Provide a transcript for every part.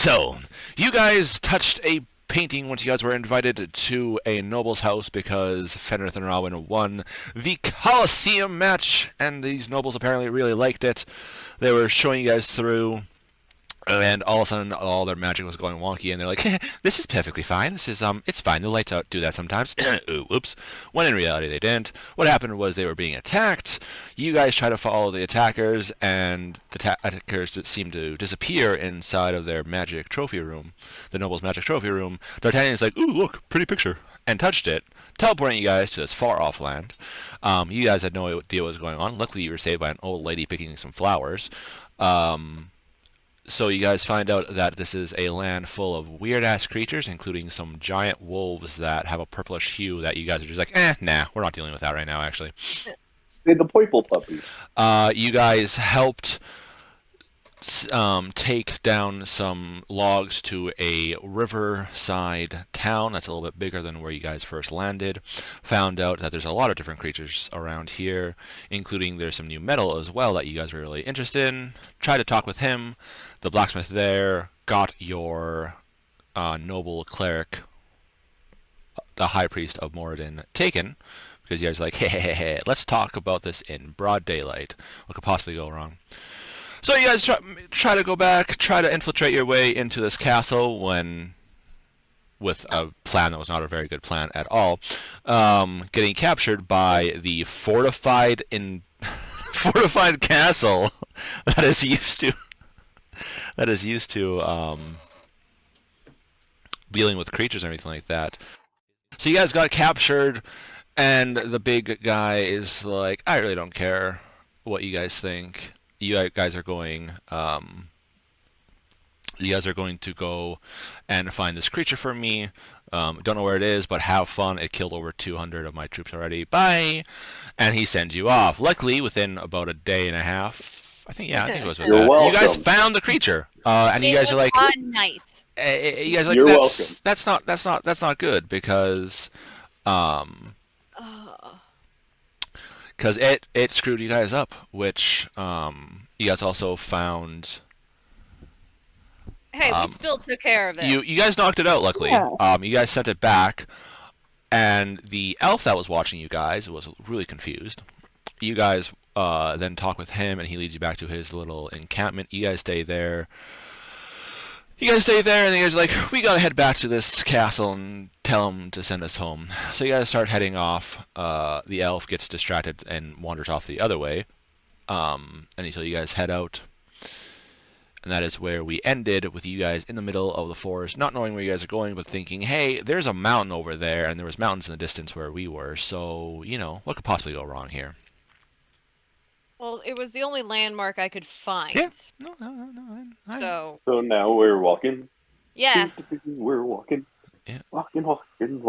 So, you guys touched a painting once you guys were invited to a noble's house because Fenrith and Robin won the Colosseum match, and these nobles apparently really liked it. They were showing you guys through, and all of a sudden, all their magic was going wonky, and they're like, "This is perfectly fine. This is it's fine. The lights out do that sometimes." Ooh, whoops. When in reality, they didn't. What happened was they were being attacked. You guys try to follow the attackers, and the attackers seem to disappear inside of their magic trophy room, the noble's magic trophy room. D'Artagnan's like, "Ooh, look, pretty picture," and touched it, teleporting you guys to this far-off land. You guys had no idea what was going on. Luckily, you were saved by an old lady picking some flowers. So you guys find out that this is a land full of weird-ass creatures, including some giant wolves that have a purplish hue that you guys are just like, nah, we're not dealing with that right now, actually. They're the purple puppies. You guys helped take down some logs to a riverside town that's a little bit bigger than where you guys first landed. Found out that there's a lot of different creatures around here, including there's some new metal as well that you guys were really interested in. Tried to talk with him. The blacksmith there got your noble cleric, the high priest of Moradin, taken, because you guys are like, hey, let's talk about this in broad daylight. What could possibly go wrong? So you guys try to go back, try to infiltrate your way into this castle with a plan that was not a very good plan at all, getting captured by the fortified castle that is used to dealing with creatures and everything like that. So you guys got captured, and the big guy is like, "I really don't care what you guys think. You guys are going to go and find this creature for me. Don't know where it is, but have fun. It killed over 200 of my troops already. Bye." And he sends you off. Luckily, within about a day and a half, I think it was with that. Welcome. You guys found the creature, and you guys are like, "One night." You guys are like, You're that's not good because it screwed you guys up, which you guys also found. Hey, we still took care of it. You guys knocked it out, luckily. Yeah. You guys sent it back, and the elf that was watching you guys was really confused. You guys then talk with him, and he leads you back to his little encampment. You guys stay there. And you guys are like, "We gotta head back to this castle and tell him to send us home." So you guys start heading off. The elf gets distracted and wanders off the other way. And so you guys head out. And that is where we ended, with you guys in the middle of the forest, not knowing where you guys are going, but thinking, hey, there's a mountain over there, and there was mountains in the distance where we were, so, what could possibly go wrong here? Well, it was the only landmark I could find. Yeah. No. So now we're walking. Yeah. We're walking. Yeah. Walking. Well, do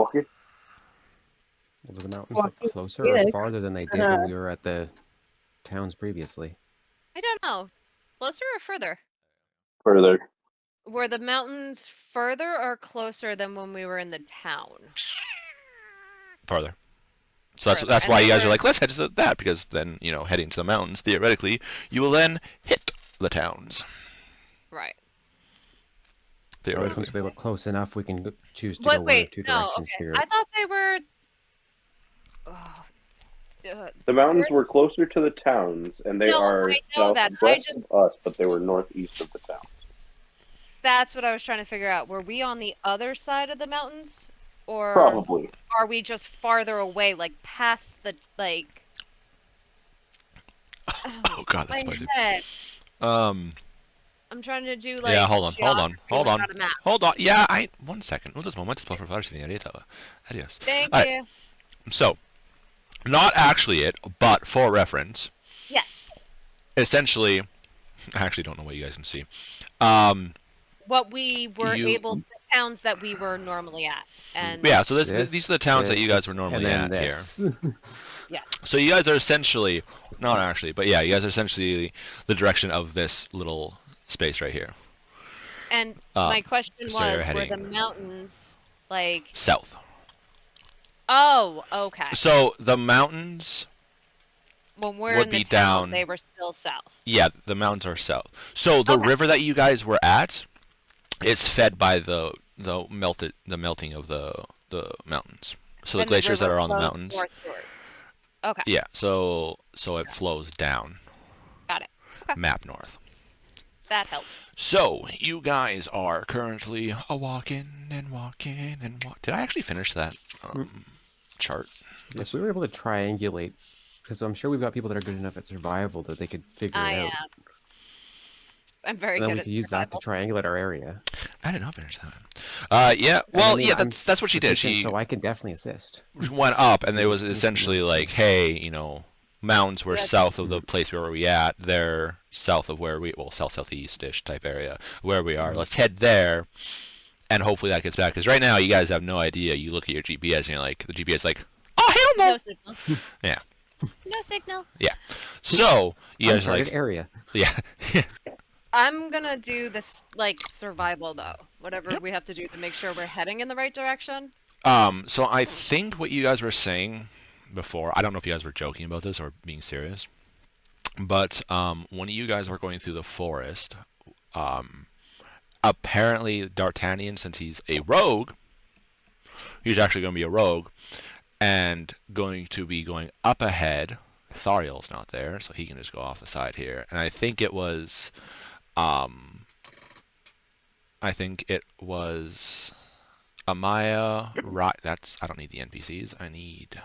the mountains look closer or farther than they did when we were at the towns previously? I don't know. Closer or further? Further. Were the mountains further or closer than when we were in the town? Farther. So that's why you guys are like, let's head to that, because then, heading to the mountains, theoretically, you will then hit the towns. Right. Since they look close enough, we can choose to go one of two directions here. I thought they were... The mountains were closer to the towns, and they are southwest of us, but they were northeast of the towns. That's what I was trying to figure out. Were we on the other side of the mountains? Or probably. Are we just farther away, like past the, like... Oh god, that's spicy. I'm trying to do, like... Yeah, hold on. Yeah, one second. Unos momentos, por favor, señorita. Adios. Thank you. So, not actually it, but for reference. Yes. Essentially, I actually don't know what you guys can see. What we were able... The towns that we were normally at. And yeah, so these are the towns that you guys were normally at here. Yeah. So you guys are essentially, not actually, but yeah, you guys are essentially the direction of this little space right here. And my question was, were the mountains, like... South. Oh, okay. So the mountains when we're in the town, they were still south. Yeah, the mountains are south. So the river that you guys were at It's fed by the melting of the mountains. So the glaciers that are on the mountains. Northwards. Okay. Yeah. So it flows down. Got it. Okay. Map north. That helps. So you guys are currently walking and walking and walk. Did I actually finish that chart? If we were able to triangulate, because I'm sure we've got people that are good enough at survival that they could figure it out. I'm very and then good we at could use survival. that to triangulate our area. I did not finish that. Yeah. Well, yeah. That's what she did. So I can definitely assist. Went up, and it was essentially like, hey, mountains were south of the place where we at. They're south of where southeast-ish type area where we are. Let's head there, and hopefully that gets back. Because right now you guys have no idea. You look at your GPS, and you're like, the GPS is like, oh hell no. No signal. Yeah. No signal. Yeah. So you guys are like area. Yeah. I'm gonna do this like survival though. Whatever we have to do to make sure we're heading in the right direction. So I think what you guys were saying before, I don't know if you guys were joking about this or being serious, but when you guys were going through the forest, apparently D'Artagnan, since he's a rogue, he's actually going to be a rogue, and going to be going up ahead. Thariel's not there, so he can just go off the side here. And I think it was Amaya, right? I don't need the NPCs. I need.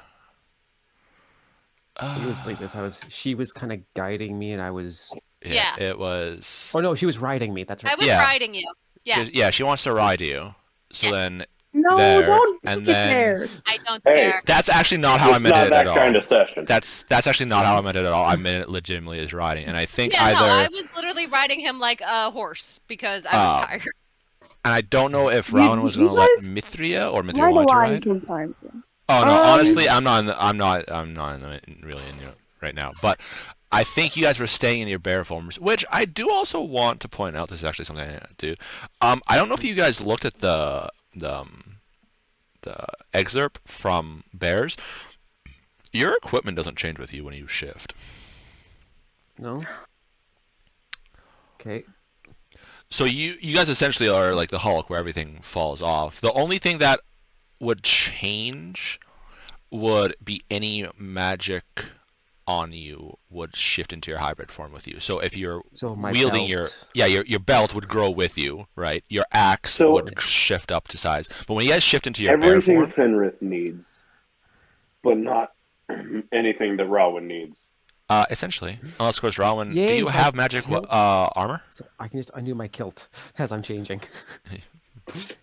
It was like this. She was kind of guiding me, and I was. Yeah. It was. Oh no, she was riding me. That's right. I was riding you. Yeah. Yeah, she wants to ride you. So then. No, there, don't and get then there. I don't care. That's actually not how I meant it at all. Kind of session. That's actually not how I meant it at all. I meant it legitimately as riding, and I think No, either. I was literally riding him like a horse because I was tired. And I don't know if Rowan was going to let Mithria or Mithria want to ride. Sometimes. Oh no, honestly, I'm not really in it right now. But I think you guys were staying in your bear forms, which I do also want to point out. This is actually something I do. I don't know if you guys looked at the excerpt from bears. Your equipment doesn't change with you when you shift. No. Okay. So you guys essentially are like the Hulk, where everything falls off. The only thing that would change would be any magic on you would shift into your hybrid form with you. So if you're wielding your belt would grow with you, right? Your axe would shift up to size. But when you guys shift into your bear form, everything Fenrith needs, but not anything that Rowan needs. Essentially, unless of course Rowan, do you have magic armor? So I can just undo my kilt as I'm changing.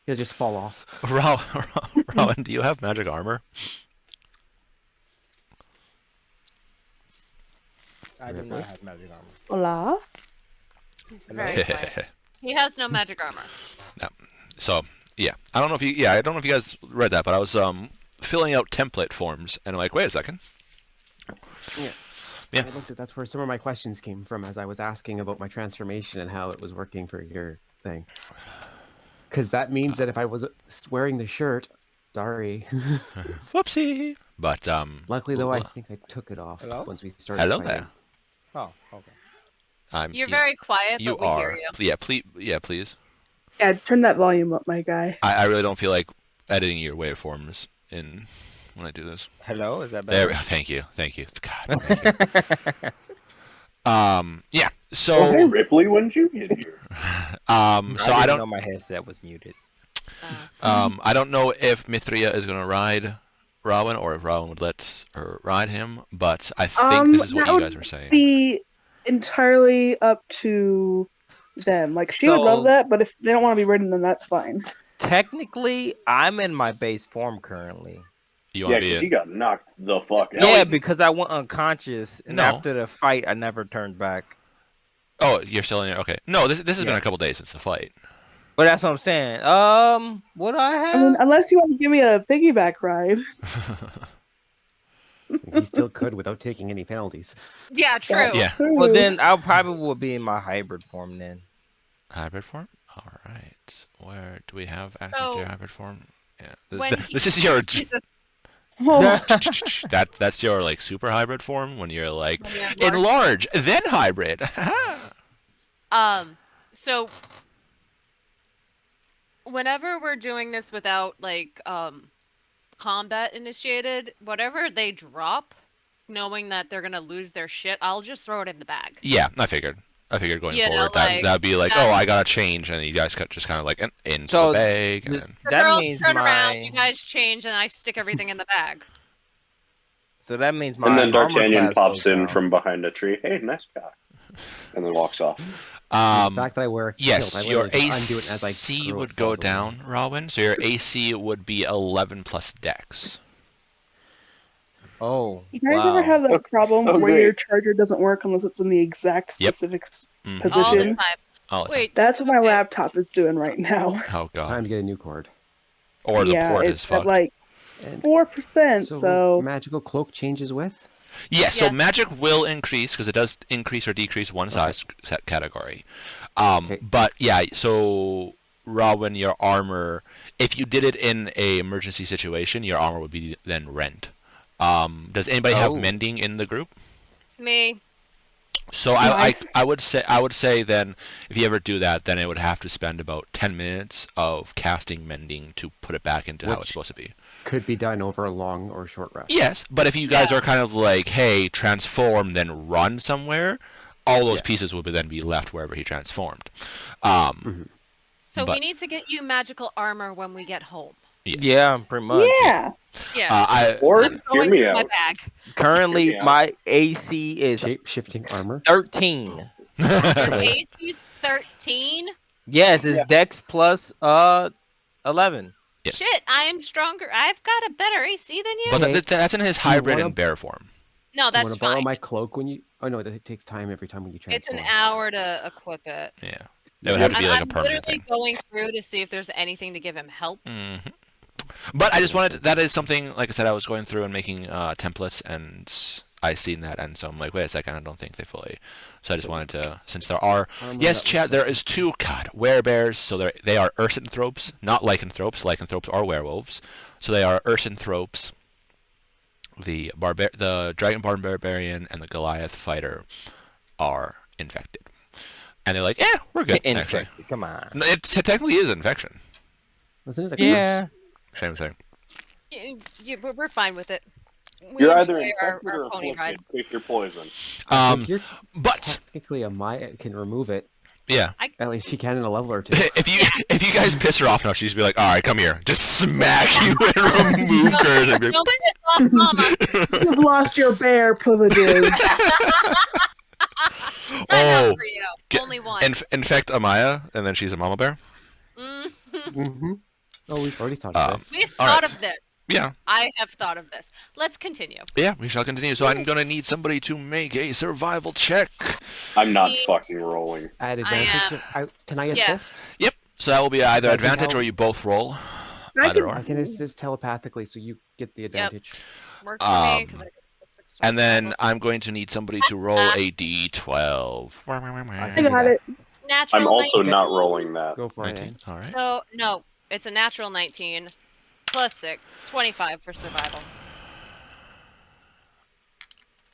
It'll just fall off. Rowan, do you have magic armor? I do not have magic armor. Hola. He's very quiet. He has no magic armor. No. So yeah, I don't know if you guys read that, but I was filling out template forms, and I'm like, wait a second. Yeah. I looked at that's where some of my questions came from as I was asking about my transformation and how it was working for your thing. Because that means that if I was wearing the shirt, sorry. Whoopsie. But luckily though, I think I took it off once we started. Hello fighting. there. Oh, okay. You're very quiet, but we hear you. Yeah, please. Yeah, turn that volume up, my guy. I really don't feel like editing your waveforms in when I do this. Hello, is that better? There, thank you. God, thank you. Yeah. So. Hey, Ripley, when did you get here? So I don't know my headset was muted. I don't know if Mithria is gonna ride Rowan or if Rowan would let her ride him, but I think this is what you guys were saying. Be entirely up to them. Like she would love that, but if they don't want to be ridden, then that's fine. Technically, I'm in my base form currently. Yeah, because he got knocked the fuck out. Yeah, because I went unconscious, and after the fight, I never turned back. Oh, you're still in there? Okay. No, this has been a couple days since the fight. But that's what I'm saying. What do I have? I mean, unless you want to give me a piggyback ride. He still could without taking any penalties. Yeah, true. Yeah. Well, then I probably will be in my hybrid form then. Hybrid form? All right. Where do we have access to your hybrid form? Yeah. This is your. That's your like super hybrid form when you're like enlarge then hybrid. So whenever we're doing this without like combat initiated, whatever they drop, knowing that they're gonna lose their shit, I'll just throw it in the bag. Yeah, I figured going You know, forward like, that'd be like, that- oh, I gotta change, and you guys could just kind of like into So, the bag. And The That girls means turn around, my you guys change, and I stick everything in the bag. so that means my And then armor D'Artagnan class pops goes in down. from behind a tree. Hey, nice guy. And then walks off. The fact that I wear a kilt, Yes, I your literally just undo it as I AC screw it would go falls away. down, Rowan. So your AC would be 11 plus Dex. Oh, You guys wow. ever have that problem Oh, where great. your charger doesn't work unless it's in the exact Yep. specific Mhm. position? All the time. All the time. Wait, That's what my okay. laptop is doing right now. Oh god. Time to get a new cord. Or the yeah, port it's is at fucked. like And 4%. So magical cloak changes with. Yeah, so Yeah. magic will increase because it does increase or decrease one size set category. Okay. But yeah, so Rowan, your armor, if you did it in a emergency situation, your armor would be then rent. Does anybody have Oh. mending in the group? Me. So Nice. I would say then if you ever do that, then it would have to spend about 10 minutes of casting mending to put it back into how it's Which- supposed to be. Could be done over a long or short rest. Yes, but if you guys Yeah. are kind of like, hey, transform, then run somewhere, all those Yeah. pieces will then be left wherever he transformed. So But- we need to get you magical armor when we get home. Yes. Yeah, pretty much. yeah. Yeah. Or, I'm hear going me through my out. bag. Currently, Yeah. my AC is Shape shifting armor. 13. AC's 13? Yes, it's Dex plus 11. Yes. Shit, I am stronger. I've got a better AC than you? But Okay. that's in his Do you hybrid wanna- and bear form. No, Do you that's want to borrow fine. my cloak when you? Oh no, it takes time every time when you It's transform. an hour to equip it. Yeah. It would have to be like a I'm permanent literally thing. going through to see if there's anything to give him help. hmm But I just wanted that is something, like I said, I was going through and making templates, and I seen that, and so I'm like, wait a second, I don't think they fully. So I just wanted to, since there are, Armor yes, that chat, looks there like- is two werebears, so they are ursanthropes, not lycanthropes. Lycanthropes are werewolves, so they are ursanthropes. The dragonborn barbarian and the Goliath fighter are infected, and they're like, we're good. Actually, Infected. Come on. No, it technically is infection. Isn't it a Yeah. curse? Shame to say. We're fine with it. We You're either enjoy our infected or pony ride. afflicted. Pick your poison. I think you're But technically a Maya can remove it. yeah. At least she can in a level or two. If you guys piss her off now, she's be like, all right, come here, just smack you and remove curse and be like, Don't piss off Mama. You've lost your bear privileges. I know oh, for you. get- Only one. infect Amaya, and then she's a mama bear. Mhm. Mm-hmm. Oh, we've already thought of this. We've all thought right. of this. Yeah, I have thought of this. Let's continue. yeah, we shall continue. So I'm gonna need somebody to make a survival check. I'm not Me- fucking rolling. At advantage, can I assist? Yep. So that will be either So I can advantage help- or you both roll. I Either can- or. I can assist telepathically, so you get the advantage. Works for me. 'cause I get the 6 And then survival. I'm going to need somebody to roll a d12. I I can do got that. it. Natural I'm also 19. not rolling that. Go for it. 19. All right. So, no, it's a natural 19 plus 6, 25 for survival.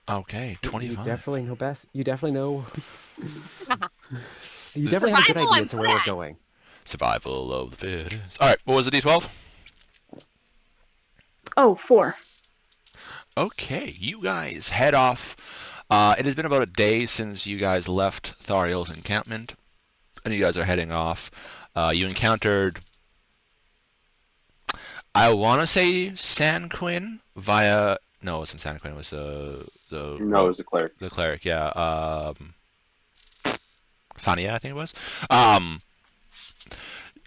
Okay, You 25. definitely know best. You definitely know. You definitely have a good Survival, idea I'm as to where good we're at. going. Survival of the fittest. All right, what was the d12? Oh, 4. Okay, you guys head off. It has been about a day since you guys left Thariel's encampment, and you guys are heading off. You encountered, I want to say Sanquin via. No, it wasn't Sanquin. It was the No, it's a cleric. the cleric. Yeah, Sania, I think it was.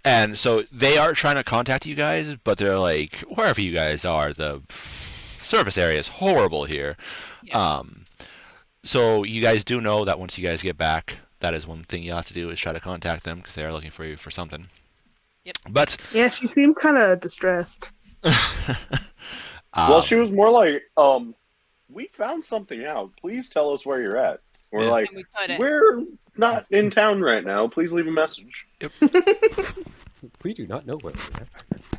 And so they are trying to contact you guys, but they're like, wherever you guys are, the service area is horrible here. Yeah. So you guys do know that once you guys get back, that is one thing you have to do is try to contact them because they are looking for you for something. Yep. But Yeah, she seemed kind of distressed. Well, she was more like, we found something out. Please tell us where you're at. We're Yeah. like, And we couldn't. we're not in town right now. Please leave a message. We do not know where we're at.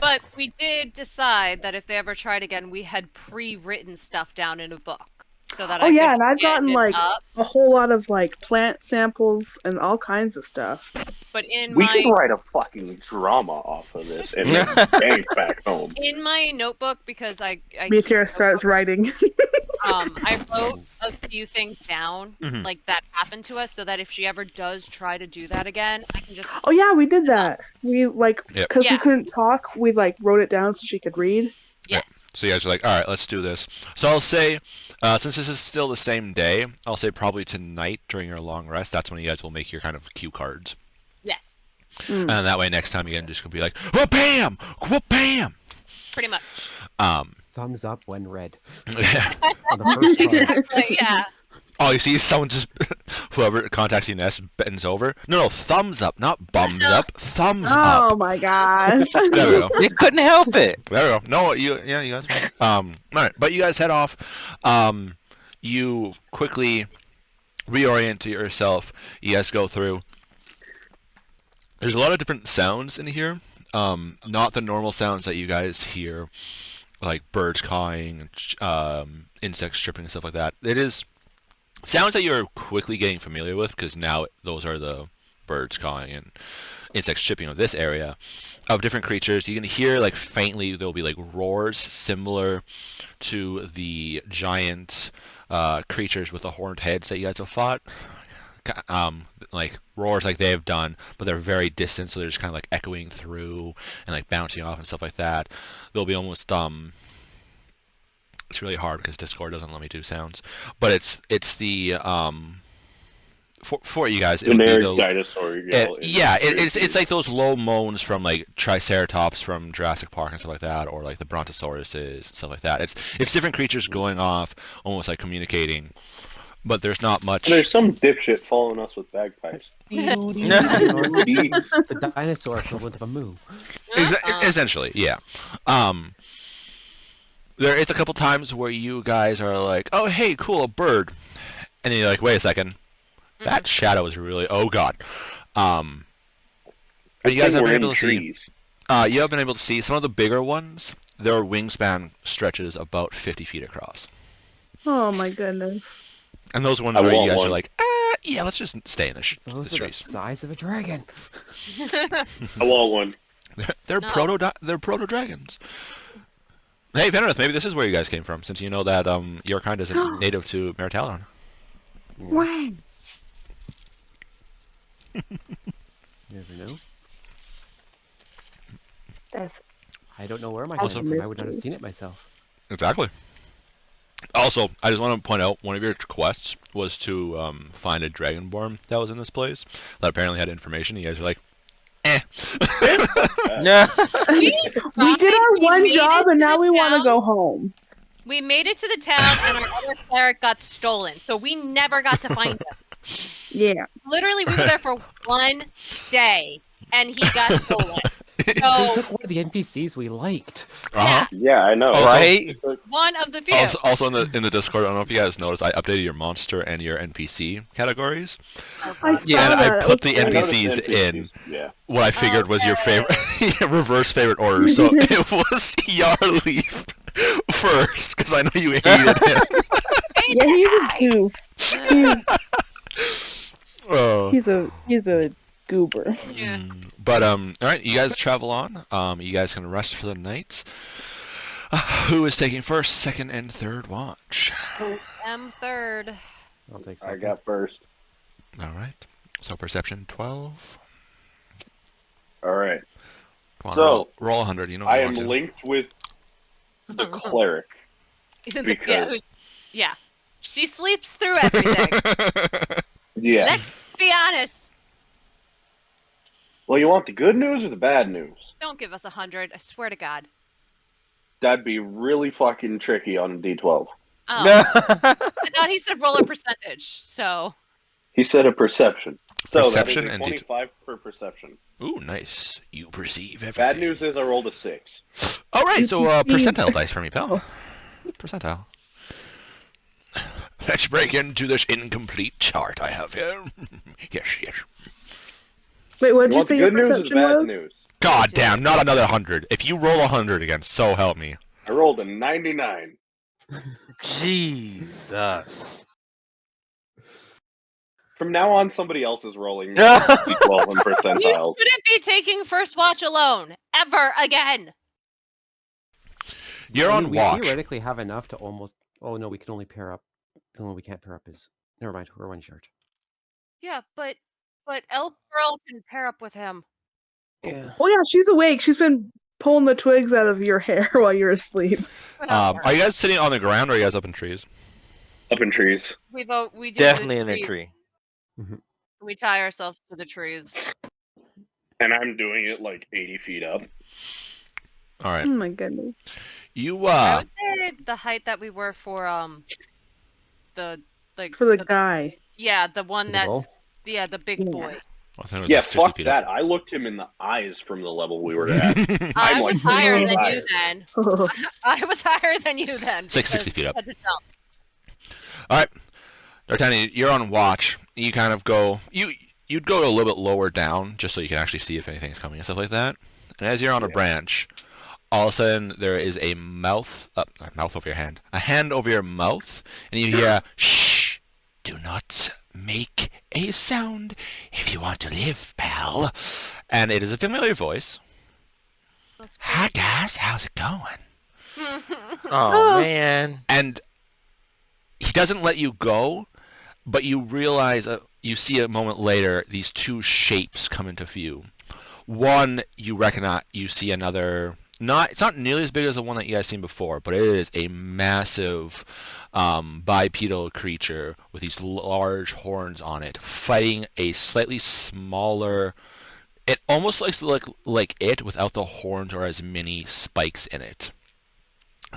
But we did decide that if they ever tried again, we had pre-written stuff down in a book. So that Oh I yeah, could and I've stand gotten it like up. a whole lot of like plant samples and all kinds of stuff. but we could write a fucking drama off of this and then gank back home. In my notebook, because I BTR starts writing. I wrote a few things down, Mhm. like that happened to us, so that if she ever does try to do that again, I can just. Oh yeah, we did that. We because Yeah. we couldn't talk, we wrote it down so she could read. Yes. So you guys are like, all right, let's do this. So I'll say, since this is still the same day, I'll say probably tonight during your long rest. That's when you guys will make your kind of cue cards, Yes. and that way next time you can just be like, whoop bam, whoop bam. Pretty much. Thumbs up when read. On Oh, the first card. Exactly. Yeah. you see someone just whoever contacts you next bends over. No, thumbs up, not bums up. Thumbs up. Oh my gosh. There we go. You couldn't help it. There we go. No, you guys. All right, but you guys head off. You quickly reorient to yourself. You guys go through. There's a lot of different sounds in here. Not the normal sounds that you guys hear, like birds cawing, insects chirping, and stuff like that. It is sounds that you're quickly getting familiar with because now those are the birds cawing and insects chirping of this area of different creatures. You can hear like faintly there'll be like roars similar to the giant creatures with the horned heads that you guys have fought. Like roars like they have done, but they're very distant, so they're just kind of like echoing through and like bouncing off and stuff like that. They'll be almost it's really hard because Discord doesn't let me do sounds, but it's the for you guys it would be the dinosaur yell. it's like those low moans from like Triceratops from Jurassic Park and stuff like that, or like the Brontosauruses and stuff like that. It's different creatures going off, almost like communicating. But there's not much. And there's some dipshit following us with bagpipes. The dinosaur equivalent of a moo. Essentially, yeah. There is a couple times where you guys are like, "Oh, hey, cool, a bird," and then you're like, "Wait a second, that shadow is really oh god." And you guys have been able to see. You have been able to see some of the bigger ones. Their wingspan stretches about 50 feet across. Oh my goodness. And those ones where you guys are like, yeah, let's just stay in the Those are the trees. size of a dragon. I want one. They're proto dragons. Hey, Penrith, maybe this is where you guys came from, since you know that your kind isn't native to Meritalon. When? You never know. I don't know where my Also- came from. I would not have seen it myself. Exactly. Also, I just want to point out, one of your quests was to find a dragonborn that was in this place that apparently had information. You guys are like, eh. Yeah. We did our one job and now we want to go home. We made it to the town and our other cleric got stolen, so we never got to find him. Yeah. Literally, we were there for 1 day and he got stolen. They So took one of the NPCs we liked. Uh-huh. Yeah, I know. Right? one of the few. Also in the Discord, I don't know if you guys noticed, I updated your monster and your NPC categories. I saw Yeah, and that. I It put was the great. NPCs in Yeah. what I figured was your favorite, reverse favorite order. So it was Yarleaf first, because I know you hated him. Yeah, he's a goof. Oh. He's a goober. Yeah. But all right, you guys travel on. You guys can rest for the night. Who is taking first, second, and third watch? I'm third. I'll take I second. got first. All right. So perception 12. All right. Come on, So, roll 100. You know I you am want to. linked with the cleric. Because- Yeah. She sleeps through everything. Yeah. Let's be honest. Well, you want the good news or the bad news? Don't give us 100. I swear to God. That'd be really fucking tricky on a D12. Oh. I thought he said roll a percentage, so. He said a perception. So Perception that is a and 25 per perception. Ooh, nice. You perceive everything. Bad news is I rolled a 6. All right, so perceive- percentile dice for me, pal. Percentile. Let's break into this incomplete chart I have here. Yes. Wait, what You did you want say the your good news or the perception bad was? news? God damn, not another 100. If you roll 100 again, so help me. I rolled a 99. Jesus. From now on, somebody else is rolling D12 and percentiles. You shouldn't be taking first watch alone ever again. You're on we watch. theoretically have enough to almost. Oh no, we can only pair up. The only we can't pair up is. Never mind. We're one short. Yeah, but Elf Girl can pair up with him. Yeah. Oh yeah, she's awake. She's been pulling the twigs out of your hair while you're asleep. Are you guys sitting on the ground or are you guys up in trees? Up in trees. We do Definitely in a tree. We tie ourselves to the trees. And I'm doing it like 80 feet up. All right. Oh my goodness. You I would say the height that we were for the guy. Yeah, the one that's bull? the big boy. Yeah, fuck that. I looked him in the eyes from the level we were at. I was like higher 30 than higher. you then. I was higher than you then. It's like 60 feet up. I had to jump. All right, D'Artagnan, you're on watch. You kind of go. You'd go a little bit lower down just so you can actually see if anything's coming and stuff like that. And as you're on a branch, all of a sudden there is a mouth over your hand, a hand over your mouth, and you hear, "Shh! Do not make a sound if you want to live, pal." And it is a familiar voice. Hi guys, how's it going? Oh man. And he doesn't let you go, but you realize, you see a moment later, these two shapes come into view. One, you recognize, you see another, it's not nearly as big as the one that you guys seen before, but it is a massive bipedal creature with these large horns on it, fighting a slightly smaller, it almost looks like it without the horns or as many spikes in it.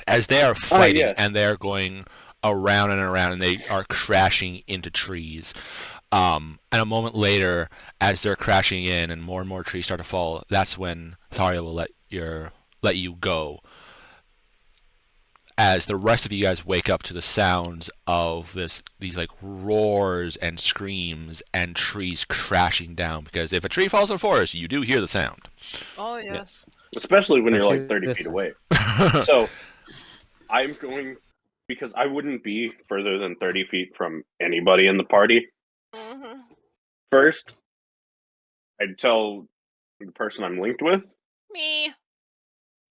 As they are fighting, and they're going around and around, and they are crashing into trees. And a moment later, as they're crashing in and more trees start to fall, that's when Tharia will let you go. As the rest of you guys wake up to the sounds of these like roars and screams and trees crashing down, because if a tree falls in the forest, you do hear the sound. Oh yes. Especially when you're like 30 feet away. So I'm going, because I wouldn't be further than 30 feet from anybody in the party. Mm-hmm. First, I'd tell the person I'm linked with, Me.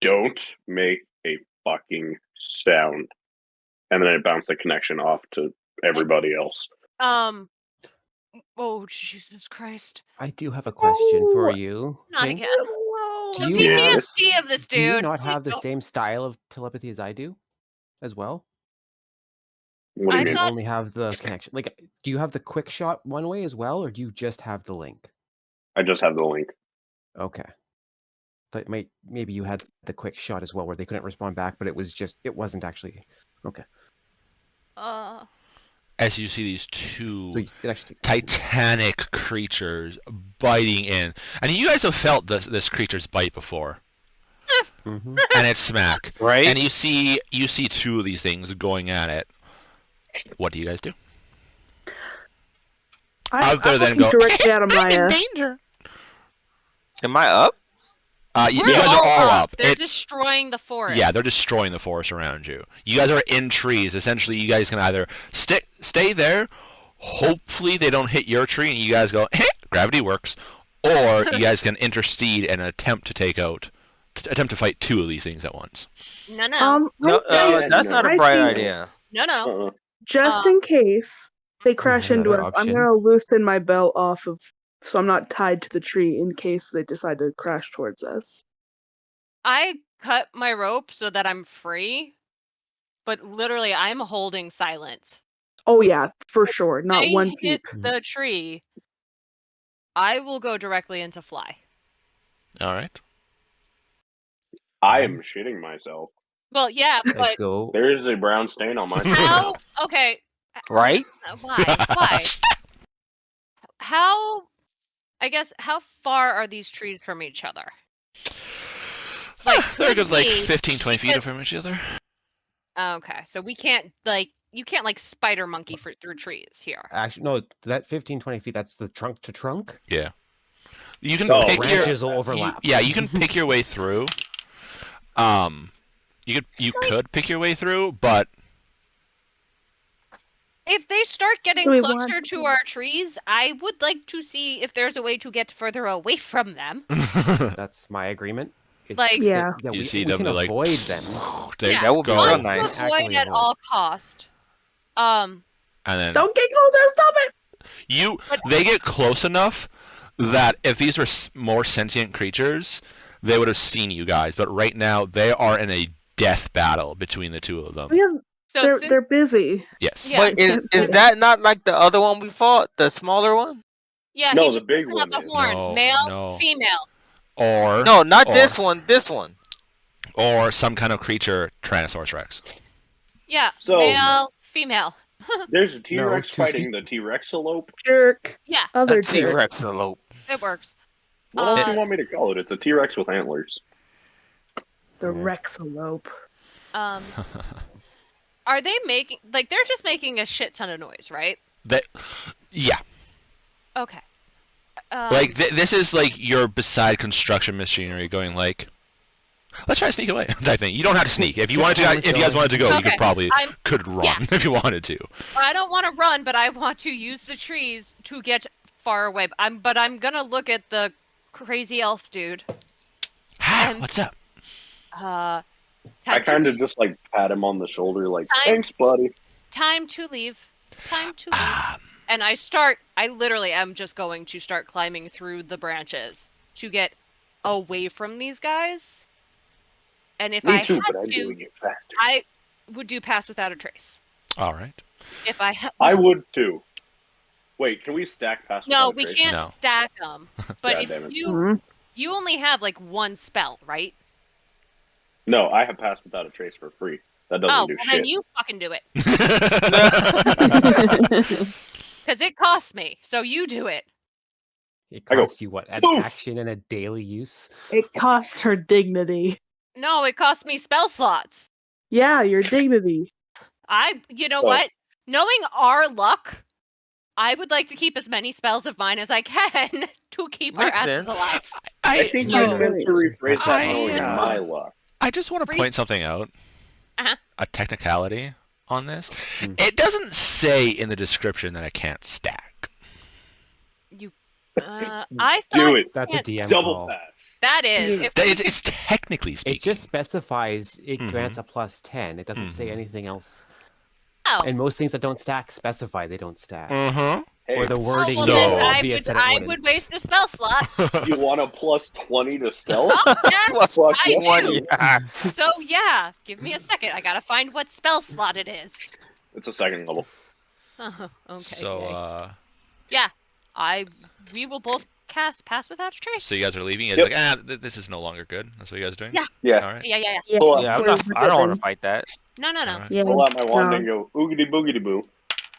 don't make a fucking sound. And then I bounce the connection off to everybody else. Oh Jesus Christ! I do have a question for you. Not Pink. again. Do The you have- PTSD of this dude. Do you not have the same style of telepathy as I do, as well? What do you Do mean? you only have the connection? Like, do you have the quick shot one way as well, or do you just have the link? I just have the link. Okay. But maybe you had the quick shot as well, where they couldn't respond back, but it wasn't actually. Okay. As you see these two So it actually takes titanic creatures biting in, and you guys have felt this creature's bite before, Mm-hmm. and it's smack, Right? And you see two of these things going at it. What do you guys do? I'm Other than looking go, directly out of my danger. Am I up? You We're guys are all up. They're destroying the forest. Yeah, they're destroying the forest around you. You guys are in trees. Essentially, you guys can either stay there. Hopefully, they don't hit your tree, and you guys go, hey, gravity works. Or you guys can intercede and attempt to fight two of these things at once. No. No, that's not a bright idea. No. Just in case they crash into another us, I'm option. gonna loosen my belt off so I'm not tied to the tree in case they decide to crash towards us. I cut my rope so that I'm free, but literally I'm holding silence. Oh yeah, for sure. Not They one hit peep. the tree. I will go directly into fly. All right. I am shitting myself. Well, yeah, but Go. There's a brown stain on my shirt. how? Okay. Right? Why? How? I guess how far are these trees from each other? They're a good could we- 15, 20 feet from each other. Okay, so we can't you can't spider monkey through trees here. Actually, no, that 15, 20 feet, that's the trunk to trunk. Yeah. You can So, pick branches will overlap. you can pick your way through. You could pick your way through, but if they start getting Do we closer want to our trees, I would like to see if there's a way to get further away from them. That's my agreement. It's Like- Yeah. that You we, see we them, can they're like, avoid them. they Yeah, That would be go, real want nice. to avoid Actively at avoid. all cost. and then Don't get closer. Stop it. they get close enough that if these were more sentient creatures, they would have seen you guys. But right now, they are in a death battle between the two of them. Yeah, So they're since busy. Yes. Yeah. Wait, is that not like the other one we fought? The smaller one? yeah, No, he the just big doesn't have one the is. horn. No, Male, no. female. Or No, not or, this one. This one. Or some kind of creature, Tyrannosaurus Rex. Yeah, So- male, female. There's a T-Rex too fighting steep. the T-Rexalope. Jerk. Yeah, Other T jerk. Rex elope. it works. What else do Uh, you want me to call it? It's a T-Rex with antlers. The Yeah. Rexalope. Are they making like they're just making a shit ton of noise, right? Yeah. Okay. Like this is like your beside construction machinery going like, let's try to sneak away type thing. You don't have to sneak. If you wanted to, if you guys wanted to go, you Okay, could probably I'm- could run yeah. if you wanted to. I don't want to run, but I want to use the trees to get far away. But I'm gonna look at the crazy elf dude. Hi, And- what's up? Uh, I time to kind of leave. just like pat him on the shoulder, like, Time- "Thanks, buddy." Time to leave. Time to leave. And I literally am just going to start climbing through the branches to get away from these guys. And if Me I too, had but I'm to, doing it faster. I would do pass without a trace. All right. If I had. I would too. Wait, can we stack past? No, without a we trace? can't No. stack them. But God if damn it. you only have like one spell, right? No, I have passed without a trace for free. That doesn't Oh, do well shit. then you fucking do it. Because it costs me. So you do it. It I go, costs you what? An "Poof!" action and a daily use? It costs her dignity. No, it costs me spell slots. Yeah, your dignity. You know So- what? Knowing our luck, I would like to keep as many spells of mine as I can to keep our Makes asses sense. alive. I think So- you meant to rephrase that I, knowing uh, my luck. I just want to point something out. Uh-huh. A technicality on this. Hmm. It doesn't say in the description that I can't stack. I thought Do it. That's a can't- DM Double call. pass. that is. If It's technically speaking. It just specifies it Mhm. grants a plus 10. It doesn't say Mhm. anything else. oh. And most things that don't stack specify they don't stack. Uh-huh. Hey, Or the Oh, wording well, is So- so then obvious that it I wouldn't. would waste a spell slot. you want a plus 20 to stealth? Oh, yes, Fuck I yeah. do. 20. So yeah, give me a second. I gotta find what spell slot it is. It's a second level. Oh, okay. So, yay. We will both cast pass without a trace. so you guys are leaving? It's Yep. like, this is no longer good. That's what you guys are doing? Yeah. Yeah. All right. Yeah. Yeah, Pull Yeah, out, I don't want to fight that. No. All right. Yeah. pull out my wand No. and go oogity boogity boo.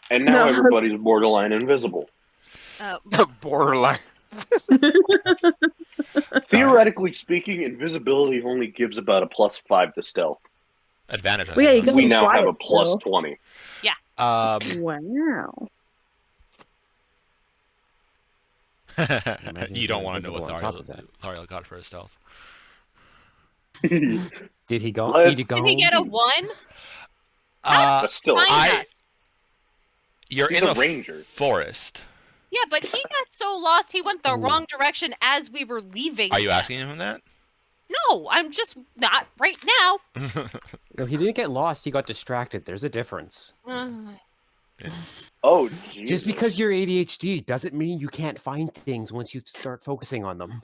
And now No. everybody's borderline invisible. Borderline. Theoretically speaking, invisibility only gives about a plus 5 to stealth. Advantage. I Well, yeah, think, you on We can this. now fly have a it, plus though. 20. Wow. Imagine You if don't you're want to know what invisible on top of that. Thariel got for his stealth. Did he go? Let's- Did he go Did he get a 1? But still, Find I- us. You're He's in a a ranger. forest. Yeah, but he got so lost he went the Ooh. wrong direction as we were leaving. Are you asking him that? No, I'm just not right now. No, he didn't get lost. He got distracted. There's a difference. oh, Jesus. Just because you're ADHD doesn't mean you can't find things once you start focusing on them.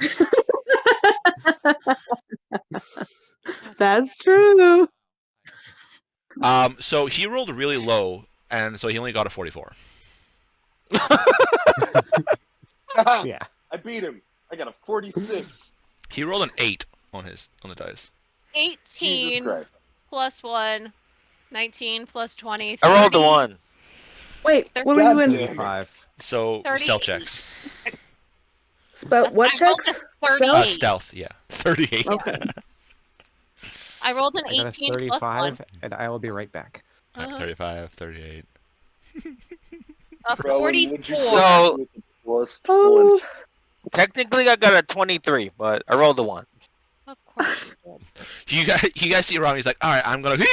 That's true. So he rolled really low, and so he only got a 44. Yeah. I beat him. I got a 46. He rolled an 8 on the dice. 18 Jesus Christ. plus 1, 19 plus 20. I rolled a 30. 1. Wait, what were God you in? damn. 5. So 38. stealth checks. What I rolled checks? a 38. Stealth, yeah. 38. Okay. I rolled an I got a 18 plus 1. 35, and I will be right back. Uh-huh. 35, 38. A Bro, would you 44. So- with the plus 20? Oh, Technically, I got a 23, but I rolled a 1. Of course you did. You guys see Ron, he's like, all right, I'm going to,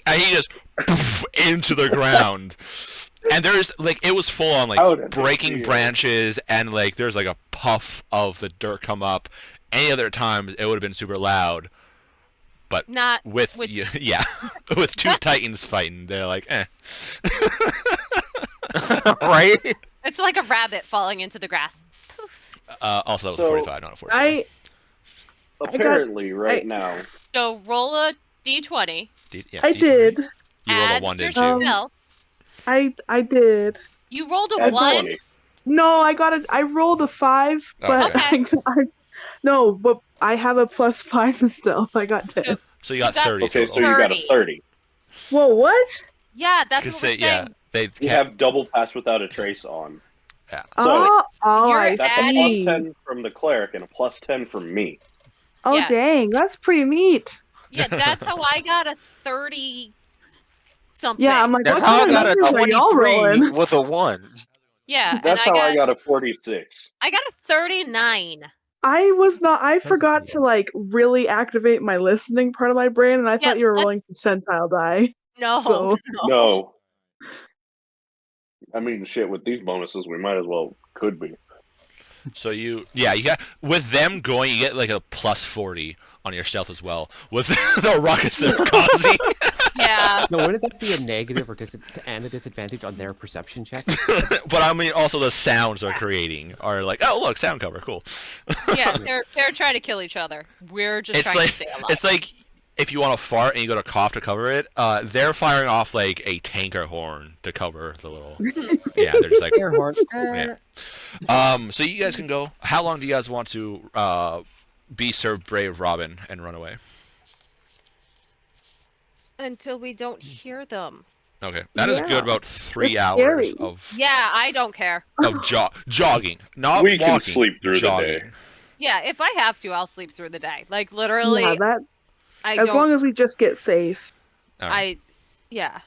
and he just poof, into the ground. And there's like it was full on How like does it breaking feel? branches and like there's like a puff of the dirt come up. Any other times it would have been super loud, but Not with yeah, with two titans fighting, they're like, eh. Right? It's like a rabbit falling into the grass. Also, that was a So, 45, not a 45. Apparently, now. So roll a d20. I did. You rolled a Add 1, your didn't you? spell. I did. You rolled a Add 1? 20. No, I rolled a 5, Oh, but okay. no, but I have a +5 still. I got 10. So you got You got- 30 Okay, total. so you got a 30. Whoa, what? Yeah, that's Because what we're they, yeah, saying. they You can't. have double pass without a trace on. Yeah. So, You're I That's a see. +10 from the cleric and a +10 from me. Oh, Yeah. dang, that's pretty neat. Yeah, that's how I got a 30 something. Yeah, I'm like, That's what how I kind of got a numbers are y'all 23 rolling? with a 1. Yeah, That's and how I got a 46. I got a 39. I forgot to like really activate my listening part of my brain, and I thought you were rolling percentile die. No, So- No. I mean, shit, with these bonuses, we might as well could be. So you got with them going, you get like a +40 on your stealth as well with the ruckus they're causing. Yeah. No, wouldn't that be a negative or and a disadvantage on their perception checks? But I mean, also the sounds they're creating are like, oh look, sound cover, cool. Yeah, they're trying to kill each other. We're just It's trying like to stay alive. it's like if you want to fart and you go to cough to cover it, they're firing off like a tanker horn to cover the little. Yeah, they're just like. Air horn. Yeah. So you guys can go. How long do you guys want to be Sir Brave Robin and run away? Until we don't hear them. Okay, that is Yeah. good. About 3 It's hours scary. of Yeah, I don't care. jogging, not We can walking. sleep through the jogging. day. Yeah, if I have to, I'll sleep through the day. Like literally, yeah, that I as don't. long as we just get safe. All right. Yeah.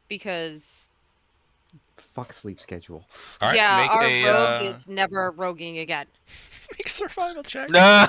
Because Fuck sleep schedule. All right, yeah, make our a rogue is never roguing again. make a survival check. Nah,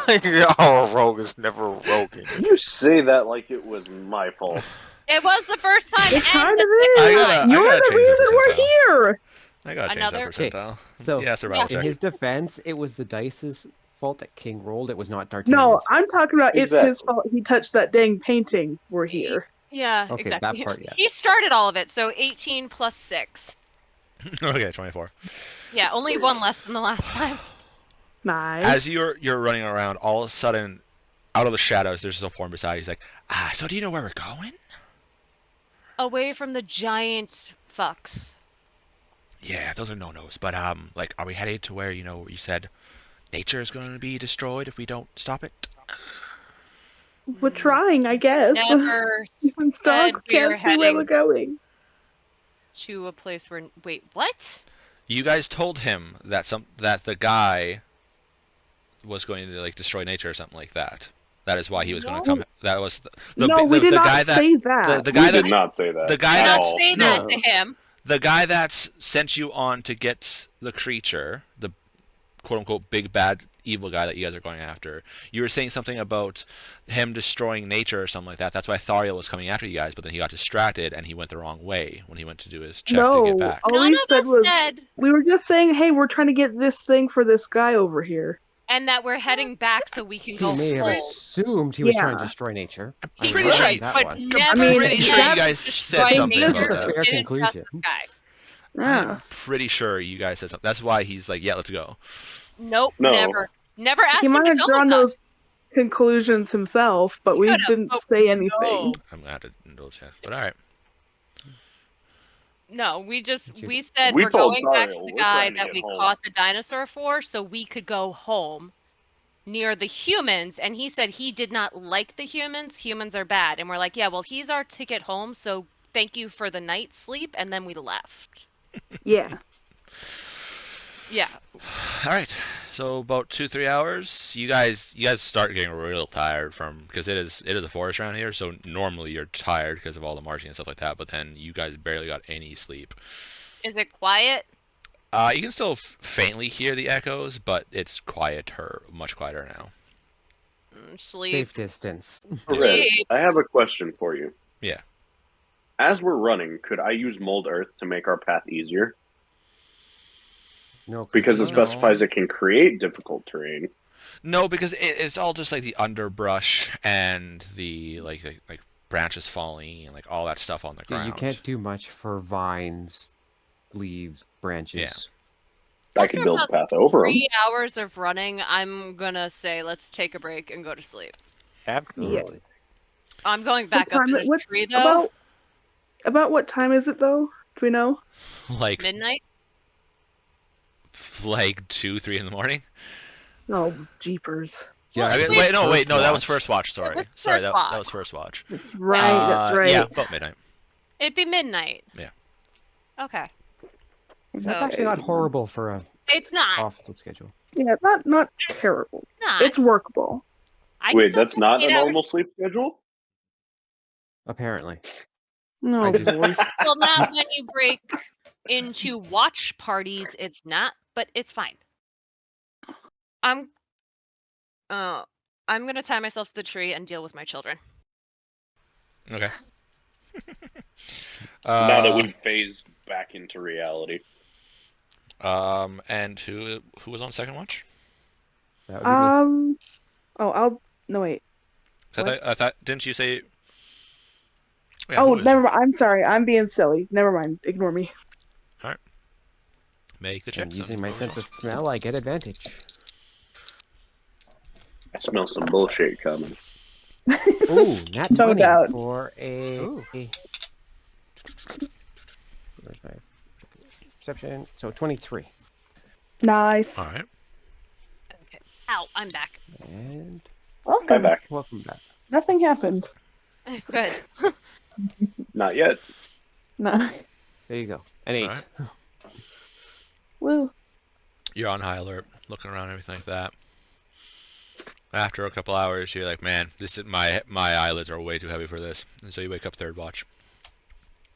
our rogue is never roguing. You say that like it was my fault. It was the first time It and kind of the is. second I gotta- time. I You're gotta the change that reason we're percentile. here. I gotta change Another- that percentile. So yeah, survival in check. his defense, it was the dice's fault that King rolled. It was not No, D'Artagnan's. I'm talking about it's his Exactly. fault he touched that dang painting. We're here. Yeah, Okay, that exactly. part, yes. He started all of it, so 18 plus 6. Okay, 24. Yeah, only one less than the last time. Nice. As you're running around, all of a sudden, out of the shadows, there's a form beside you. He's like, so do you know where we're going? Away from the giant fucks. Yeah, those are no-nos. But like, are we headed to where you said nature is going to be destroyed if we don't stop it? We're trying, I guess. Never Even said Stog we were can't see where heading- we're going. to a place where. Wait, what? You guys told him that the guy was going to like destroy nature or something like that. That is why he was going to No. come. That was No, we did the not guy that say that. the We guy did that not say that. the guy at that- all. Say that No. to him. the guy that sent you on to get the creature, the quote unquote big bad evil guy that you guys are going after. You were saying something about him destroying nature or something like that. That's why Thariel was coming after you guys, but then he got distracted and he went the wrong way when he went to do his check to No, get back. all None we of said us was said, we were just saying, hey, we're trying to get this thing for this guy over here. and that we're heading back so we can He go may have home. assumed he was trying to Yeah. destroy nature. I'm I pretty read sure that but one. never mean, pretty sure said you guys said destroy something nature, about That's a that. fair didn't trust conclusion. this guy. Yeah. I'm pretty sure you guys said something. That's why he's like, yeah, let's go. Nope, No. never asked He him might to have go drawn with us. those conclusions himself, but we could've, didn't but say anything. no. I'm gonna have to indulge that. But all right. No, we Did you- said We we're told going back to Thariel the we're guy trying to that get we home. caught the dinosaur for so we could go home near the humans, and he said he did not like the humans. Humans are bad. And we're like, yeah, well, he's our ticket home, so thank you for the night's sleep, and then we left. Yeah. Yeah. All right. So about 2-3 hours. You guys start getting real tired because it is a forest around here. So normally you're tired because of all the marching and stuff like that. But then you guys barely got any sleep. Is it quiet? You can still faintly hear the echoes, but it's quieter, much quieter now. Sleep. Safe distance. Red, I have a question for you. Yeah. as we're running, could I use mold earth to make our path easier? No, Because it No. specifies it can create difficult terrain. No, because it's all just like the underbrush and the like branches falling and like all that stuff on the ground. You can't do much for vines, leaves, branches. I can build a path over them. 3 hours of running, I'm gonna say let's take a break and go to sleep. Absolutely. I'm going back up in a tree though. About what time is it though? Do we know? Like Midnight? like 2, 3 in the morning. Oh, jeepers! Well, I it's mean, like wait, no, that was watch. first watch. Sorry, was sorry, first that was first watch. That's right. That's right. Yeah, about midnight. It'd be midnight. Yeah. Okay. That's So- actually not horrible for a It's not. office schedule. Yeah, not terrible. Not. It's workable. I can Wait, still that's get not 8 a hours. normal sleep schedule? Apparently. No, I just- boy. Well, not when you break into watch parties. It's not, but it's fine. I'm gonna tie myself to the tree and deal with my children. Okay. Now that we've phased back into reality. And who was on second watch? That would be me. No, wait. I thought didn't you say? Yeah, Oh, who is- never mind. I'm sorry. I'm being silly. Never mind. Ignore me. Make the check. And using my sense of smell, I get advantage. I smell some bullshit coming. Ooh, nat No 20 doubt. for a... Where's my perception? So 23. Nice. All right. Okay. Ow, I'm back. And I'm Welcome. back. welcome back. Nothing happened. Good. Not yet. No. There you go. An 8. All right. Woo. You're on high alert, looking around, everything like that. After a couple hours, you're like, man, this is my eyelids are way too heavy for this, and so you wake up third watch.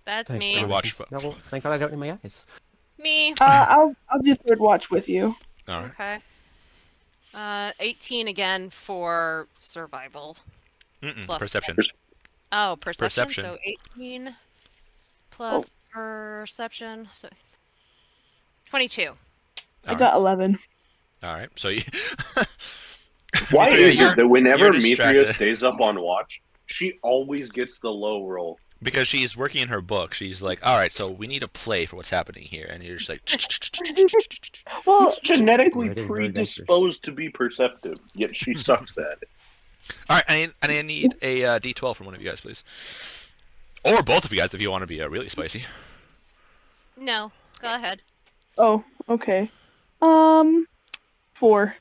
That's Thank me. God I Watch- can smell- Thank God I don't need my eyes. Me. I'll do third watch with you. All right. Okay. 18 again for survival. Plus Perception. Oh, perception. Perception. So 18 plus perception. So 22. I got 11. All right. So you. Why Mithria, is it that whenever you're Mithria distracted. stays up on watch, she always gets the low roll? Because she's working in her book. She's like, all right, so we need a play for what's happening here, and you're just like. Well, She's genetically Reading her predisposed to be perceptive, yet she sucks at it. All right, I need a D12 from one of you guys, please, or both of you guys if you want to be really spicy. No, go ahead. oh, okay. 4.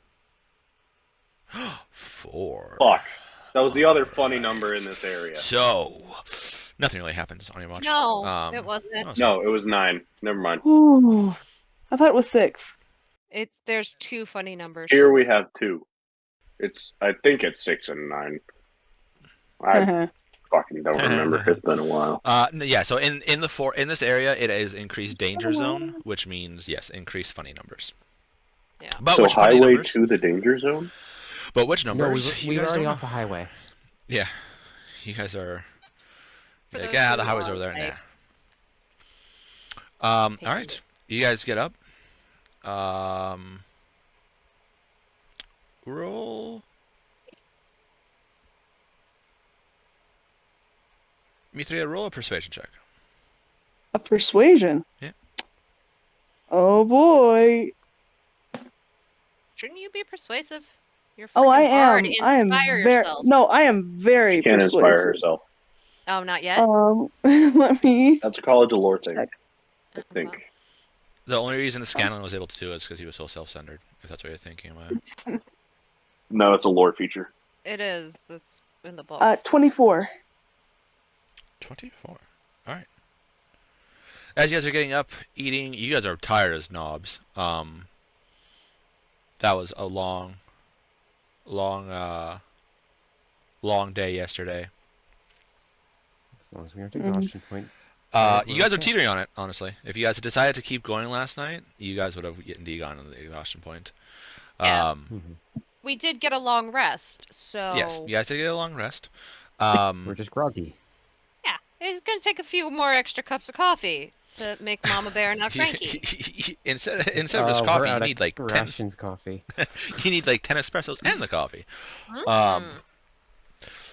4. Fuck. That was the other funny number in this area. So, nothing really happens on your watch. No, it wasn't. No, it was 9. Never mind. Ooh. I thought it was 6. There's 2 funny numbers. Here we have 2. I think it's 6 and 9. I fucking don't remember. It's been a while. Yeah. So in this area, it is increased danger zone, which means yes, increased funny numbers. Yeah. But So which funny highway numbers? to the danger zone? But which No, numbers? we you were guys already don't off the highway. know? Yeah. You guys are. For Like, those yeah, who the highway's are, over there. like, All right. You guys get up. Roll. Mithria, roll a persuasion check. A persuasion? Yeah. Oh boy. Shouldn't you be persuasive? You're Oh, I freaking hard. am. I am Inspire very. yourself. No, I am very She can't persuasive. inspire herself. Oh, not yet. Let me. That's a College of Lore thing, Check. I think. The only reason Scanlan was able to do it is because he was so self-centered, if that's what you're thinking about. No, it's a lore feature. It is. It's in the book. 24. 24. All right. As you guys are getting up, eating, you guys are tired as knobs. That was a long day yesterday. As long as we aren't exhaustion point. You guys are teetering on it, honestly. If you guys had decided to keep going last night, you guys would have indeed gone to the exhaustion point. Yeah. We did get a long rest, so Yes, you guys did get a long rest. We're just groggy. It's gonna take a few more extra cups of coffee to make Mama Bear not cranky. Instead of just We're coffee, you out of need like 10. rations coffee. You need like 10 espressos and the coffee. Mm.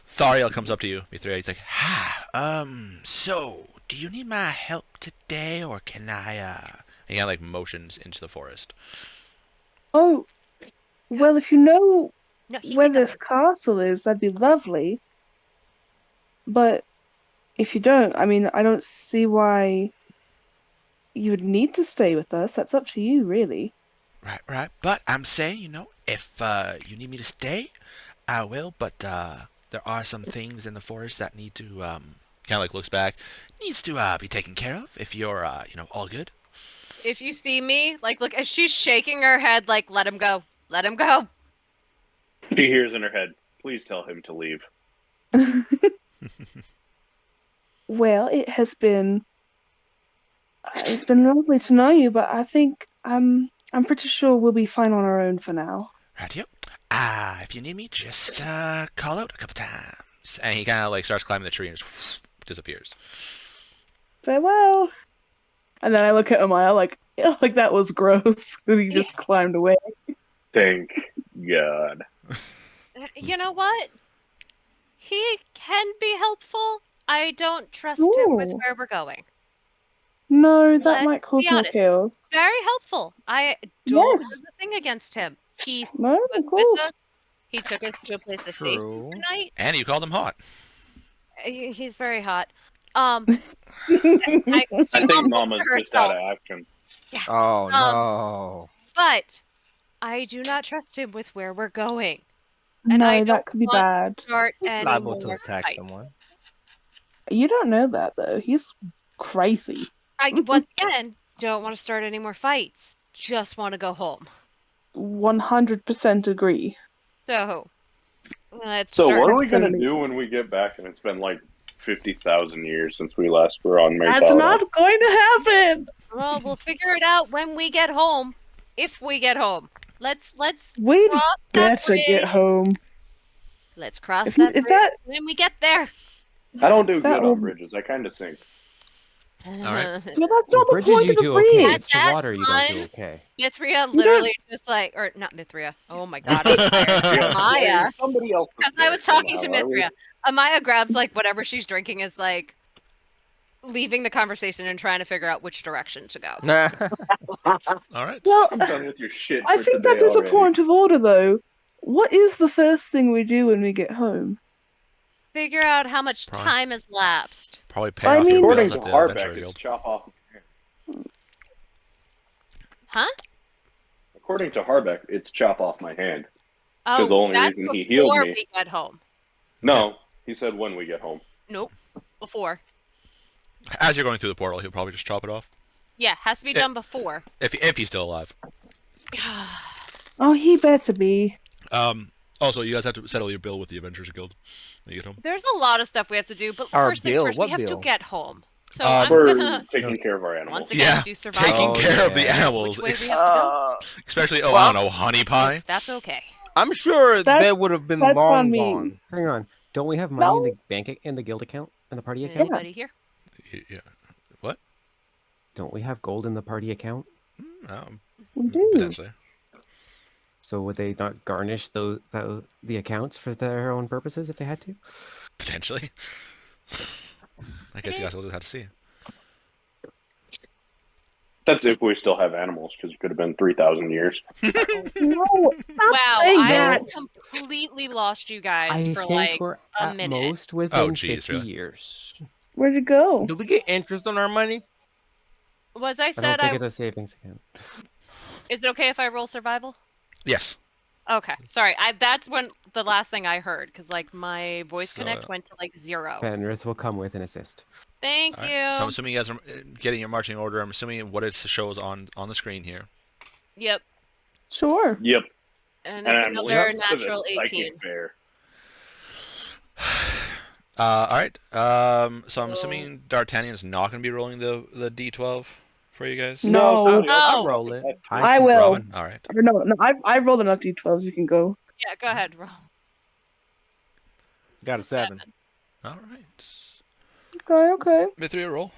Thariel comes up to you, Mithria. He's like, so, do you need my help today, or can I, He kind of like motions into the forest. Oh, well, if you know No, he where can go. this castle is, that'd be lovely. But if you don't, I mean, I don't see why you would need to stay with us. That's up to you, really. Right. But I'm saying, if you need me to stay, I will. But there are some things in the forest that need to, kind of like looks back, needs to be taken care of. If you're, all good. If you see me, like, look, as she's shaking her head, like, let him go. Let him go. She hears in her head, please tell him to leave. Well, it's been lovely to know you, but I think I'm pretty sure we'll be fine on our own for now. Rightio. If you need me, just call out a couple times. And he kind of like starts climbing the tree and just disappears. Farewell. And then I look at Amaya like that was gross. And he just climbed away. Thank God. You know what? He can be helpful. I don't trust him with Ooh. where we're going. No, that Let's might cause be more honest. chaos. Very helpful. I don't Yes. have a thing against him. He No, was of course. with us. He took us to a place of safety True. tonight. And you called him hot. He's very hot. I think Mama's just out of action. Yeah. Oh no. But I do not trust him with where we're going. And No, I don't that could be want bad. to start He's any liable to more attack fights. someone. You don't know that though. He's crazy. I once again don't want to start any more fights. Just want to go home. 100% agree. So let's So start. what are we gonna Absolutely. do when we get back and it's been like 50,000 years since we last were on Mary That's not going to happen. Well, we'll figure it out when we get home. If we get home. Let's We'd cross that better bridge. get home. Let's cross If that bridge that when we get there. I don't do That good will- on bridges. I kind of sink. right. well, that's not the Bridges point you of the do bridge. okay. At It's the that water you don't do time- okay. Mithria literally just like, or not Mithria. Oh my god, I'm tired. Amaya. Somebody else. Because I was talking to Mithria. Amaya grabs like whatever she's drinking is like leaving the conversation and trying to figure out which direction to go. Nah. All right. Well, I'm done with your shit. I for think today that is a already. point of order, though. What is the first thing we do when we get home? Figure out how much Probably. time has lapsed. Probably pay I off mean- your According bills to at the Adventure Harbeck, Guild. it's chop off. Huh? According to Harbeck, it's chop off my hand. Oh, the only that's reason he healed before me- we get home. No, he said when we get home. Nope. Before. As you're going through the portal, he'll probably just chop it off. Yeah, has to be done before. If he's still alive. Oh, he better be. Also, you guys have to settle your bill with the Adventures Guild when you get home. There's a lot of stuff we have to do, but Our first things bill? first, What we have to bill? get home. So For I'm gonna taking care of our animals. once again Yeah, do survival. taking Oh, care of the yeah. animals. Which way we have to Especially, Well, I don't know, honey pie. go. That's okay. I'm sure they That's- would have been that's long on me. gone. Hang on. Don't we have money in No. the in the guild account, in the party account? Anybody here? Yeah. What? Don't we have gold in the party account? We do. Potentially. So would they not garnish the accounts for their own purposes if they had to? Potentially. I guess you guys will just have to see. That's if we still have animals, because it could have been 3,000 years. No, stop Wow, saying I that. completely lost you guys I for think like we're a at minute. most within geez, 50 really? years. Where'd it go? Do we get interest on our money? Was I I don't said think it's a savings account. Is it okay if I roll survival? Yes. Okay, sorry. That's when the last thing I heard because like my voice So, connect went to like 0. Fenrith will come with an assist. Thank All you. right. So I'm assuming you guys are getting your marching order. I'm assuming what it shows on the screen here. Yep, Sure. Yep. and And it's I'm another linked to this natural psychic 18. bear. All right. So I'm assuming D'Artagnan's not going to be rolling the D12 for you guys. No. somebody else Oh. can Roll it. I will. Robin? All right. Or no, I rolled enough d12s. You can go. Yeah, go ahead. Roll. Got a 7. All right. Okay. Myth a roll.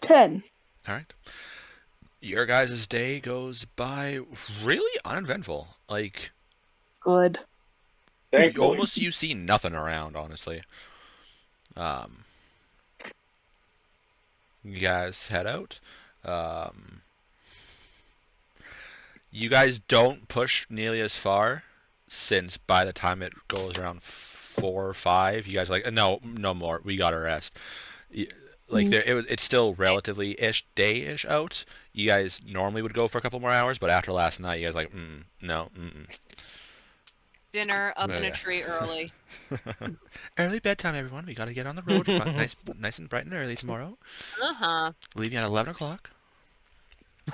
10. All right. Your guys' day goes by really uneventful. Like, Good. Thankfully. you see nothing around, honestly. You guys head out. You guys don't push nearly as far, since by the time it goes around 4 or 5, you guys are like, no more. We gotta rest. Like it's still relatively day-ish out. You guys normally would go for a couple more hours, but after last night, you guys like, no. Dinner up in a tree early. Early bedtime, everyone. We gotta get on the road. nice and bright and early tomorrow. Leaving at 11 o'clock.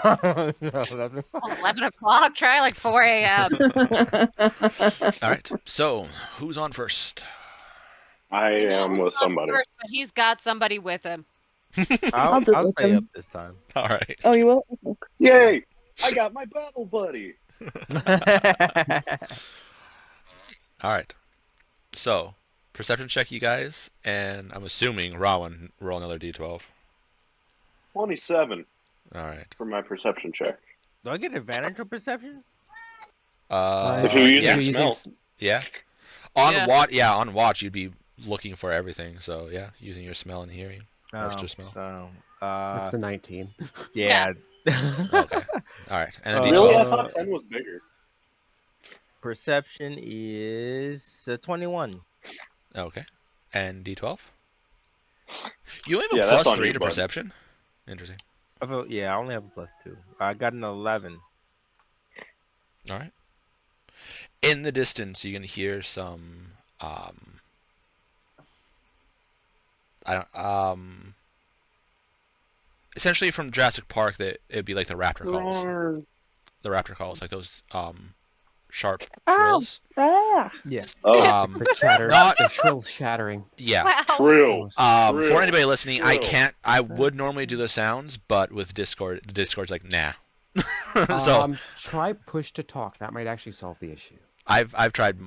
11 o'clock? Try like 4 a.m. All right. So, who's on first? I am with somebody. First, but he's got somebody with him. I'll do it with stay him. up this time. All right. Oh, you will? Yay! I got my battle buddy. All right. So, perception check, you guys, and I'm assuming Rowan roll another d12. 27 All right. for my perception check. Do I get advantage of perception? If you're using smell. Yeah. On watch, you'd be looking for everything. So yeah, using your smell and hearing. Extra smell. So, That's the 19. yeah. Okay. All right. And then Really? d12. I thought 10 was bigger. Perception is 21. Okay. And d12. You only have a Yeah, that's plus on 3 you, to bud. perception. Interesting. Yeah, I only have a +2. I got an 11. All right. In the distance, you can hear some. Essentially from Jurassic Park, that it'd be like the raptor calls. The raptor calls, like those sharp trills. Ah. Yeah. Oh, The chatter, the shrill shattering. Yeah. Wow. true. For anybody listening, I True. can't. I would normally do the sounds, but with Discord, the Discord's like, nah. So Try push to talk. That might actually solve the issue. I've tried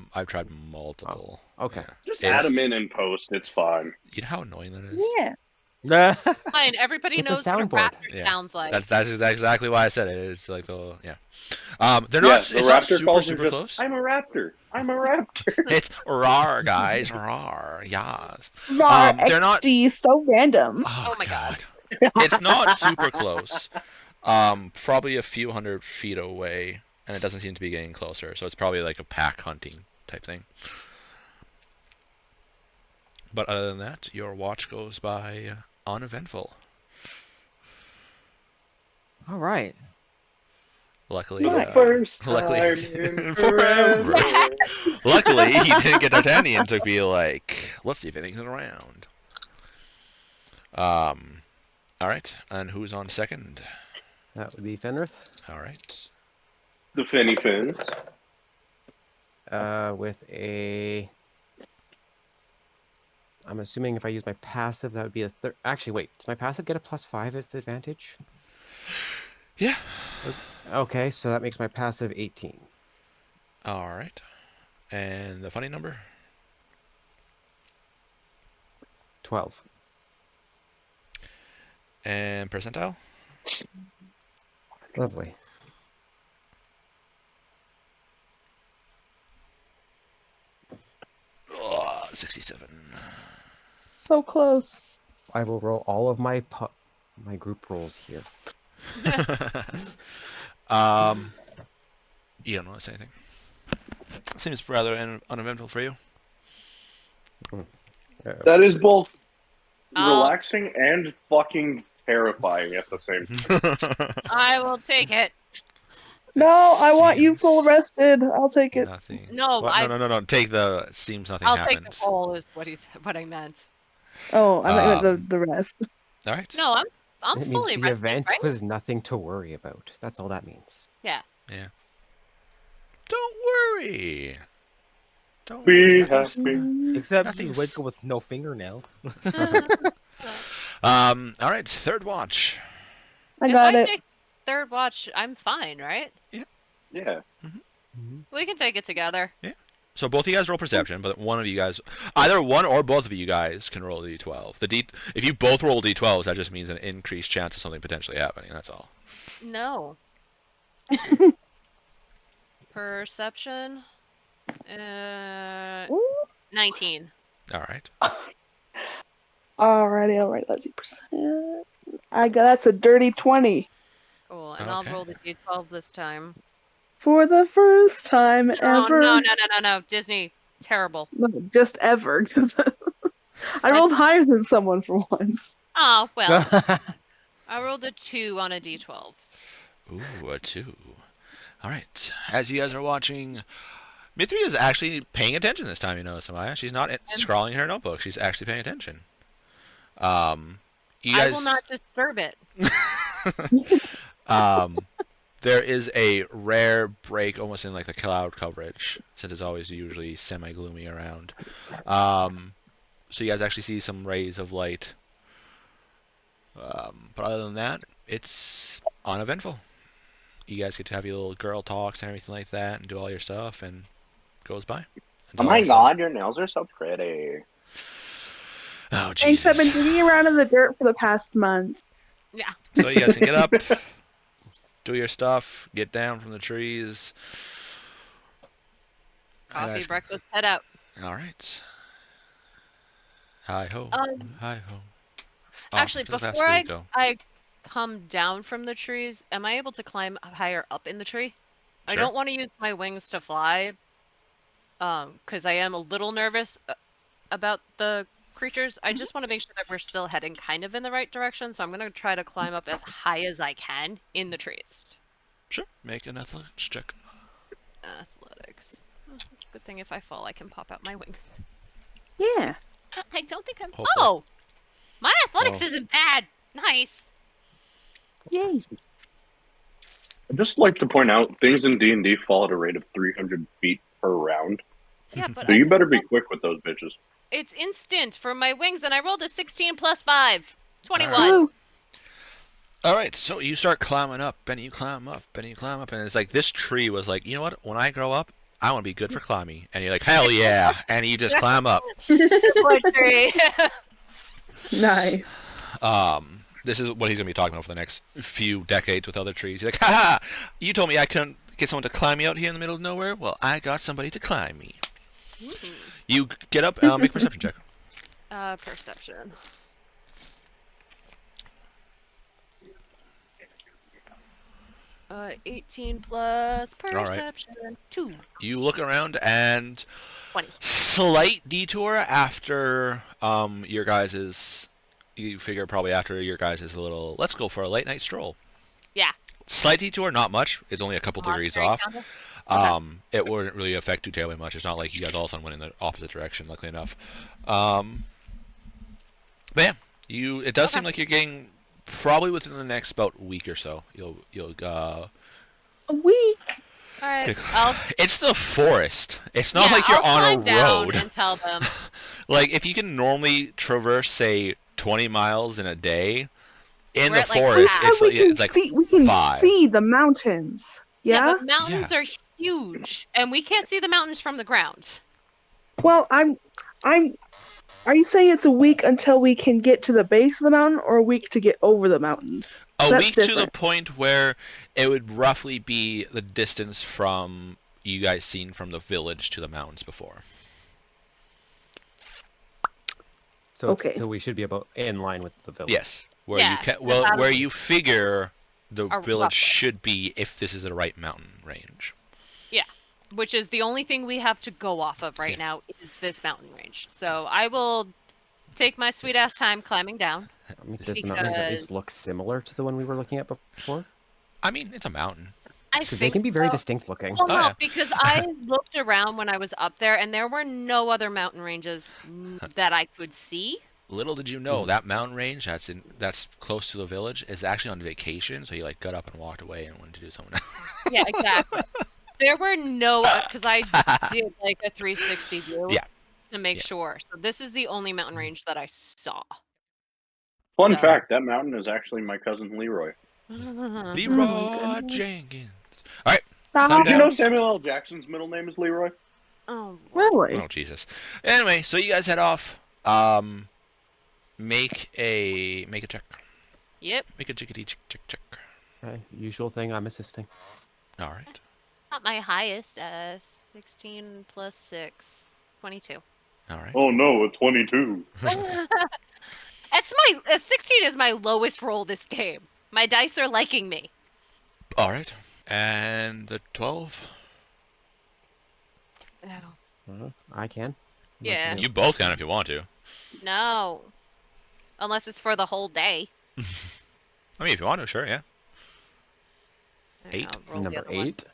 multiple. Okay. Yeah. Just It's- add them in post. It's fine. You know how annoying that is. Yeah. Fine. Everybody Get the knows what a soundboard. raptor Yeah. sounds like. That's exactly why I said it. It's like the they're not. the It's not raptor super calls are just, close. I'm a raptor. I'm a raptor. It's rar, guys, rar, yas. Rar, They're not. XD, so random. Oh my god. It's not super close. Probably a few hundred feet away, and it doesn't seem to be getting closer. So it's probably like a pack hunting type thing. But other than that, your watch goes by uneventful. All right. Luckily, For the first time luckily, in forever. forever. Luckily, he didn't get D'Artagnan to be like, let's see if anything's around. All right, and who's on second? That would be Fenrith. All right. The Finny Fins. With a... I'm assuming if I use my passive, that would be a third. Actually, wait. Does my passive get a +5 as the advantage? Yeah. Okay, so that makes my passive 18. All right. And the funny number? 12. And percentile? Lovely. Oh, 67. So close. I will roll all of my my group rolls here. You don't notice anything. Seems rather uneventful for you. That is both I'll- relaxing and fucking terrifying at the same time. I will take it. No, I want you Seems full rested. I'll take it. Nothing. No, What? No. Take the. It seems nothing I'll happened. take the whole is what I meant. Oh, I meant the rest. All right. No, I'm It means fully the rested, event right? was nothing to worry about. That's all that means. Yeah. Don't worry. Don't Be worry. Nothing's- happy. Except Nothing's- you wake up with no fingernails. All right. Third watch. I got if I it. take third watch, I'm fine, right? Yeah. We can take it together. So both of you guys roll perception, but one of you guys, either one or both of you guys, can roll a d12. If you both roll d12s, that just means an increased chance of something potentially happening. That's all. No. Perception. 19. All right. Alrighty. Let's see. Percent. That's a dirty 20. Cool, and I'll roll the d12 this time. For the first time ever. No. Disney. Terrible. No, just ever. I rolled higher than someone for once. Oh, well. I rolled a 2 on a d12. Ooh, a 2. All right. As you guys are watching, Mithri is actually paying attention this time, you know, Samaya. She's not scrawling in her notebook. She's actually paying attention. You guys... I will not disturb it. There is a rare break almost in like the cloud coverage, since it's always usually semi-gloomy around. So you guys actually see some rays of light. But other than that, it's uneventful. You guys get to have your little girl talks and everything like that and do all your stuff, and goes by. Oh my god, your nails are so pretty. Oh, Jesus. Thanks, I've been digging around in the dirt for the past month. Yeah. So you guys can get up, do your stuff, get down from the trees. Coffee, breakfast, head out. All right. Hi ho. Hi ho. Actually, before I come down from the trees, am I able to climb higher up in the tree? Sure. I don't want to use my wings to fly, because I am a little nervous about the creatures. I just want to make sure that we're still heading kind of in the right direction, so I'm going to try to climb up as high as I can in the trees. Sure. Make an athletics check. Athletics. Good thing if I fall, I can pop out my wings. Yeah. I don't think I'm... Hopefully. Oh! My athletics isn't bad! Nice! Yay. I'd just like to point out, things in D&D fall at a rate of 300 feet per round. Yeah, but so you better be quick with those bitches. It's instant for my wings, and I rolled a 16 plus 5. 21. All right, so you start climbing up, and you climb up, and you climb up, and it's like this tree was like, you know what? When I grow up, I want to be good for climbing. And you're like, hell yeah! And you just climb up. Poor tree. Nice. This is what he's gonna be talking about for the next few decades with other trees. He's like, ha! You told me I couldn't get someone to climb me out here in the middle of nowhere. Well, I got somebody to climb me. You get up, make a perception check. Perception. Uh, 18 plus perception. Right. 2. You look around and 20. Slight detour after your guys's. You figure probably after your guys' little. Let's go for a late night stroll. Yeah. Slight detour, not much. It's only a couple degrees off. It wouldn't really affect too terribly much. It's not like you guys all of a sudden went in the opposite direction, luckily enough. But yeah, it does seem like you're getting probably within the next about week or so. You'll a week. All right. It's the forest. It's not like you're on a road. Down and tell them. Like if you can normally traverse, say, 20 miles in a day, in the We're forest, it's like we can 5. see the mountains. Yeah, but mountains are huge, and we can't see the mountains from the ground. Well, are you saying it's a week until we can get to the base of the mountain, or a week to get over the mountains? A week to the point where it would roughly be the distance from you guys seen from the village to the mountains before. So we should be about in line with the village. Yes, where you figure the village should be if this is the right mountain range. Yeah, which is the only thing we have to go off of right now is this mountain range. So I will take my sweet ass time climbing down. I mean, does the mountain range at least look similar to the one we were looking at before? I mean, it's a mountain. Because they can be very distinct looking. Well, no, because I looked around when I was up there, and there were no other mountain ranges that I could see. Little did you know that mountain range that's close to the village is actually on vacation. So he got up and walked away and went to do something else. Yeah, exactly. There were no, because I did like a 360 view to make sure. So this is the only mountain range that I saw. Fun fact: that mountain is actually my cousin Leroy. Leroy Jenkins. All right. Did you know Samuel L. Jackson's middle name is Leroy? Oh, Really? Oh, Jesus. Anyway, so you guys head off. Make a check. Yep. Make a jiggity check. Okay, usual thing. I'm assisting. All right. Not my highest. 16 plus 6. 22. All right. Oh no, a 22. That's my 16 is my lowest roll this game. My dice are liking me. All right. And the 12? Oh. I can. Yeah. You both can if you want to. No. Unless it's for the whole day. I mean, if you want to, sure, yeah. Okay, 8. I'll roll the Number other one. 8.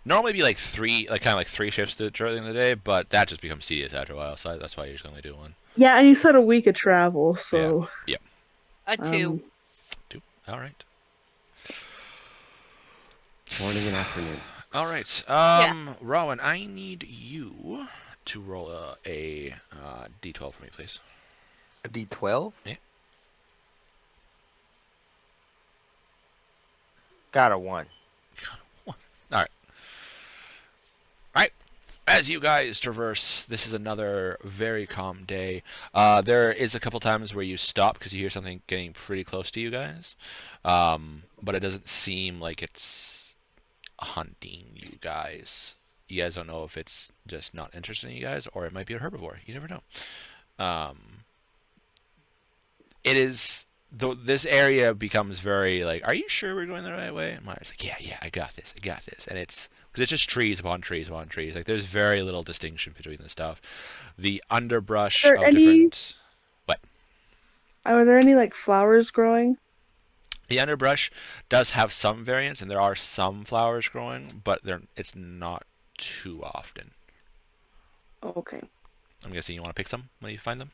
Normally be like 3, like kind of like 3 shifts during the day, but that just becomes tedious after a while, so that's why I usually only do 1. Yeah, and you said a week of travel, so. Yeah. A 2. 2. All right. Morning and afternoon. All right. Rowan, I need you to roll a d12 for me, please. A D12? Yeah. Got a 1. All right. All right. As you guys traverse, this is another very calm day. There is a couple times where you stop because you hear something getting pretty close to you guys, but it doesn't seem like it's hunting you guys. You guys don't know if it's just not interested in you guys, or it might be a herbivore. You never know. It is. This area becomes very like, are you sure we're going the right way? And Myra's like, yeah, I got this. And it's because it's just trees upon trees upon trees. Like there's very little distinction between the stuff. The underbrush Are of there any- different. What? Are there any like flowers growing? The underbrush does have some variance, and there are some flowers growing, but it's not too often. Okay. I'm guessing you want to pick some when you find them.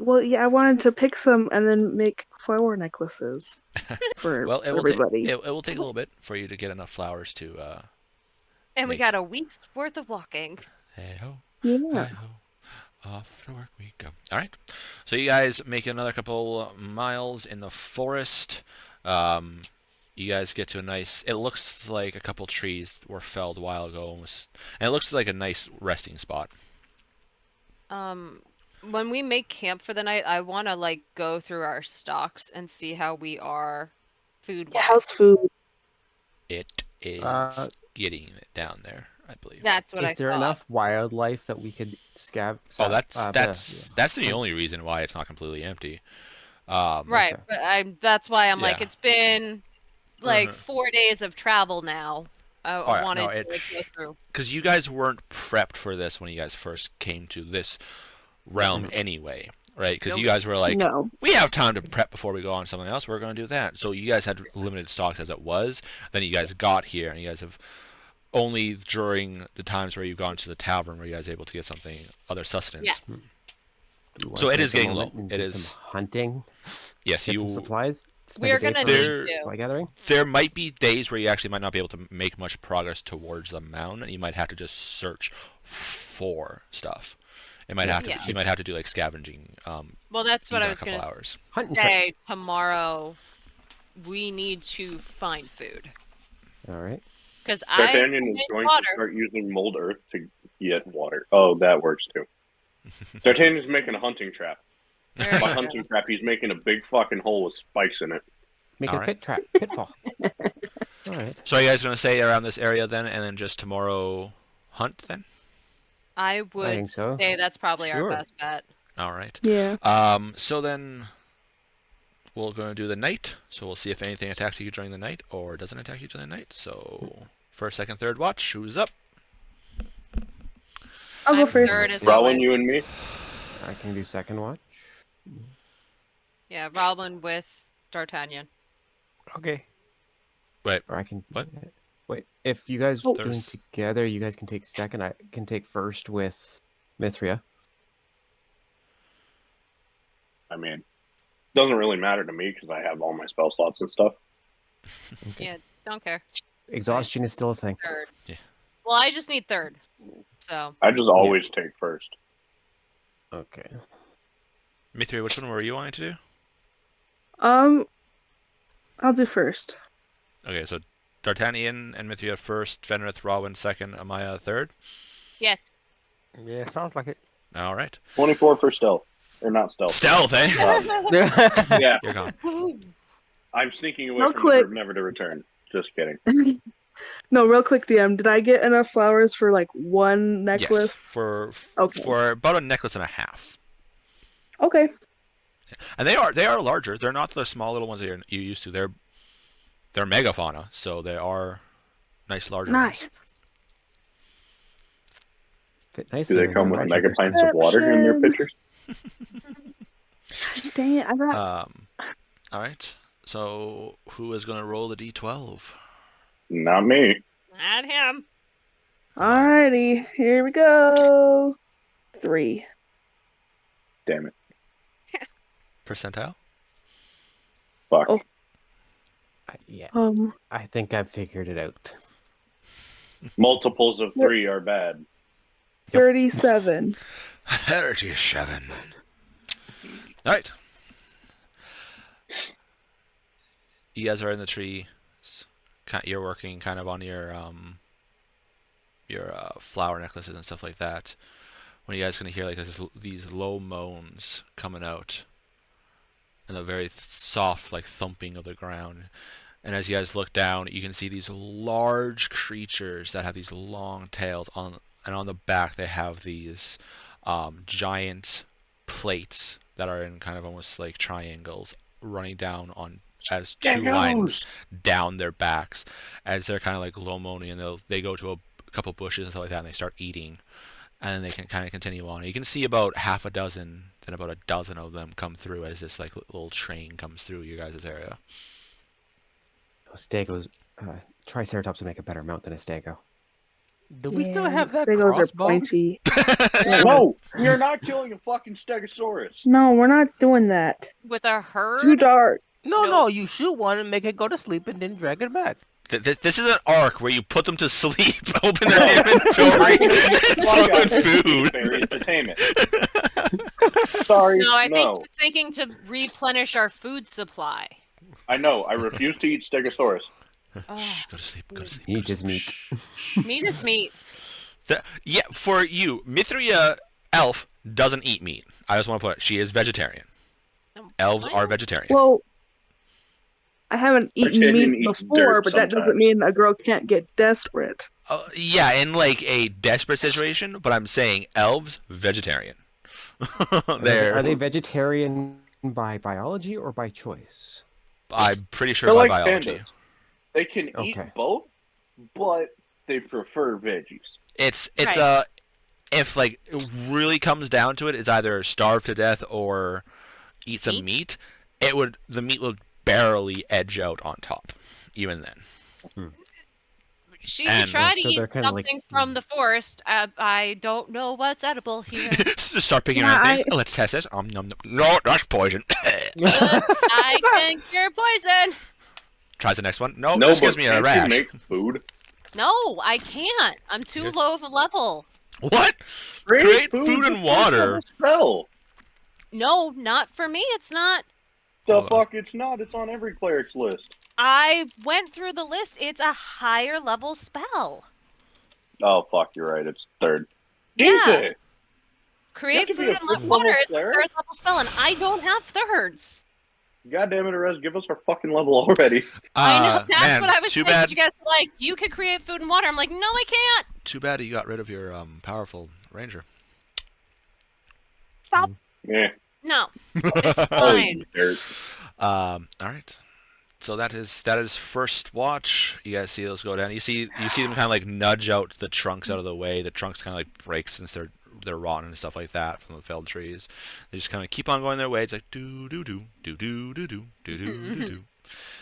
Well, yeah, I wanted to pick some and then make flower necklaces for Well, everybody. It will take a little bit for you to get enough flowers to. And we Make- got a week's worth of walking. Hey ho. Yeah. Hi-ho, off to work we go. All right, so you guys make another couple miles in the forest. You guys get to a nice. It looks like a couple trees were felled a while ago, almost, and it looks like a nice resting spot. When we make camp for the night, I want to like go through our stocks and see how we are food. Yeah, how's food? It is getting it down there, I believe. That's what I Is there thought. enough wildlife that we could Oh, that's the only reason why it's not completely empty. Right, Okay. but that's why I'm like, Yeah. it's been like 4 days of travel now. I wanted to like, go through. Because you guys weren't prepped for this when you guys first came to this realm anyway, right? Because you guys were like, No. we have time to prep before we go on something else. We're going to do that. So you guys had limited stocks as it was. Then you guys got here, and you guys have only during the times where you've gone to the tavern were you guys able to get something other sustenance. Yeah. So it is getting low. It is some hunting. Yes, Get you. some supplies. We're Spend a gonna day need for to. supply gathering. There might be days where you actually might not be able to make much progress towards the mound, and you might have to just search for stuff. It might have to. Yeah. You might have to do like scavenging. Well, that's what even I a was couple gonna hours. Hunting trip. say. Tomorrow, we need to find food All right. because D'Artagnan is going to start using mold earth to get water. Oh, that works too. D'Artagnan's making a hunting trap. By hunting trap, he's making a big fucking hole with spikes in it. Make All a right. pit trap. Pitfall. All right. So are you guys going to stay around this area then, and then just tomorrow hunt then? I would think so. say that's probably Sure. our best bet. All right. Yeah. So then we're going to do the night. So we'll see if anything attacks you during the night or doesn't attack you during the night. So first, second, third watch. Who's up? I'll go I'm first. third as Rowan, always. you and me. I can do second watch. Yeah, Rollin with D'Artagnan. Okay. Wait. Or I can. What? Wait. If you guys Oh. are doing together, you guys can take second. I can take first with Mithria. I mean, doesn't really matter to me because I have all my spell slots and stuff. Okay. Yeah, don't care. Exhaustion is still a thing. Third. Yeah. Well, I just need third. So I just always take first. Okay. Mithria, which one were you wanting to do? I'll do first. Okay, so D'Artagnan and Mithria first, Fenrith, Rawin second, Amaya third. Yes. Yeah, sounds like it. All right. 24 for stealth. Or not stealth. Stealth, eh? Yeah. You're gone. I'm sneaking away Real from quick. the group, never to return. Just kidding. No, real quick, DM. Did I get enough flowers for like one necklace? Yes, for Okay. for about a necklace and a half. Okay. And they are larger. They're not the small little ones that you used to. They're megafauna, so they are nice larger Nice. ones. Fit Do nicely. they come with Imagine mega pints of water in their pictures? Gosh dang it! I got. All right. So who is going to roll the d12? Not me. Not him. Alrighty, here we go. 3. Damn it. Percentile? Fuck. Oh. Yeah, Um, I think I've figured it out. Multiples of 3 are bad. 37. 37. All right. You guys are in the tree. You're working kind of on your flower necklaces and stuff like that. When you guys are gonna hear like these low moans coming out, and a very soft like thumping of the ground. And as you guys look down, you can see these large creatures that have these long tails on, and on the back they have these giant plates that are in kind of almost like triangles running down on as two lines down their backs as they're kind of like low moaning, and they go to a couple bushes and stuff like that, and they start eating, and then they can kind of continue on. You can see about half a dozen, then about a dozen of them come through as this like little train comes through your guys' area. Stegos, Triceratops would make a better mount than a Stego. Do we still have that Stegos are crossbow? pointy. No! You're not killing a fucking Stegosaurus! No, we're not doing that. With a herd? Too dark. No, Nope. no, you shoot one and make it go to sleep and then drag it back. This is an arc where you put them to sleep, open their inventory, and throw in food. Berries to tame it. Sorry, No, I think no. he's thinking to replenish our food supply. I know. I refuse to eat Stegosaurus. Oh, Shh, go to sleep. Go to sleep. Meat is meat. meat is meat. Yeah, for you, Mithria elf doesn't eat meat. I just want to put it. She is vegetarian. Elves are vegetarian. Well, I haven't eaten Artagnan meat eats before, dirt but that doesn't sometimes. mean a girl can't get desperate. Yeah, in like a desperate situation, but I'm saying elves vegetarian. Are they vegetarian by biology or by choice? I'm pretty sure They're by like biology. pandas. They can eat Okay. both, but they prefer veggies. It's Right. if like it really comes down to it, it's either starve to death or eat some meat. The meat would barely edge out on top, even then. She And- could try so to they're eat kinda like- something from the forest. I don't know what's edible here. Just start picking Yeah, around things. Oh, let's test this. Nom, nom. No, that's poison. I can cure poison. Tries the next one. No, No, this but gives me a can't rash. you make food? No, I can't. I'm too low of a level. What? Create food is and a water. Spell. No, not for me. It's not. The Hold on. fuck? It's not. It's on every cleric's list. I went through the list. It's a higher level spell. Oh fuck, you're right. It's third. Yeah. Jesus. Create to be food a and live fifth water level is a cleric? third level spell, and I don't have thirds. God damn it, Arez, give us our fucking level already. I know. That's man, what I was too saying. bad. You guys were like, you could create food and water. I'm like, no, I can't. Too bad you got rid of your powerful ranger. Stop. Yeah. No, it's Oh, fine. you dirt. All right. So that is first watch. You guys see those go down. You see them kind of like nudge out the trunks out of the way. The trunks kind of like break since they're rotten and stuff like that from the felled trees. They just kind of keep on going their way. It's like do do do do do do do do do do do.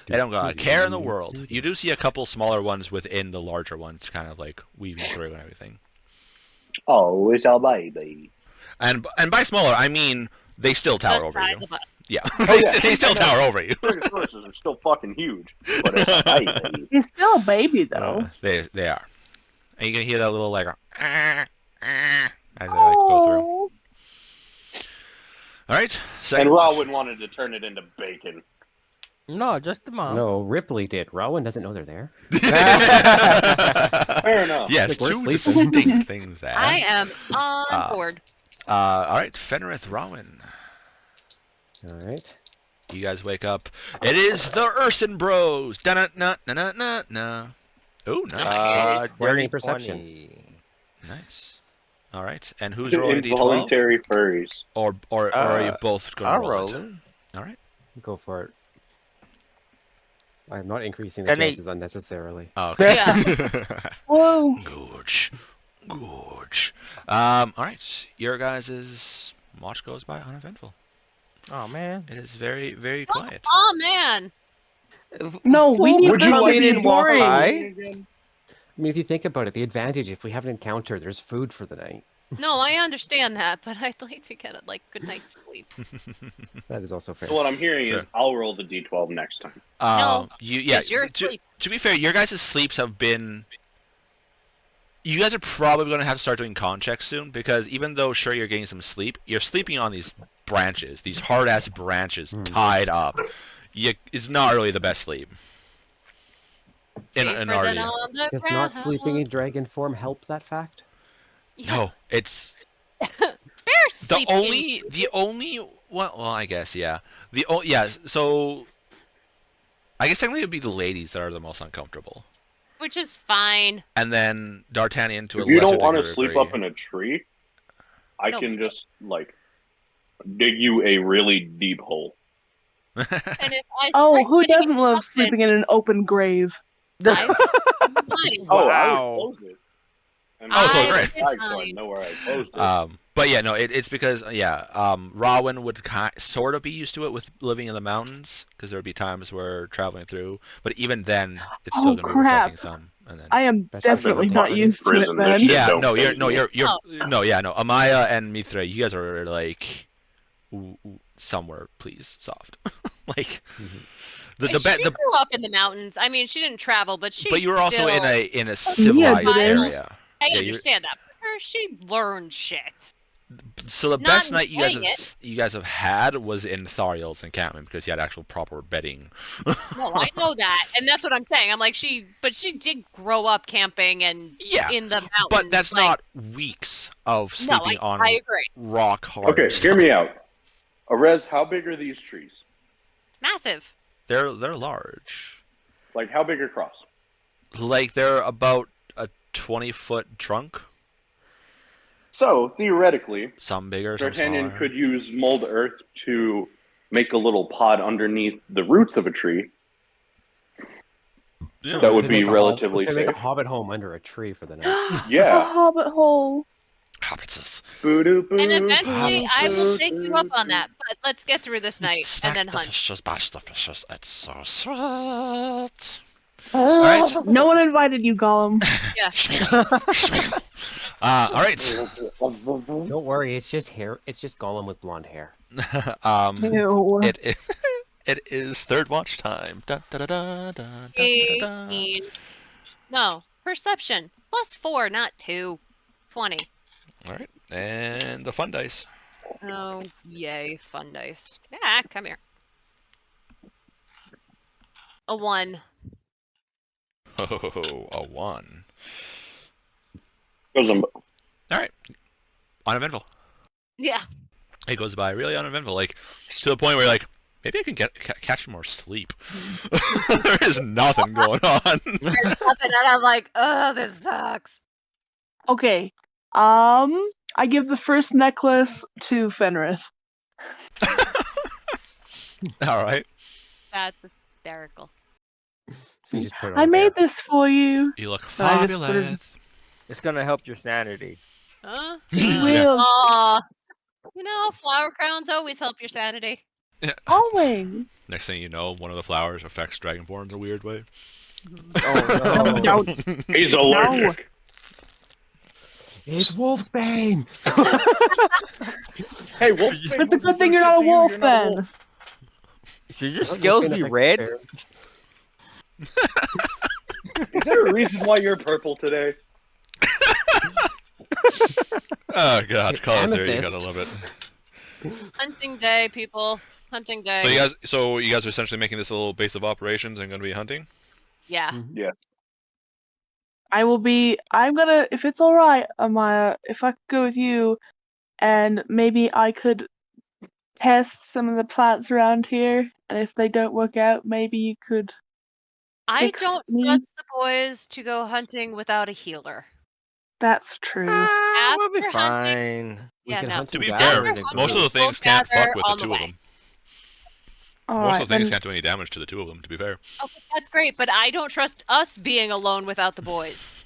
They don't got a care in the world. You do see a couple smaller ones within the larger ones, kind of like weaving through and everything. Oh, it's our baby. And by smaller, I mean they still tower The over size you. of us. Yeah, yeah. they still tower over you. Stegosaurus are still fucking huge, but it's our baby. He's still a baby, though. They are. And you can hear that little like as they like go through. Oh. All right. And Second watch. Rawin wanted to turn it into bacon. No, just the mom. No, Ripley did. Rowan doesn't know they're there. Fair enough. Yes, Like, we're two sleeping. distinct things there. I am on board. All right, Fenrith, Rowan. All right. You guys wake up. It is the Urson Bros. Da na na na na na na. Oh, nice. Dirty perception. Nice. All right, and who's rolling a d12? Involuntary furries. Or are you both going I'll to roll roll it? it. All right. Go for it. I'm not increasing the Can I- chances unnecessarily. Oh, okay. Yeah. Whoa. Good. All right, your guys' watch goes by uneventful. Oh man. It is very, very quiet. Oh man. No, we need Would this you to like be to walk boring. by? Again? I mean, if you think about it, the advantage if we have an encounter, there's food for the night. No, I understand that, but I'd like to get a good night's sleep. That is also fair. So what I'm hearing Sure. is I'll roll the d12 next time. No, Yeah. 'cause you're asleep. To be fair, your guys' sleeps have been. You guys are probably going to have to start doing con checks soon because even though sure you're getting some sleep, you're sleeping on these branches, these hard ass branches tied up. It's not really the best sleep. In Safer RD. than on the Does not sleeping ground. in dragon form help that fact? Yeah, No, it's bears the sleep in- only well, I guess yeah. So I guess technically it would be the ladies that are the most uncomfortable. which is fine. And then D'Artagnan to a If you lesser don't want to degree. sleep up in a tree, I No. can just dig you a really deep hole. And if I Oh, start who getting doesn't love exhausted, sleeping in an open grave? fine. Oh, Wow. I would close it. And Oh, it's all I great. would So I fine. know where I closed it. But yeah, no, it's because Rowan would sort of be used to it with living in the mountains because there would be times where traveling through, but even then, it's still Oh, going to be crap. reflecting some. And then I am That's definitely been not fucking used to it prison, this then. shit. yeah, don't no, phase me. you're Amaya and Mithra, you guys are like somewhere, please, soft. Like the She the grew up in the mountains. I mean, she didn't travel, but she. but you were also still, in a civilized didn't. area. I yeah, understand that. But she learned shit. So the Not best night you enjoying guys have had was in Thariel's encampment because he had actual proper bedding. No, I know that, and that's what I'm saying. I'm like she did grow up camping and Yeah, in the mountains. But that's like, not weeks of sleeping on I agree. rock hard. Okay, stuff. hear me out. Arez, how big are these trees? Massive. They're large. Like, how big across? Like they're about a 20-foot trunk. So, theoretically, Some bigger, some D'Artagnan smaller. could use mold earth to make a little pod underneath the roots of a tree. Yeah. That would We be could make a relatively we could make safe. a hobbit home under a tree for the night. A Yeah. hobbit hole. Hobbitses. And eventually, I will take you up on that. But let's get through this night Smack and then the hunt. fishes, bash the fishes. It's so sweet. All right. No one invited you, Gollum. All right. Don't worry, it's just hair. It's just Gollum with blonde hair. Ew. It is third watch time. Da, da, da, da, da, da, da, da. 18. No, perception. +4, not 2. 20. All right, and the fun dice. Oh, yay, fun dice. Yeah, come here. A 1. Oh, a 1. Goes on- All right, uneventful. Yeah. It goes by really uneventful, like to the point where you're like, maybe I can catch more sleep. There is nothing going on. And I'm like, oh, this sucks. Okay. I give the first necklace to Fenrith. All right, That's hysterical. So you just put it on I a made bear. this for you. you look And I just put it- fabulous. It's gonna help your sanity. Huh? It will. Aw. You know, flower crowns always help your sanity. Always. Next thing you know, one of the flowers affects Dragonborn in a weird way. Oh no. No. He's allergic. It's Wolfsbane. Hey, Wolf. It's a good thing you're not a wolf then. Should your scales be red? Is there a reason why you're purple today? Oh god, Call of Duty, you gotta Amethyst. love it. Hunting day, people. Hunting day. So you guys are essentially making this a little base of operations and going to be hunting. Yeah. Yeah. I'm gonna, if it's alright, Amaya, if I could go with you, and maybe I could test some of the plants around here, and if they don't work out, maybe you could I fix don't me. trust the boys to go hunting without a healer. That's true. We'll be After hunting- fine. We Yeah, can no. hunt To be together fair, in a most of the group. things We'll can't fuck gather with the on the two of way. them. Most Alright, of the things then can't do any damage to the two of them. To be fair. Okay, that's great, but I don't trust us being alone without the boys.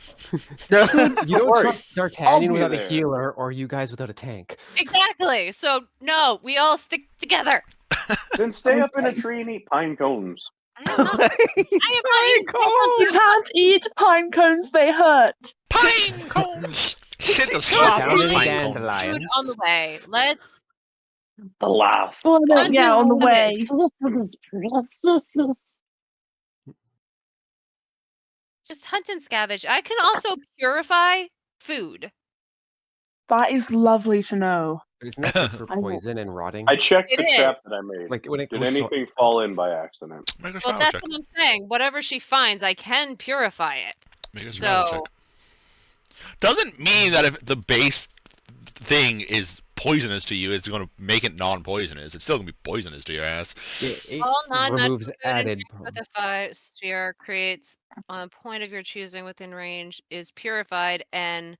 You don't worry. trust I'll D'Artagnan be without a there. healer, or you guys without a tank. Exactly. So no, we all stick together. Then stay up in a Okay. tree and eat pine cones. I am not. I am not even you can't eat pine cones, they hurt. Pine cones. Shit, the Down slop was any pine food cones. dandelions. on the way. Let's The last. Well, no, Hunting yeah, on the rabbits. way. just hunt and scavenge. I can also purify food. That is lovely to know. But isn't that good for I will- poison and rotting? I checked It the is. trap that I made. Like when it Did goes so- anything fall in by accident? Make a Well, survival that's check. what I'm saying. Whatever she finds, I can purify it. Make a survival So check. Doesn't mean that if the base thing is poisonous to you, it's going to make it non-poisonous. It's still going to be poisonous to your ass. it all non-magical removes food added infused with a fire sphere creates on a point of your choosing within range is purified and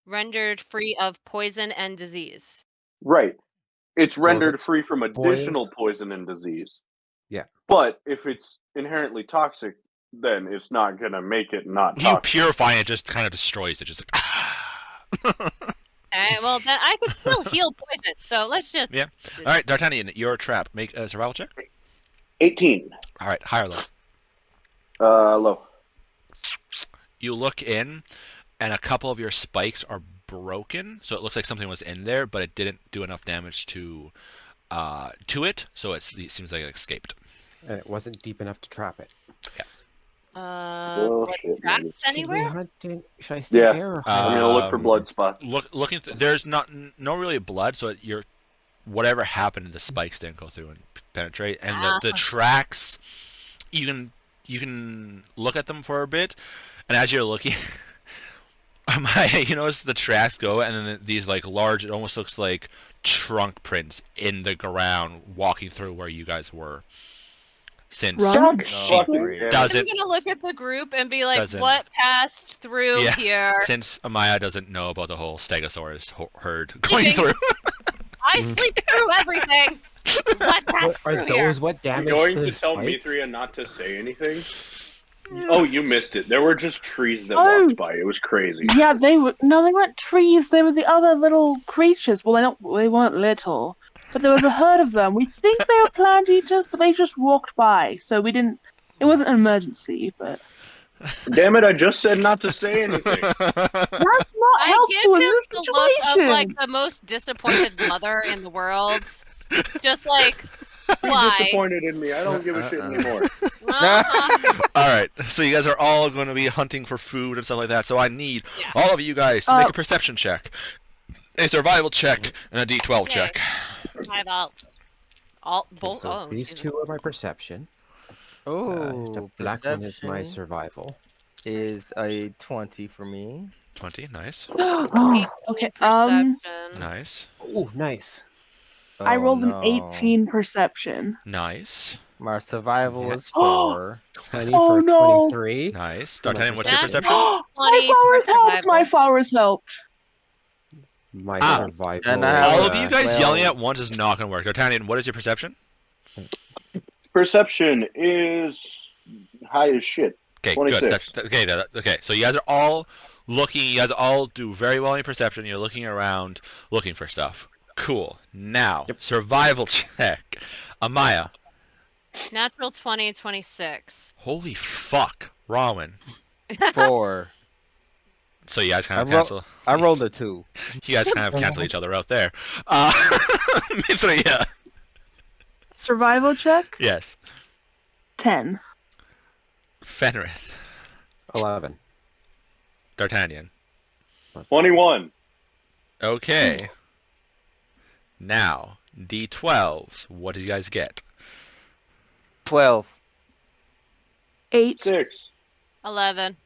rendered free of poison and disease. Right. It's So if rendered it's free from additional boils- poison and disease. Yeah. But if it's inherently toxic, then it's not gonna make it not You toxic. purify it, just kind of destroys it. Just like. Okay, well then I could still heal poison. So let's just Yeah. All right, D'Artagnan, your trap. Make a survival check. 18. All right, higher low. Low. You look in, and a couple of your spikes are broken, so it looks like something was in there, but it didn't do enough damage to it, so it seems like it escaped. and it wasn't deep enough to trap it. Bullshit, traps man. anywhere? Should I stay Yeah. there or I'm gonna look for blood spots. Looking. There's no really blood, so whatever happened, the spikes didn't go through and penetrate, and the tracks, you can look at them for a bit, and as you're looking, you notice the tracks go, and then these like large, it almost looks like trunk prints in the ground walking through where you guys were. Since Run. doesn't I'm gonna look at the group and be like, Doesn't- what passed through Yeah. here? since Amaya doesn't know about the whole Stegosaurus herd going Sleeping. through. I sleep through everything. What passed are through here? those what You're damaged going the to tell spikes? Mithria not to say anything? Oh, you missed it. There were just trees that Oh. walked by. It was crazy. Yeah, they weren't trees. They were the other little creatures. Well, they weren't little, but there was a herd of them. We think they were plant eaters, but they just walked by, so we didn't. It wasn't an emergency, but Damn it, I just said not to say anything. that's not I give helpful in him this the look of situation. like the most disappointed mother in the world. Just like, You're why? disappointed in me. I don't give a shit anymore. Uh-huh. All right, so you guys are all going to be hunting for food and stuff like that. So I need Yeah. all of you guys to make a perception check, a survival check, and a D12 Okay. check. I've all both. So oh, these Jesus. two are my perception. Oh, The black one is my perception survival. is a 20 for me. 20, nice, Oh, okay. Perception. nice, Oh, nice. I Oh, rolled no. an 18 perception. nice, My survival Yeah. is 4. 20 Oh, for no. 23. nice. My D'Artagnan, what's your perception. perception? My 20 for flowers helped. survival. My flowers helped. My Ah. survival And I have All is, of you guys well- yelling at once is not going to work. D'Artagnan, what is your perception? Perception is high as shit. Okay, 26. good. Okay. So you guys are all looking. You guys all do very well in your perception. You're looking around, looking for stuff. Cool. Now, survival check. Amaya. Natural 20, 26. Holy fuck, Rowan. 4. So you guys kind of I ro- cancel. I rolled a 2. You guys kind of cancel each other out there. Mithria. Survival check? Yes. 10. Fenrith. 11. D'Artagnan. 21. Okay. Now, D12s. What did you guys get? 12. 8. 6. 11.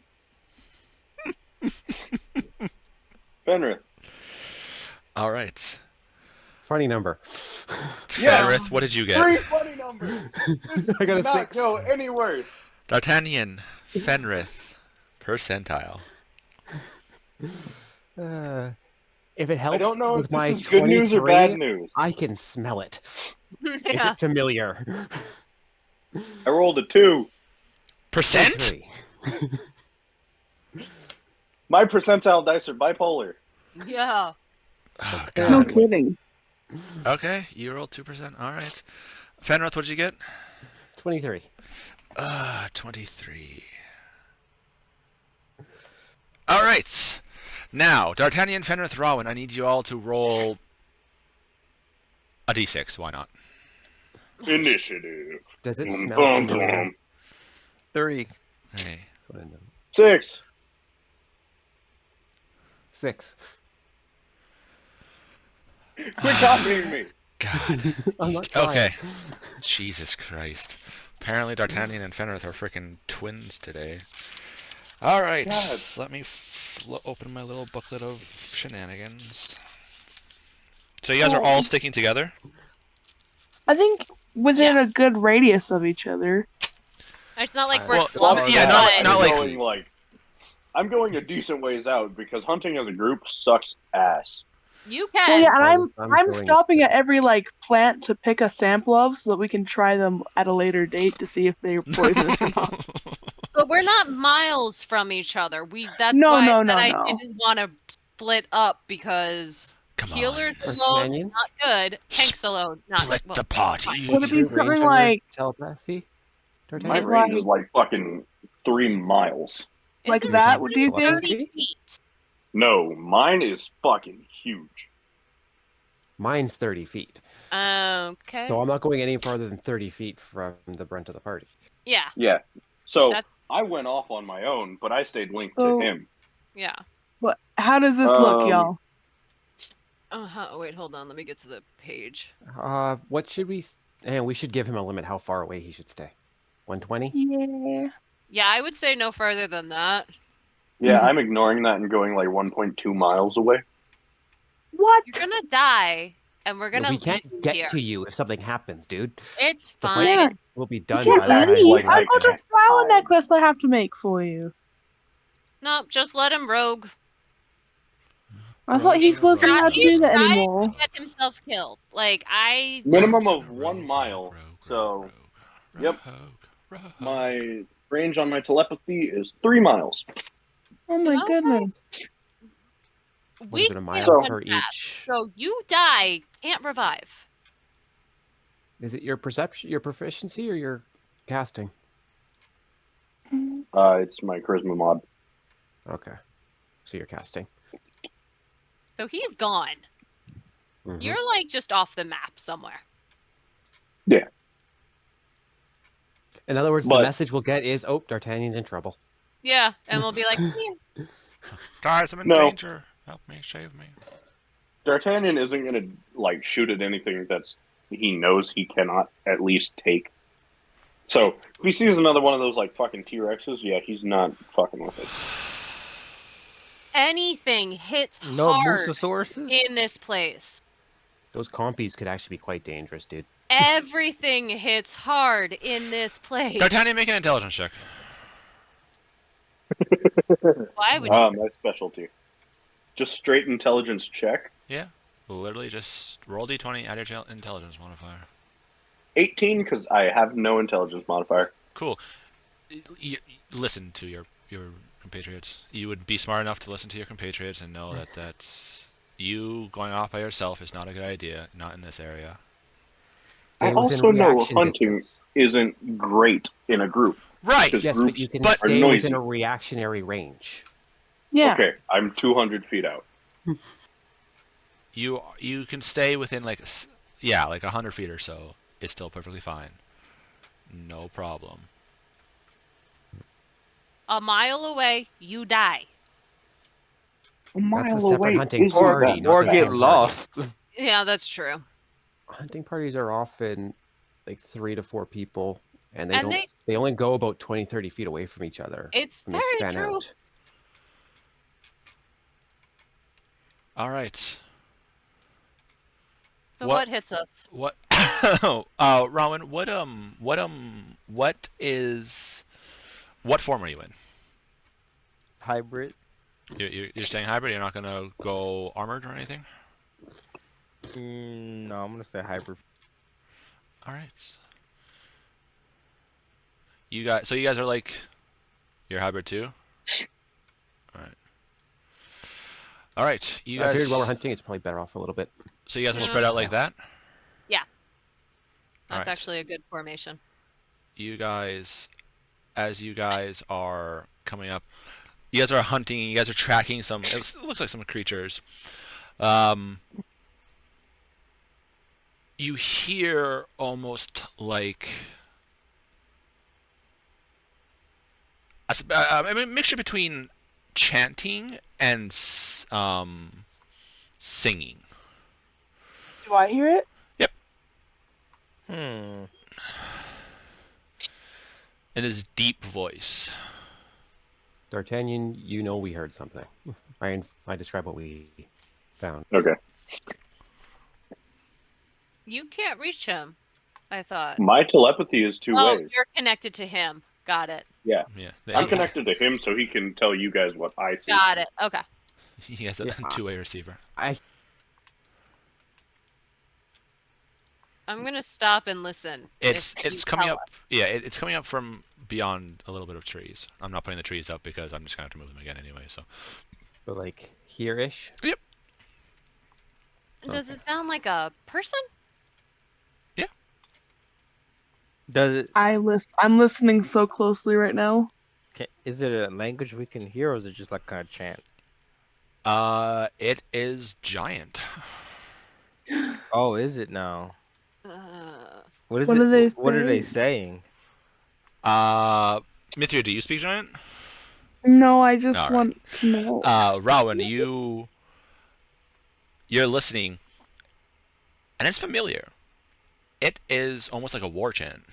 Fenrith. All right. Funny number. Fenrith, what did you get? 3 funny numbers. I got a Not 6. go any worse. D'Artagnan, Fenrith, percentile. If it helps I don't know with if my this is good news or 23, bad news. I can smell it. Is Yeah. it familiar? I rolled a 2. Percent? 3. My percentile dice are bipolar. Yeah. Oh, No God. kidding. Okay, you rolled 2%. All right. Fenrith, what did you get? 23. 23. All right. Now, D'Artagnan, Fenrith, Rowan, I need you all to roll a d6. Why not? Initiative. Does it Boom, smell boom, familiar? boom. 3. Hey. 6. 6. Quit copying me. God. I'm not trying. Okay. Jesus Christ. Apparently D'Artagnan and Fenrith are freaking twins today. All right. God. Let me open my little booklet of shenanigans. So you guys are all sticking together? I think within a good radius of each other. It's not like we're Well, clumped, yeah, but- not like- I'm going a decent ways out because hunting as a group sucks ass. You Well, can. yeah, and I'm I'm going stopping to- at every plant to pick a sample of so that we can try them at a later date to see if they're poisonous or not. But we're not miles from each other. That's No, why no, I said no, I no. didn't want to split up because Come on. healers First alone companion? not good. Tanks alone not Split well, the party. Would it be Range something on your like telepathy? My D'Artagnan? range is like fucking 3 miles. like Isn't that? it Do you think? 30 feet? No, mine is fucking huge. Mine's 30 feet. Okay. So I'm not going any farther than 30 feet from the brunt of the party. Yeah. Yeah. So That's- I went off on my own, but I stayed linked So- to him. Yeah. What? How does this look, Um, y'all? Wait, hold on. Let me get to the page. What should we... And we should give him a limit how far away he should stay. 120? Yeah. Yeah, I would say no further than that. Yeah, Mhm. I'm ignoring that and going like 1.2 miles away. What? You're gonna die, and we're Yeah, gonna we can't leave get here. to you if something happens, dude. It's The fine. Yeah. We'll be You done can't by the time... leave. leave. Like, I've got a flower necklace I have to make for you. No, just let him rogue. I thought he's supposed to know how to do that Try anymore. to get himself killed. Like I. Minimum of 1 mile. So, yep. My range on my telepathy is 3 miles. Oh my Okay. goodness. What We is it, a mile can't for win that. each? So you die, can't revive. Is it your perception, your proficiency, or your casting? It's my charisma mod. Okay. So you're casting. So he's gone. Mhm. You're like just off the map somewhere. In other words, But- the message we'll get is, oh, D'Artagnan's in trouble. Yeah, and we'll be like, "Hmm, Guys, I'm in No. danger. Help me, save me. D'Artagnan isn't gonna like shoot at anything that's he knows he cannot at least take. So if he sees another one of those like fucking T-Rexes, yeah, he's not fucking with it. anything hits No hard Mosasaurus? in this place. Those compies could actually be quite dangerous, dude. Everything hits hard in this place. D'Artagnan, make an intelligence check. Why would you? My specialty. Just straight intelligence check. Yeah. Literally just roll d20, add your intelligence modifier. 18 because I have no intelligence modifier. Cool. Listen to your compatriots. You would be smart enough to listen to your compatriots and know that you going off by yourself is not a good idea, not in this area. Stay I within also know reaction hunting distance. isn't great in a group. Right! Because Yes, but groups you can but- stay are within a noisy. reactionary range. Yeah. Okay, I'm 200 feet out. You can stay within like 100 feet or so. It's still perfectly fine. No problem. A mile away, you die. A mile That's a separate away hunting isn't party, that not Or the get same party. lost. Yeah, that's true. hunting parties are often like 3 to 4 people, and And they only go about 20, 30 feet away from each other. It's and they very span true. out. All right. So what hits us? What? Rowan, what form are you in? Hybrid. You're saying hybrid. You're not gonna go armored or anything. No, I'm gonna say hybrid. All right. You guys are like, you're hybrid too. All right. All right. You I guys. figured while we're hunting, it's probably better off a little bit. So you guys are spread out like that. Yeah. All That's right. actually a good formation. You guys, as you guys are coming up, you guys are hunting. You guys are tracking some. It looks like some creatures. You hear almost like a mixture between chanting and singing. Do I hear it? Yep. Hmm. In this deep voice. D'Artagnan, you know we heard something. I describe what we found. Okay. You can't reach him, I thought. My telepathy is two Oh, ways. you're connected to him. Got it. Yeah. Yeah. I'm connected to him so he can tell you guys what I see. Got it. Okay. He has a Yeah. two-way receiver. I'm gonna stop and listen. It's if you coming tell up. us. Yeah, it's coming up from beyond a little bit of trees. I'm not putting the trees up because I'm just gonna have to move them again anyway. So. But like here-ish? Yep. Does it sound like a person? Yeah. Does it? I'm listening so closely right now. Is it a language we can hear, or is it just like kind of chant? It is giant. Oh, is it now? What is What it? are they What are they saying? saying? Mithria, do you speak giant? No, I just All right. want to know. Rowan, you're listening, and it's familiar. It is almost like a war chant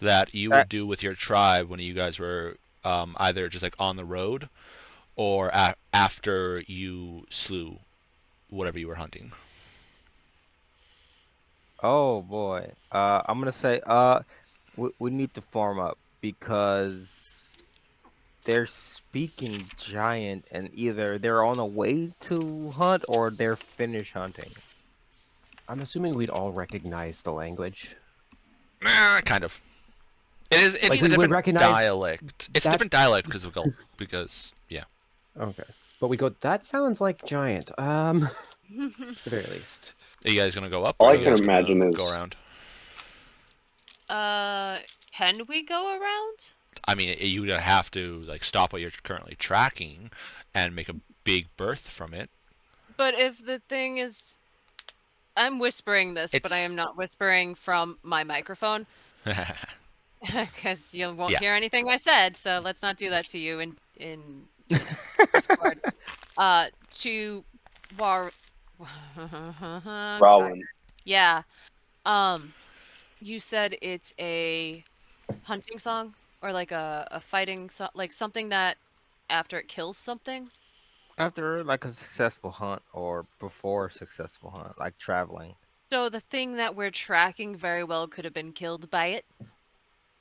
that you would do with your tribe when you guys were either just like on the road or after you slew whatever you were hunting. Oh boy. I'm gonna say we need to form up because they're speaking giant, and either they're on a way to hunt or they're finished hunting. I'm assuming we'd all recognize the language. Kind of. It's Like a we would different recognize dialect. It's a that- different dialect because yeah. Okay. But we go, that sounds like giant. At the very least. Are you guys gonna go up? All or I are you can guys gonna imagine is- go around. Can we go around? I mean, you would have to like stop what you're currently tracking and make a big berth from it. But if the thing is, I'm whispering this, but I am not whispering from my microphone because you won't Yeah. hear anything I said. So let's not do that to you in Discord. To Rowan. Yeah. You said it's a hunting song or like a fighting song, like something that after it kills something. After like a successful hunt or before a successful hunt, like traveling. So the thing that we're tracking very well could have been killed by it.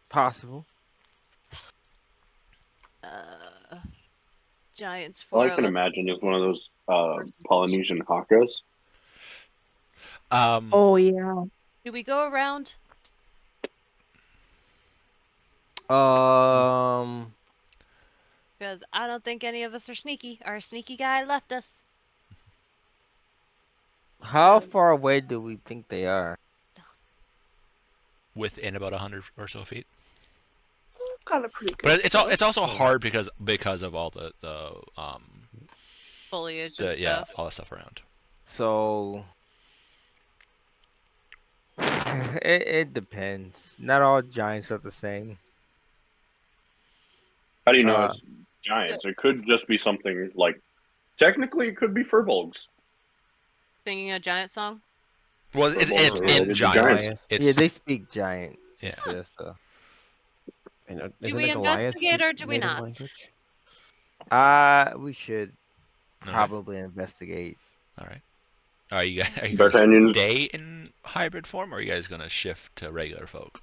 Possible. Giants All for I can imagine is one of those Polynesian hakas. Oh yeah. Do we go around? Because I don't think any of us are sneaky. Our sneaky guy left us. How far away do we think they are? Within about 100 or so feet. Kind of pretty good. But it's also hard because of all the Foliage and yeah, stuff. all the stuff around. So it depends. Not all giants are the same. How do you know it's giants? It could just be something like, technically, it could be furbolgs. singing a giant song? Well, it's in It's giant. giants. It's Yeah, they speak giant. Yeah. It's just, And, Do isn't we a Goliath's investigate or do we native not? language? we should Okay. probably investigate. All right. Are you gonna D'Artagnan- stay in hybrid form, or are you guys gonna shift to regular folk?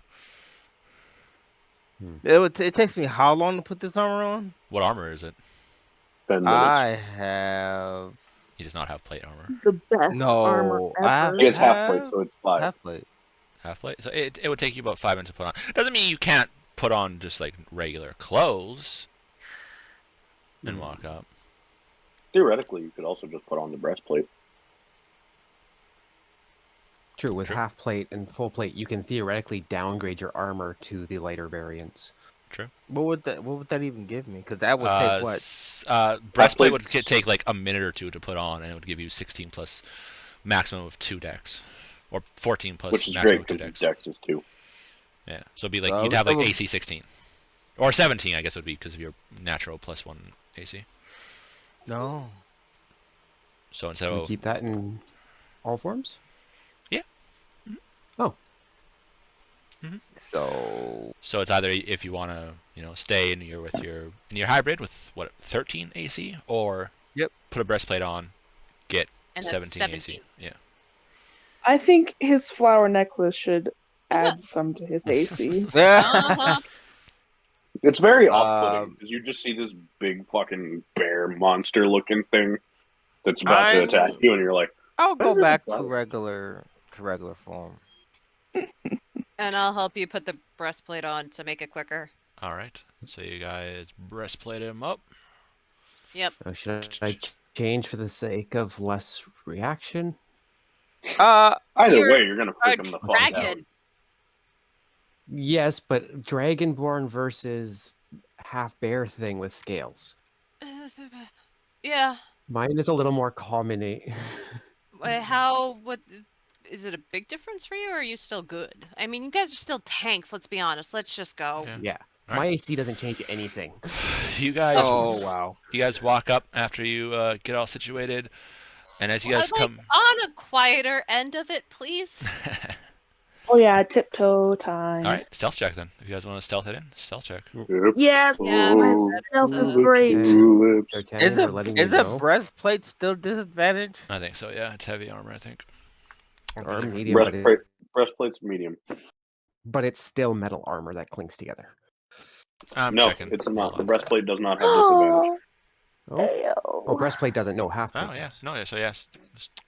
It takes me how long to put this armor on? What armor is it? 10 minutes. I have He does not have plate armor. The best armor no. I have ever. He has half plate, so it's 5. half plate. Half plate. So it would take you about 5 minutes to put on. Doesn't mean you can't put on just like regular clothes and walk up. Theoretically, you could also just put on the breastplate. True, with True. half plate and full plate, you can theoretically downgrade your armor to the lighter variants. True. What would that even give me? Because that would take what? Breastplate would take like a minute or two to put on, and it would give you 16 plus maximum of 2 decks, or 14 plus Which is maximum great of 2 because decks. Dex is 2. Yeah, so it'd be like So you'd have like that would- AC 16, or 17, I guess it would be because of your natural +1 AC. No. So instead Can we of keep that in all forms? Yeah. Oh, So it's either if you want to stay in your hybrid with what 13 AC, or put a breastplate on, get And that's 17 AC. Yeah. I think his flower necklace should add some to his AC. Uh-huh. It's very off-putting because you just see this big fucking bear monster-looking thing that's about to attack you, and you're like, I'll go Better back than to that. regular form. And I'll help you put the breastplate on to make it quicker. All right. So you guys breastplate him up. Yep. should I change for the sake of less reaction? either You're way, you're gonna A freak them the fuck out. dragon. Yes, but Dragonborn versus half bear thing with scales. Yeah. Mine is a little more common. What is it a big difference for you, or are you still good? I mean, you guys are still tanks, let's be honest. Let's just go. Yeah. Yeah. All My right. AC doesn't change anything. You guys. Oh wow. You guys walk up after you get all situated, and as you guys Like, come. on a quieter end of it, please. Oh yeah, tiptoe time. All right, stealth check then. If you guys want to stealth it in, stealth check. Yep. Yes, Yeah, my Oh, stealth is so- great. tulips. D'Artagnan, we're letting you Is a know. breastplate still disadvantage? I think so. Yeah, it's heavy armor. I think. Or medium, but, Breastplate's medium. but it's still metal armor that clinks together. I'm No, checking. it's Hold not. The on. breastplate does not have disadvantage. Oh, Ayo. oh breastplate doesn't. No, half plate. Oh yeah. No. Yeah. So yes.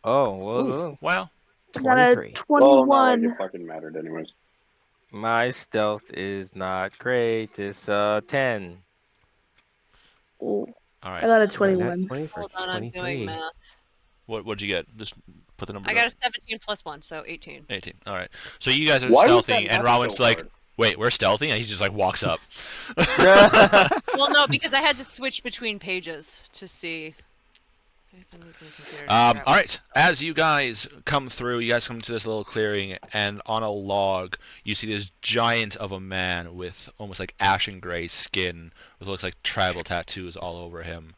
Oh well. Ooh. Well. Got a 23. Well, not like 21. it fucking mattered anyways. My stealth is not great. It's 10. Ooh, All I right. got a Nat 21. 20 for Hold on, I'm doing 23. math. What'd you get? Just put the number. I got a 17 plus 1, so 18. 18. All right. So you guys are Why was stealthy, that and math Rowan's so like, hard? "Wait, we're stealthy," and he just like walks up. Well, no, because I had to switch between pages to see. All right. As you guys come through, you guys come to this little clearing, and on a log, you see this giant of a man with almost like ashen gray skin, with looks like tribal tattoos all over him,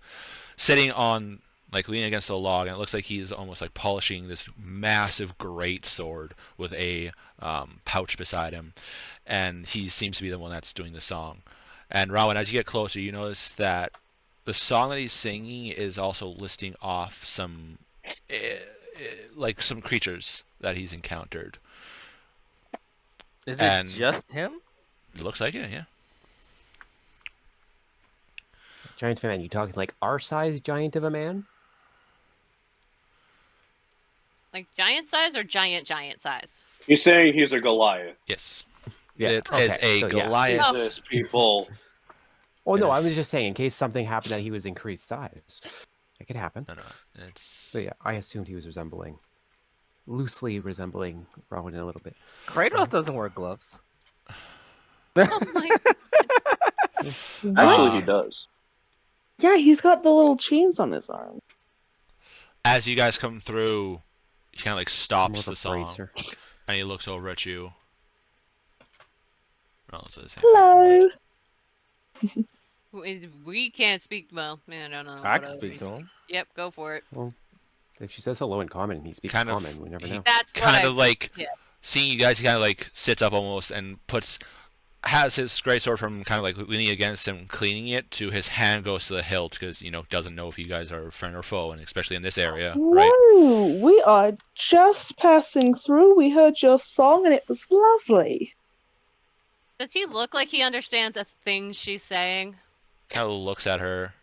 sitting on, like leaning against a log, and it looks like he's almost like polishing this massive great sword with a pouch beside him, and he seems to be the one that's doing the song. And Rowan, as you get closer, you notice that the song that he's singing is also listing off some like some creatures that he's encountered. Is And- it just him? It looks like it, yeah. Giant fan, you talking like our size giant of a man? Like giant size or giant size? He's saying he's a Goliath. Yes. Yeah. It is a so yeah. Goliath. Oh. This people. Oh no, I Yes. was just saying in case something happened that he was increased size. It could happen. No, it's. So yeah, I assumed he was loosely resembling Rowan a little bit. Kratos doesn't wear gloves. Oh my! Actually, he does. Yeah, he's got the little chains on his arm. As you guys come through, he kind of like It's more stops of a the song, bracer. and he looks over at you. Oh, it's the same thing. Hello. We can't speak. Well, man, I don't know. I what can other speak to reason. him. Yep, go for it. If she says hello in common and he speaks Kind of- common, we never know. That's what kind I. of like yeah. seeing you guys. He kind of like sits up almost and has his greatsword from kind of like leaning against him, cleaning it, to his hand goes to the hilt because doesn't know if you guys are friend or foe, and especially in this area, right? Whoa, we are just passing through. We heard your song and it was lovely. Does he look like he understands a thing she's saying? Kind of looks at her.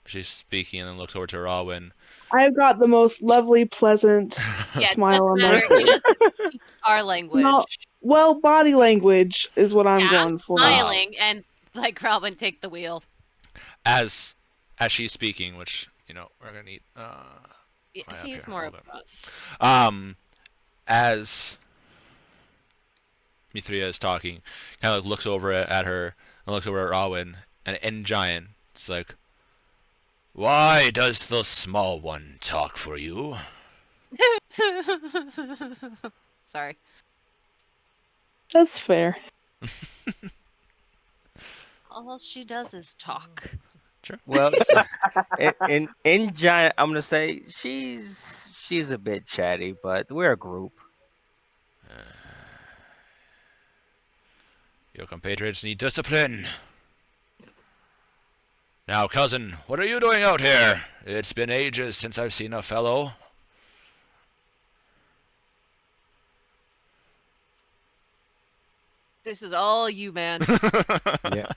She's speaking and then looks over to Rawin. I've got the most lovely, pleasant Yeah, it smile on doesn't my matter. He face. doesn't speak our language. No. Well, body language is what I'm Yeah, going I'm for. smiling and like Robin, take the wheel. As she's speaking, which we're gonna need. Yeah, up he's here, more hold of on. As Mithria is talking, kind of looks over at her and looks over at Rawin, and in giant, it's like, "Why does the small one talk for you?" Sorry. That's fair. All she does is talk. Well, in giant, I'm gonna say she's a bit chatty, but we're a group. Your compatriots need discipline. Now, cousin, what are you doing out here? It's been ages since I've seen a fellow. This is all you, man. Yeah.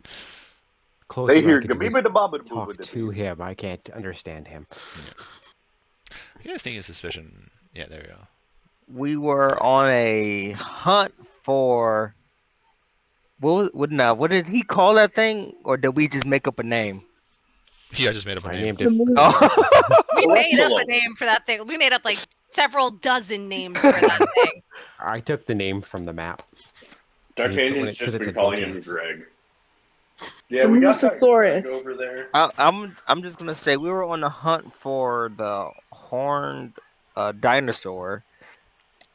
They Closest I hear could do is Gabba Baba talk to him. I can't understand him. You guys think it's suspicion? Yeah, there we go. We were on a hunt for what did he call that thing, or did we just make up a name? Yeah, I just made up a I name. named The it. movie. Oh. We made up a Excellent. name for that thing. We made up like several dozen names for that thing. I took the name from the map. D'Artagnan's Because just it's been a calling him bookends. Greg. Yeah, The we got that Mosasaurus. Greg over there. I'm just gonna say we were on a hunt for the horned dinosaur,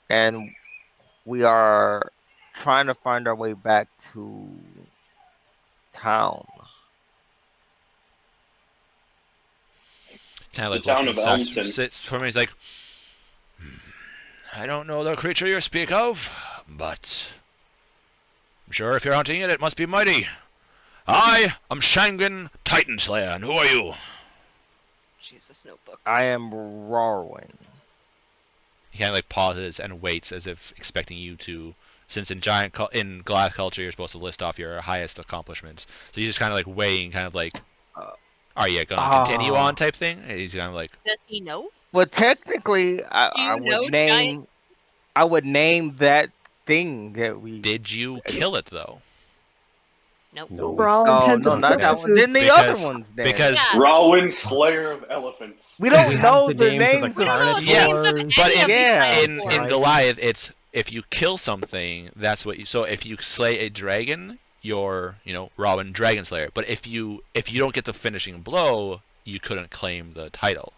and we are trying to find our way back to town. Kind of like The town looks of and Elmston. sits for me. He's like, I don't know the creature you speak of, but I'm sure if you're hunting it, it must be mighty. I am Shangan Titan Slayer, and who are you? Jesus, notebooks. I am roaring. He kind of like pauses and waits as if expecting you to, since in in glass culture you're supposed to list off your highest accomplishments. So he's just kind of like weighing, kind of like, are you gonna continue on type thing? And he's kind of like, Does he know? Well, technically, Do I you know would name. I would name that thing that we. did you kill it though? Nope. No. For all No, intents no, and not that one. purposes. Then the Because- other ones. Then. because- Yeah. Rawin, Slayer of Elephants. we don't We have know the the names of the names. We don't know the Yeah, names of carnivores. but any of these yeah. In dinosaurs. Goliath, it's if you kill something, that's what you. So if you slay a dragon, you're Robin Dragon Slayer. But if you don't get the finishing blow, you couldn't claim the title.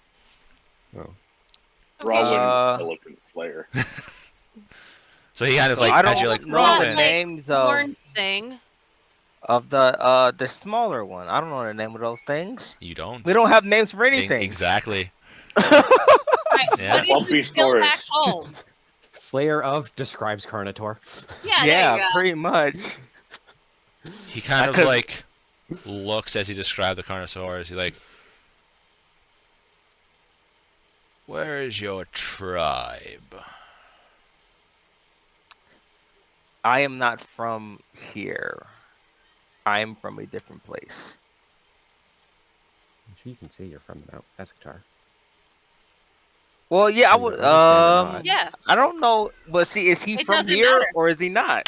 Rawin, Uh, Elephant Slayer. So he kind of like I as don't you're like know Not the Robin. like names of horn thing. the smaller one. I don't know the name of those things. You don't. We don't have names for anything. Exactly. Right, Yeah. what did Lumpy you kill back stories. home? Slayer of describes Carnotaur. Yeah, Yeah, there you go. pretty much. He kind of could- like looks as he described the Carnosaurus. He's like, "Where is your tribe?" I am not from here. I am from a different place. I'm sure you can say you're from the Mount Escatar. Well, yeah, I Can you would. understand or not? Yeah. I don't know. But see, is he It from doesn't here matter. or is he not?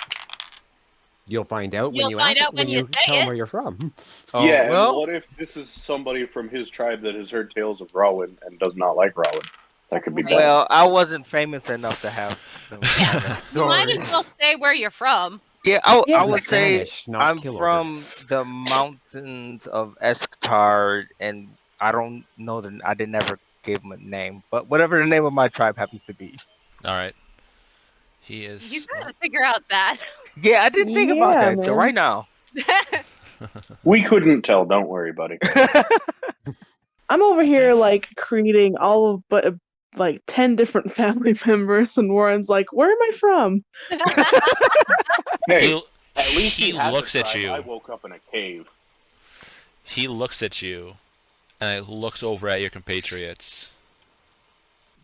You'll find out You'll when you find ask out when when you you say tell it. him where you're from. Oh, Yeah, well, and what if this is somebody from his tribe that has heard tales of Rawin and does not like Rawin? That could be bad. well, I wasn't famous enough to have. Them kind of You might as stories. well say where you're from. Yeah, Yeah, I but would say Spanish, not I'm kill from the mountains of Escatar, and I don't know I didn't ever give him a name, but whatever the name of my tribe happens to be. All right. He is. You gotta figure out that. Yeah, I didn't think about Yeah, that. So man. right now, We couldn't tell. Don't worry, buddy. I'm over here Nice. like creating all of but like 10 different family members, and Warren's like, "Where am I from?" Hey, at least he he has looks a at tribe. you. I woke up in a cave. He looks at you, and looks over at your compatriots.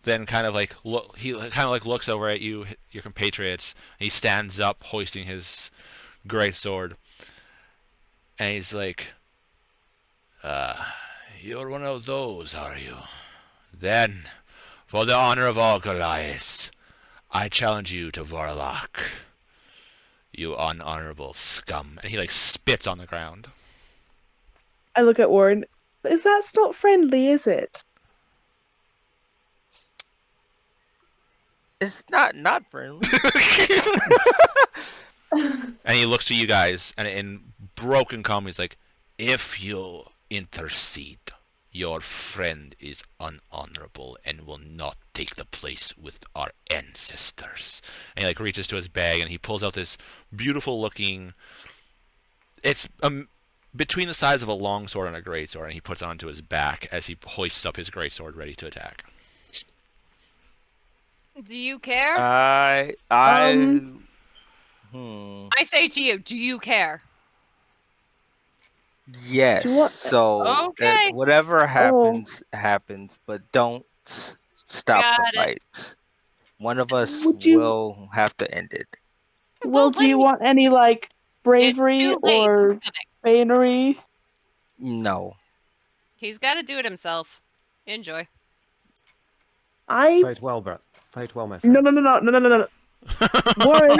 Then kind of like looks over at you, your compatriots. And he stands up, hoisting his great sword, and he's like, "You're one of those, are you? Then, for the honor of all Goliaths, I challenge you to Warlock. You unhonorable scum!" And he like spits on the ground. I look at Warren. That's not friendly, is it? It's not friendly. And he looks to you guys, and in broken calm, he's like, "If you intercede, your friend is unhonorable and will not take the place with our ancestors." And he like reaches to his bag, and he pulls out this beautiful-looking. It's between the size of a long sword and a great sword, and he puts it onto his back as he hoists up his great sword, ready to attack. Do you care? I I say to you, do you care? Yes. Do you want- So Okay. whatever happens, happens, but don't stop Got the it. fight. One of us Would you- will have to end it. Well, do you want any like bravery It's too late. or He's coming. banery? No. He's got to do it himself. Enjoy. I Fight well, bro. Fight well, my friend. no. Warren,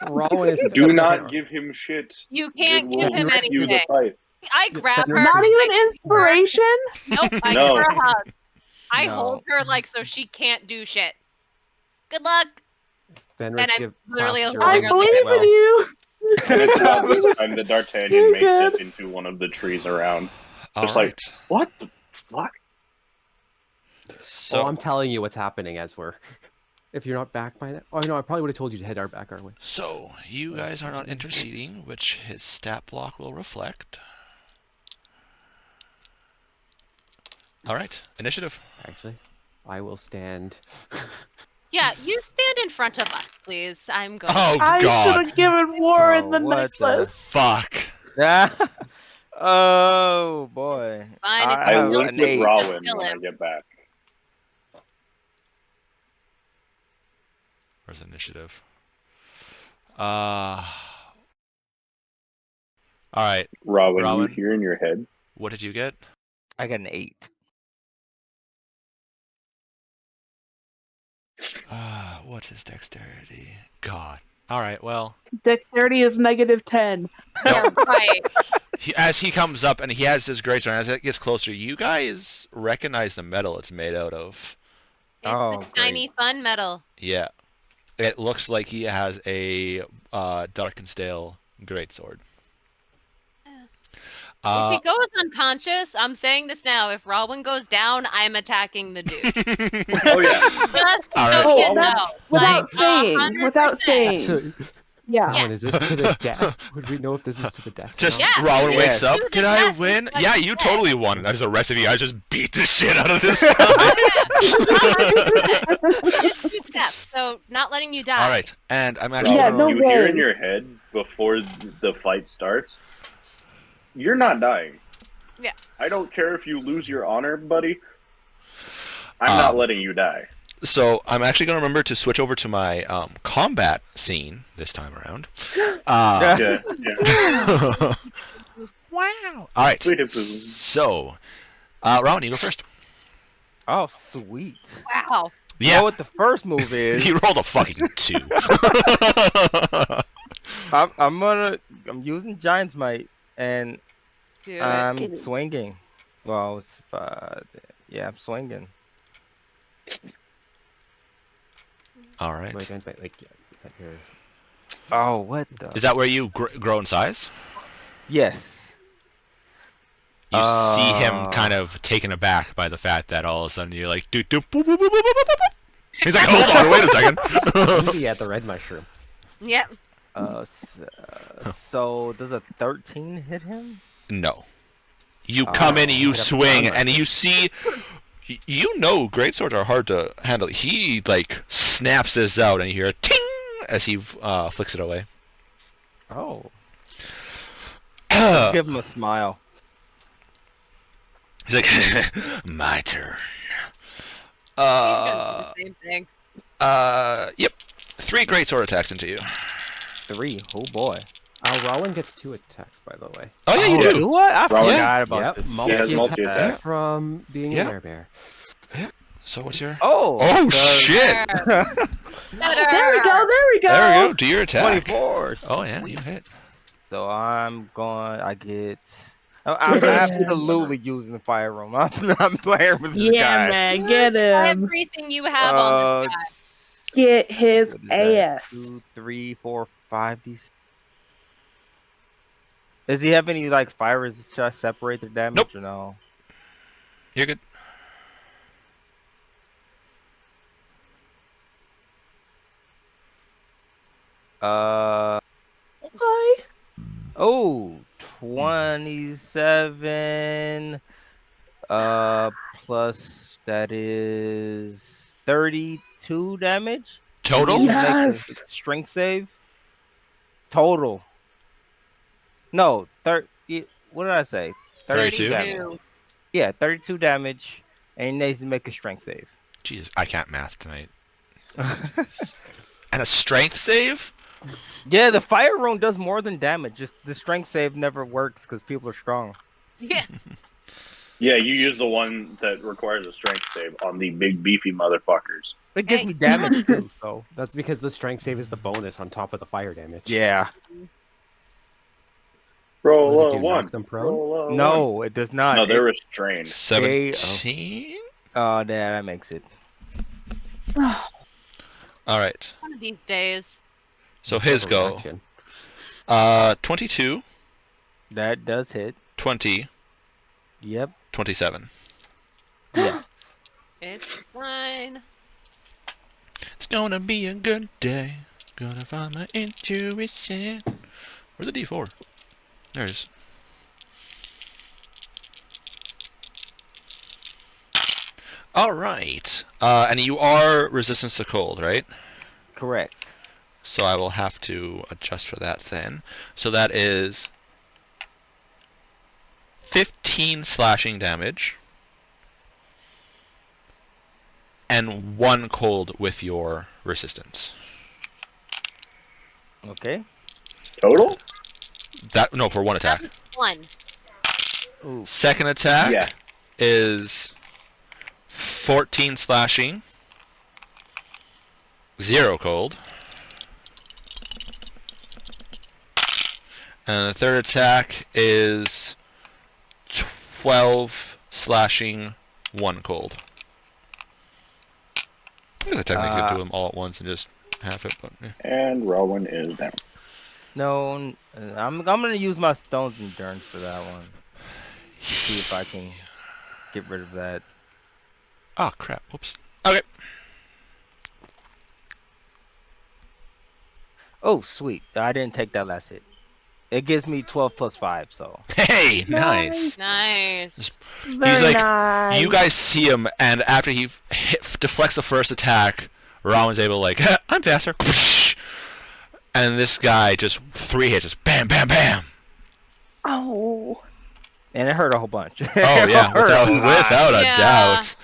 Rowan is Do not give him shit. You can't It give will him rescue the anything. fight. I grab her. not I even give her- inspiration. Nope. I No. give her a hug. I No. hold her like so she can't do shit. Good luck. Fenris And I'm give literally posture holding I her on like believe well. in you. And it's about this time that D'Artagnan You're makes good. it into one of the trees around. All Just right. like, what the fuck? So I'm telling you what's happening as we're. If you're not back by now. Oh, no, I probably would have told you to head our back our way. So, you guys are not interceding, which his stat block will reflect. Alright, initiative. Actually, I will stand. Yeah, you stand in front of us, please. I'm going. Oh, I should God. have given Warren Oh, the what the- necklace. Fuck. Oh boy. Fine, it's I have link an with 8. Rowan Kill when I him. get back. Where's initiative? Alright, Rowan, Rowan? you hear in your head? what did you get? I got an 8. What's his dexterity? God. Alright, well, Dexterity is -10. Yeah, right. as he comes up and he has his greatsword, as it gets closer, you guys recognize the metal it's made out of. It's Oh, the shiny fun metal. Yeah. It looks like he has a Darkenstale greatsword. If he goes unconscious, I'm saying this now. If Rowan goes down, I'm attacking the dude. Oh, yeah. Just All so right. Oh, you that's know, without like, saying. 100%. Without saying. So, Yeah. Rowan, is this to the death? Would we know if this is to the death? or Just not? Yeah. Rowan wakes Yes. up. Do the Did I math, win? it's like Yeah, you you said. totally won. As the rest of you guys just beat the shit out of this guy. It's 2 steps, so not letting you die. All right, and I'm actually Yeah, Rowan, no you hear way. in your head before the fight starts, you're not dying. Yeah. I don't care if you lose your honor, buddy. I'm not letting you die. So I'm actually going to remember to switch over to my combat scene this time around. Yeah. Wow. All right. Sweet. So, Rowan, you go first. Oh sweet. Wow. You Yeah. know what the first move is? You rolled a fucking 2. I'm using Giant's Might and Do it. I'm swinging. Well, it's yeah, I'm swinging. All right. Like, is that your... Oh, what the? Is that where you grow in size? Yes. You see him kind of taken aback by the fact that all of a sudden you're like, doop, doop, boop, boop, boop, boop, boop, boop. He's like, hold on, wait a second. Maybe at the red mushroom. Yep. So does a 13 hit him? No. You come in, you hit up swing, armor. and you see. You know, greatswords are hard to handle. He like snaps this out, and you hear a ting as he flicks it away. Oh. Let's give him a smile. He's like, my turn. He's gonna do the same thing. Yep. 3 greatsword attacks into you. 3. Oh boy. Rowan gets 2 attacks, by the way. Oh yeah, you do. What? I Rowan. forgot about Yep, this. multi-attack multi-attack. from being Yeah. a werebear. So what's your? Oh. Oh does- shit! There we go. There we go. There we go. Do your attack. 24. Oh yeah, you hit. So I'm going. I get. I'm absolutely using the fire room. I'm playing with this Yeah, guy. man, get him. Everything you have on this guy. Get his What is that? ass. 2, 3, 4, 5. These. Does he have any like fire resist? Should I separate the damage Nope. or no? You're good. Okay. Oh, 27. Plus that is 32 damage. Total? You need to make a Yes. strength save. Total. No, what did I say? 32. damage. Yeah, 32 damage, and you need to make a strength save. Jesus, I can't math tonight. And a strength save? Yeah, the fire rune does more than damage. Just the strength save never works because people are strong. Yeah. Yeah, you use the one that requires a strength save on the big beefy motherfuckers. It gives me damage too, so That's because the strength save is the bonus on top of the fire damage. yeah. Roll What does it do, one. knock them prone? Roll one. No, it does not. No, they're It- restrained. 17? oh, yeah, that makes it. Alright. One of these days. So his go. Action. 22, That does hit. 20, Yep. 27. Yes. It's fine. It's gonna be a good day. Gonna find my intuition. Where's the D4? There it is. Alright. And you are resistant to cold, right? Correct. So I will have to adjust for that then. So that is 15 slashing damage. And 1 cold with your resistance. Okay. Total? That no, for 1 attack. 1. Ooh. Second attack Yeah. is 14 slashing. 0 cold. And the third attack is 12 slashing, 1 cold. I guess I technically could do them all at once and just have it, but yeah. And Rowan is down. No, I'm gonna use my stones endurance for that one. See if I can get rid of that. Oh crap! Whoops. Okay. Oh, sweet! I didn't take that last hit. It gives me 12 plus 5, so. Hey, nice. Nice. Very like, nice. You guys see him, and after he deflects the first attack, Rowan's able to like, I'm faster. And this guy just 3 hits, just bam, bam, bam. Oh. And it hurt a whole bunch. Oh yeah, without a Yeah. doubt.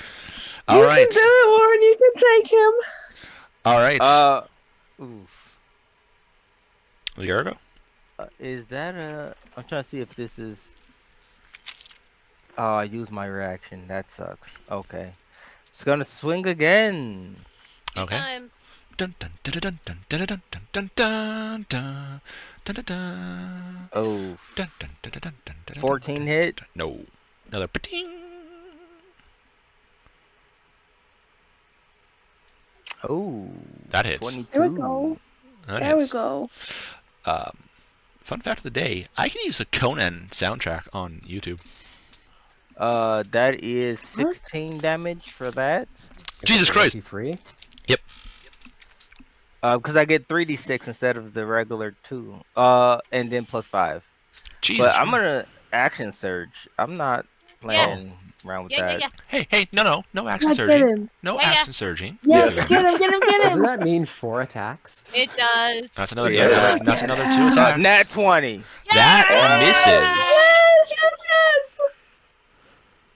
All You right, can do it, Warren. You can take him. all right. Oof. Yargo. Is that a... I'm trying to see if this is... Oh, I used my reaction. That sucks. Okay. It's gonna swing again. Okay. Time. Dun dun dun dun dun dun dun dun dun dun dun dun dun. Oh. Dun, dun, dun, dun, dun, dun, dun, 14 dun, hit. dun. No. Another pating. Oh. That hits. 22. There we go. That There we hits. go. Fun fact of the day: I can use the Conan soundtrack on YouTube. That is 16 damage for that. Jesus Christ! Free? Because I get 3d6 instead of the regular 2. And then plus 5. Jesus. But I'm gonna Action surge. I'm not playing around with that. Hey, no action Get surging. him. No Yeah, yeah. action surging. Yes, Yeah. get him, get him, get Doesn't him. that mean 4 attacks? It does. That's another Yeah. that's another 2 attacks. Nat 20. That misses. Yes, yes, yes.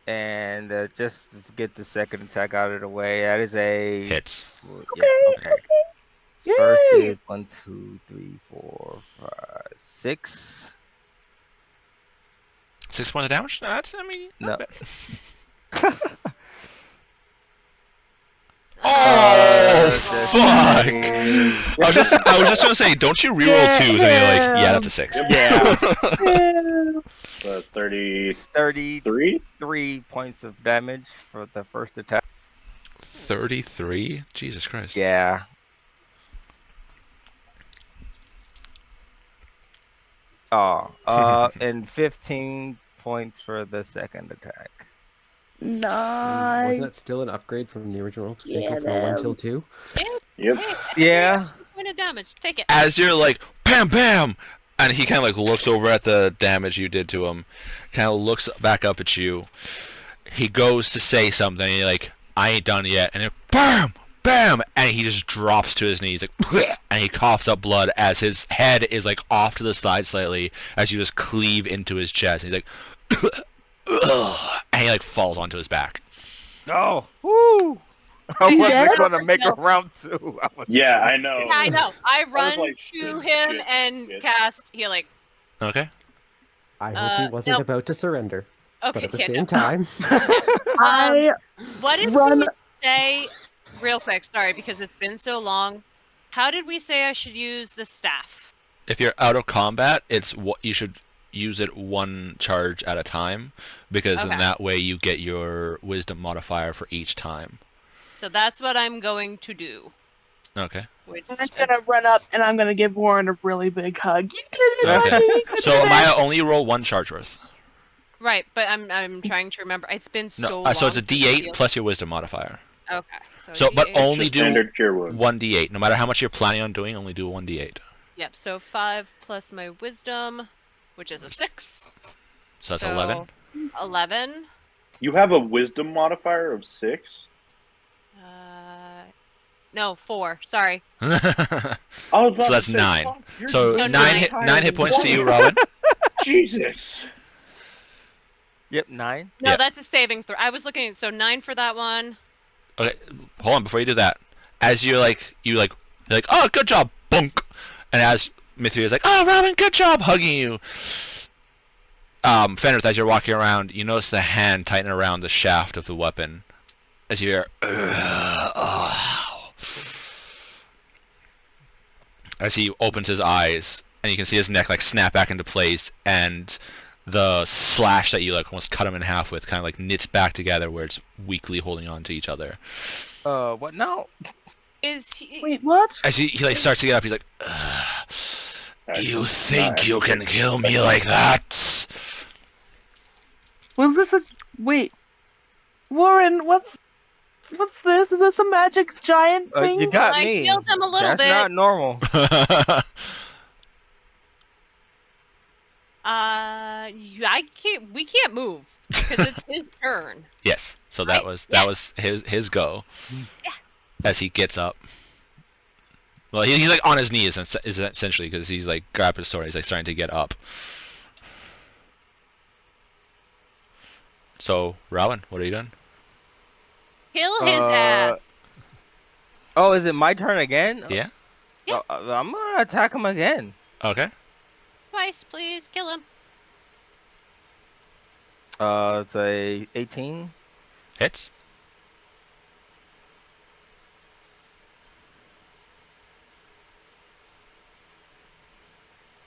And just to get the second attack out of the way, that is a Hits. Yeah, okay. Yay. First is 1, 2, 3, 4, 5, 6. 6 points of damage? That's, I mean, No. not bad. Oh, fuck! I was just gonna say, don't you reroll Yeah. 2s? And you're like, yeah, that's a 6. Yeah. So 33? 33 points of damage for the first attack. 33? Jesus Christ. Yeah. Oh, and 15 points for the second attack. Nice. Wasn't that still an upgrade from the original Yeah, Skaker from 1 till 2? Yep. Yeah. Point of damage. Take it. As you're like, bam, bam! And he kind of like looks over at the damage you did to him, kind of looks back up at you. He goes to say something, and you're like, I ain't done yet. And then, bam! Bam! And he just drops to his knees, like, and he coughs up blood as his head is like off to the side slightly as you just cleave into his chest. And he's like, and he like falls onto his back. Oh, woo! I dead? wasn't gonna make a round 2. Yeah, I know. Yeah, I know. I run like, to shit, him shit, and shit. cast healing. Okay. I hope he wasn't no. about to surrender. Okay, But at the yeah, same no. time, I What did run. we say? Real quick, sorry, because it's been so long. How did we say I should use the staff? If you're out of combat, it's what you should use it 1 charge at a time, because in Okay. that way you get your wisdom modifier for each time. So that's what I'm going to do. Okay. Which, I'm gonna run up and I'm gonna give Warren a really big hug. You did it, Okay. honey. You did So it. Maya, only roll 1 charge worth. right, but I'm trying to remember. It's been so No, long. so it's a since I D8 healed. plus your wisdom modifier. Okay. So, but D8. only Just do standard cure wound. 1d8. No matter how much you're planning on doing, only do 1d8. Yep. So 5 plus my wisdom, which is a 6. So that's So 11. 11. You have a wisdom modifier of 6? No, 4. Sorry. I was about So to that's say, 9. fuck, you're So No, 9 hit, higher 9 hit than points to you, Warren. Robin. Jesus. Yep, 9. No, Yeah. that's a saving throw. I was looking. So 9 for that one. Okay, hold on before you do that. As you're like, oh, good job, bunk. And as Mithrida's like, oh, Robin, good job, hugging you. Fenrith, as you're walking around, you notice the hand tighten around the shaft of the weapon. As you hear, as he opens his eyes, and you can see his neck like snap back into place, and the slash that you like almost cut him in half with kind of like knits back together where it's weakly holding on to each other. What now? Is he? Wait, what? As he like starts to get up, he's like, "You think you can kill me like that?" Was this a wait? Warren, what's this? Is this a magic giant thing? You got I me. killed him a little That's bit. not normal. I can't. We can't move because it's his turn. Yes. So Right, that was his go. Yeah. As he gets up. Well, he's like on his knees, is essentially, because he's like grabbed his sword. He's like starting to get up. So, Robin, what are you doing? Kill his ass. Oh, is it my turn again? Yeah. Yeah. I'm gonna attack him again. Okay. Twice, please. Kill him. It's a 18. Hits.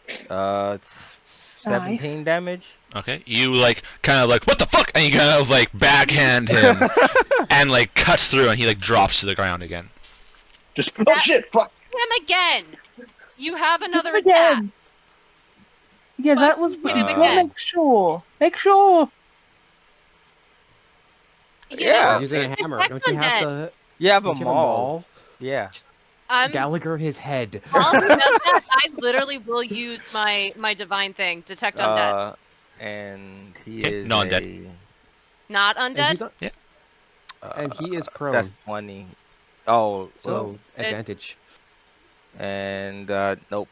It's 17 damage. Okay. You like kind of like, what the fuck? And you kind of like backhand him, and like cuts through, and he like drops to the ground again. Just oh shit, fuck. Him again. You have another Him attack. again. Yeah, that was. Hit him Uh, again. Make sure. Make sure. Yeah. using a hammer. Attack Don't you have undead. the You have a don't you have a maul. maul? Yeah. Gallagher his head. All who does that, I literally will use my divine thing, detect undead. and he Okay, is non-dead. Not And undead. he's on, and he is prone. That's 20. Oh, So advantage. and nope,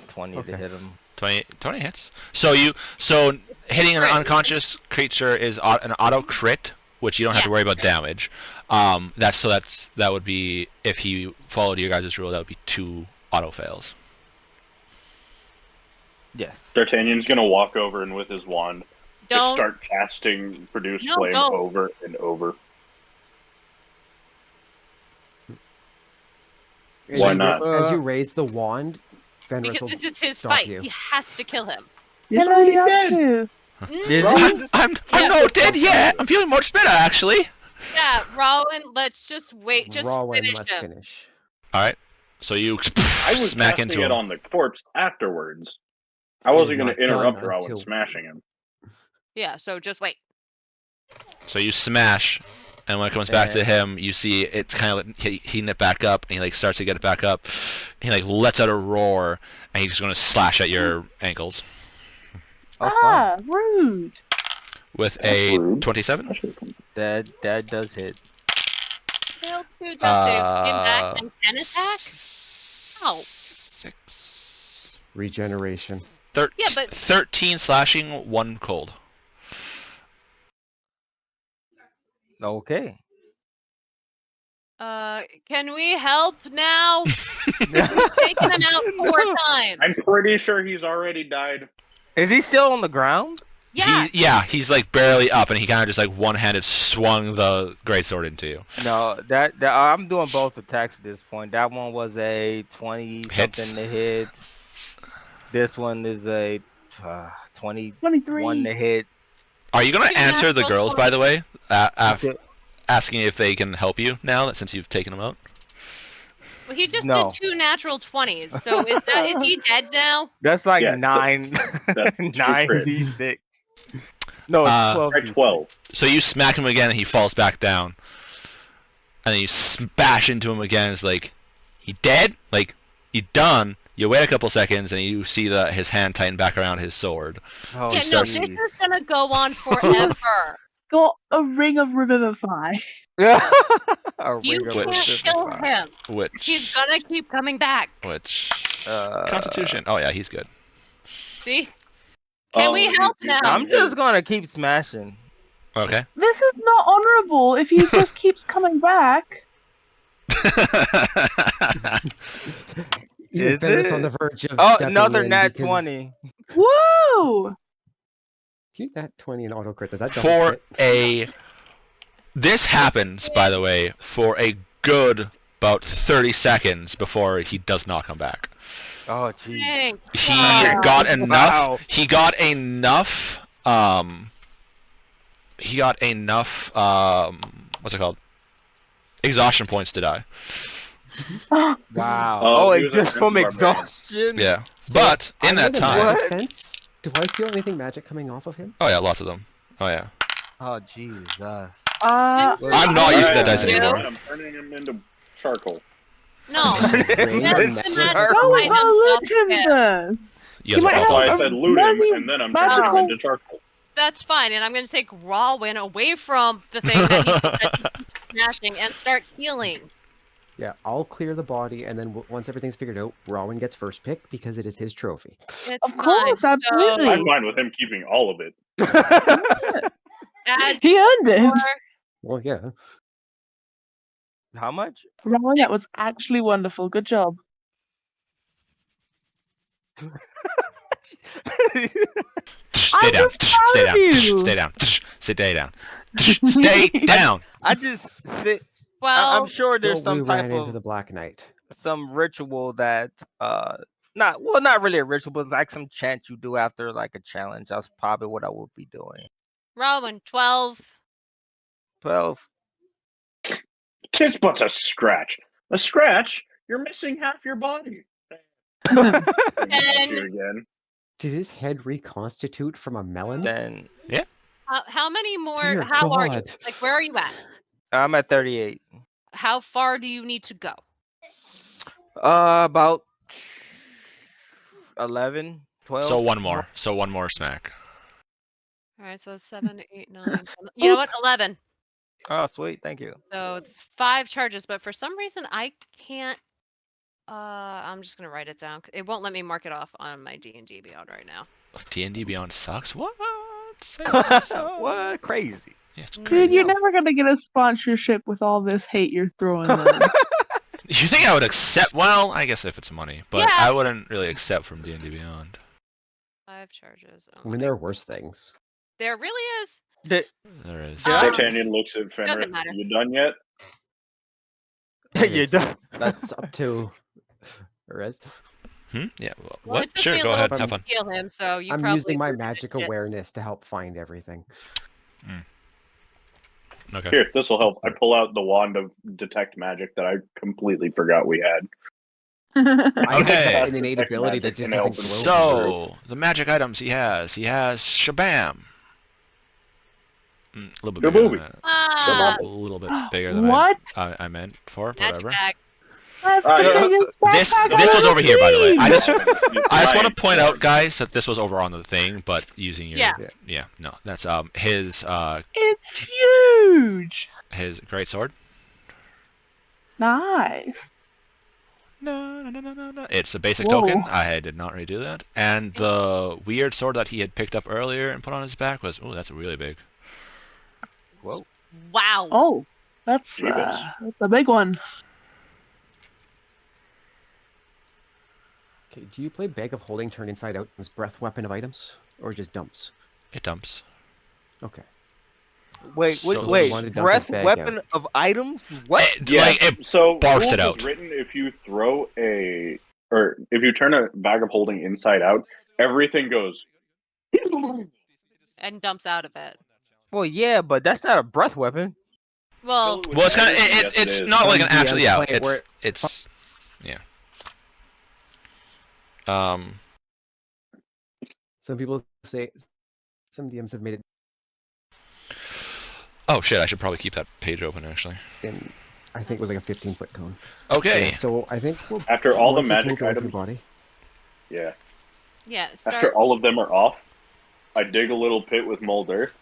20 to Okay. hit him. 20 hits. So hitting an Crit. unconscious creature is an auto crit, which you don't have to Yeah. worry about damage. That would be, if he followed your guys' rule, that would be 2 auto fails. Yes. D'Artagnan's gonna walk over and with his wand just Don't. start casting Produce No, Flame don't. over and over. Why not? As you raise the wand, Fenris Because will this is his stop fight. you. He has to kill him. He's You know, you already have dead. to. Is Mm, he? I'm Yeah. not dead yet. I'm feeling much better, actually. Yeah, Rowan, let's just wait. Just Rowan finish must him. finish. All right. So you I was smack casting into it him. on the corpse afterwards. I It wasn't is going not to interrupt done Rowan until- smashing him. Yeah, so just wait. So you smash, and when it comes back to him, you see it's kind of heating it back up, and he like starts to get it back up. He like lets out a roar, and he's just gonna slash at your ankles Oh, fun. Ah, rude. with That's a rude. 27. That does hit. Failed 2 death saves. Came back and 10 attack? Ow. 6. Regeneration. Yeah, but- 13 slashing, 1 cold. Okay. Can we help now? We've taken him out 4 times. I'm pretty sure he's already died. Is he still on the ground? Yeah. He's like barely up, and he kind of just like one-handed swung the greatsword into you. No, that I'm doing both attacks at this point. That one was a 20 Hits. something to hit. This one is a 21 23. to hit. Are you gonna Two answer the natural girls, by the way, Okay. asking if they can help you now that since you've taken them out? Well, he just No. did 2 natural 20s. So is he dead now? That's like Yeah, 9 that's two 9d6. No, it's 12. Try 12. So you smack him again, and he falls back down, and then you smash into him again. It's like, he dead? Like, he done? You wait a couple seconds, and you see his hand tighten back around his sword. Oh, Yeah, no, starts- this is gonna go on forever. Got a ring of revivify. You can't kill him. Which He's gonna keep coming back. Constitution. Oh yeah, he's good. See? Can we help now? I'm just gonna keep smashing. Okay. This is not honourable if he just keeps coming back. Even Is Fenris it? on the verge of Oh, stepping another in nat because- 20. Woo! Cute nat 20 and auto crit. Does that For hit? this happens, by the way, for a good about 30 seconds before he does not come back. Oh, jeez. Thank He God. got enough. Wow. He got enough. He got enough. What's it called? Exhaustion points to die. Wow. Oh, Oh, he it was just a from barbarian. exhaustion? Yeah. So, But in I that made a time. magic What? sense. Do I feel anything magic coming off of him? Oh yeah, lots of them. Oh yeah. Oh, Jesus. I'm not using that dice Yeah. anymore. I'm turning him into charcoal. No. Rain That's next the to magic Go item and loot of him him. first. You You guys might are have all So I a done. said loot him, very and then I'm turning him magical- into charcoal. That's fine, and I'm gonna take Rawwin away from the thing that he's smashing and start healing. Yeah, I'll clear the body, and then once everything's figured out, Rowan gets first pick because it is his trophy. It's Of course, fine. absolutely. I'm fine with him keeping all of it. So add He earned it. 4. Well, yeah. How much? Rowan, that was actually wonderful. Good job. Stay I'm down. just proud Stay of down. you. Stay down. Stay down. Stay down. I just sit. Well, I'm sure there's So we some type ran into of the Black Knight. some ritual that not really a ritual, but it's like some chant you do after like a challenge. That's probably what I would be doing. Rawwin, 12. 12. Tis but a scratch. A scratch? You're missing half your body. And- You again. Did his head reconstitute from a melon? Then How many more? Dear How are you? God. Like, where are you at? I'm at 38. How far do you need to go? About 11, 12. So one more. So one more smack. All right, so 7, 8, 9. 10. You know what? 11. Oh, sweet. Thank you. So it's 5 charges, but for some reason I can't. I'm just gonna write it down. It won't let me mark it off on my D&D Beyond right now. D&D Beyond sucks? What? Say it sucks. What? Crazy. Yeah, it's Dude, crazy. you're never gonna get a sponsorship with all this hate you're throwing them. You think I would accept? Well, I guess if it's money, but Yeah. I wouldn't really accept from D&D Beyond. 5 charges. Oh I mean, my- there are worse things. there really is. There is. Yeah. D'Artagnan looks at Fenrir. Doesn't matter. You done yet? You done? That's up to Rez. Yeah. Well, Well, what? it took Sure. me a Go little ahead. bit Have to fun. heal him, so you I'm probably using my were gonna magic shit. awareness to help find everything. Okay. Here, this will help. I pull out the wand of detect magic that I completely forgot we had. I have Okay. an innate ability that just doesn't glow. So the magic items he has shabam. A little bit Good bigger movie. than that. Ah, A little bit bigger than What? I meant for. magic Whatever. bag. That's Uh, the biggest This backpack this I've was ever over here, by the way. seen. I just want to point out, Right. guys, that this was over on the thing, but using your Yeah. no, that's his It's huge. his great sword. Nice. No. It's a basic Whoa. token. I did not redo that. And the weird sword that he had picked up earlier and put on his back was that's really big. Whoa. Wow. Oh, that's Jeebus. a big one. Okay, do you play Bag of Holding turn inside out as breath weapon of items? Or just dumps? It dumps. Okay. Wait, So you wait. wanted to dump Breath his bag weapon out. of items? What? Yeah. Like it So barfs rules it is out. written if you throw or if you turn a bag of holding inside out, everything goes. And dumps out of it. Well, yeah, but that's not a breath weapon. Well, Well, it's kind of it's not like an Some actual DMs play it it's where- it's yeah. Some people say some DMs have made it Oh shit! I should probably keep that page open actually. in, I think it was like a 15-foot cone. Okay. Yeah, so I think we'll After all the once it's magic moved away from the items, body. yeah. yeah. Start. After all of them are off, I dig a little pit with mold earth.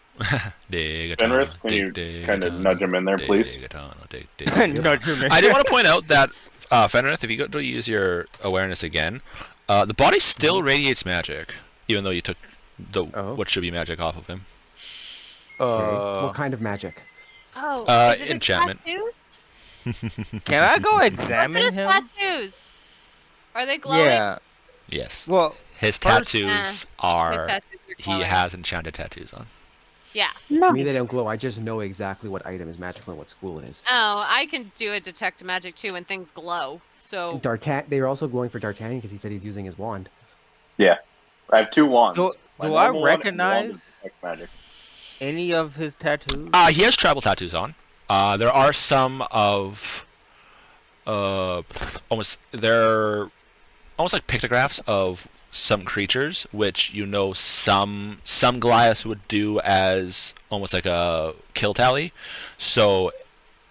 Dig a Fenris, tunnel, can you dig a kind of tunnel, nudge him in there, please? dig a tunnel, dig. Nudge him in. I did want to point out that Fenris, if you go to use your awareness again, the body still radiates magic, even though you took the Oh. what should be magic off of him. Okay. What kind of magic? Oh, is it his enchantment. tattoos? Can I go Look examine at his him? tattoos. Are they glowing? Yeah. Yes. Well, His first- tattoos His are tattoos are he glowing. has enchanted tattoos on. Yeah. For me, they don't Nice. glow. I just know exactly what item is magical and what school it is. Oh, I can do a detect magic too, and things glow. So They were also glowing for D'Artagnan because he said he's using his wand. Yeah. I have two wands. Do- My do I normal one and the wand recognize- of detect magic. any of his tattoos? He has tribal tattoos on. There are some of they're almost like pictographs of some creatures, which some Goliaths would do as almost like a kill tally. So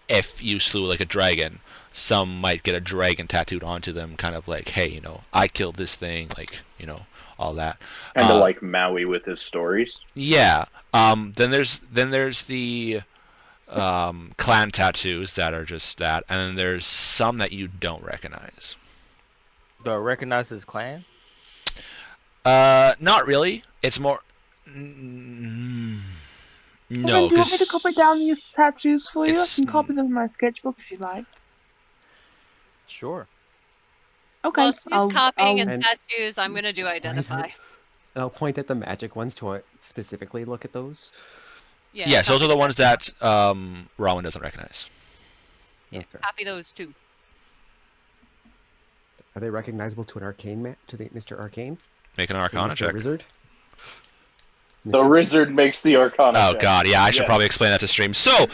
if you slew like a dragon, some might get a dragon tattooed onto them, kind of like, hey, I killed this thing, like, all that. Kind of like Maui with his stories. Yeah. Then there's the clan tattoos that are just that, and then there's some that you don't recognize. Do I recognize his clan? Not really. It's more. Evan, No, do you want me to 'cause copy down these tattoos for you? I it's- can copy them in my sketchbook if you like. Sure. Okay. well, if he's copying I'll- his tattoos, I'm gonna do identify. And I'll point at the magic ones to specifically look at those. Yeah. yes, those are copy the ones that Rowan doesn't recognize. Yeah, Okay. copy those too. Are they recognizable to an arcane to the Mr. Arcane? Make an To Arcana Mr. check. Wizard? The wizard makes the Arcana. Oh check. god, yeah, I should Yes. probably explain that to stream. So,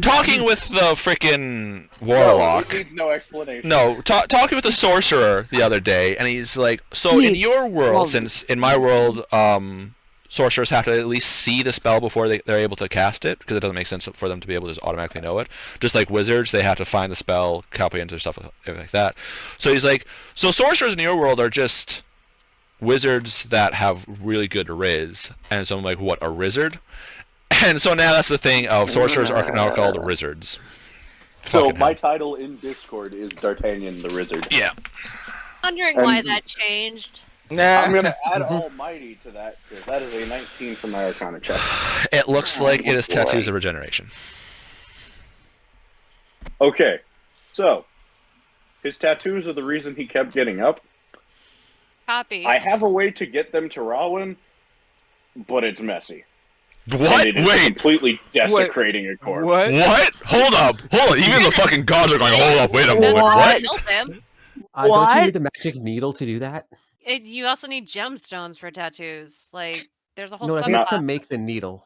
talking with the freaking No, warlock. it needs no explanation. No, talking with the sorcerer the other day, and he's like, so in your world, Well- since in my world, sorcerers have to at least see the spell before they're able to cast it, because it doesn't make sense for them to be able to just automatically know it. Just like wizards, they have to find the spell, copy into their stuff, everything like that. So he's like, so sorcerers in your world are just wizards that have really good riz, and so I'm like, what, a rizzard? And so now that's the thing of sorcerers are now called rizzards. So Fucking my hell. title in Discord is D'Artagnan the Rizzard. Yeah. Wondering And- why that changed. Nah. I'm gonna add Almighty to that because that is a 19 from my Arcana check. It looks like it is tattoos of regeneration. Okay, so his tattoos are the reason he kept getting up. Copy. I have a way to get them to Rawin, but it's messy. What? And it is Wait. completely desecrating a corpse. What? What? Hold up. Hold on. Even the fucking gods are going, hold up, wait a moment. What? Killed him. Don't you What? need the magic needle to do that? You also need gemstones for tattoos. Like, there's a whole No, I think it's to subclass. make the needle.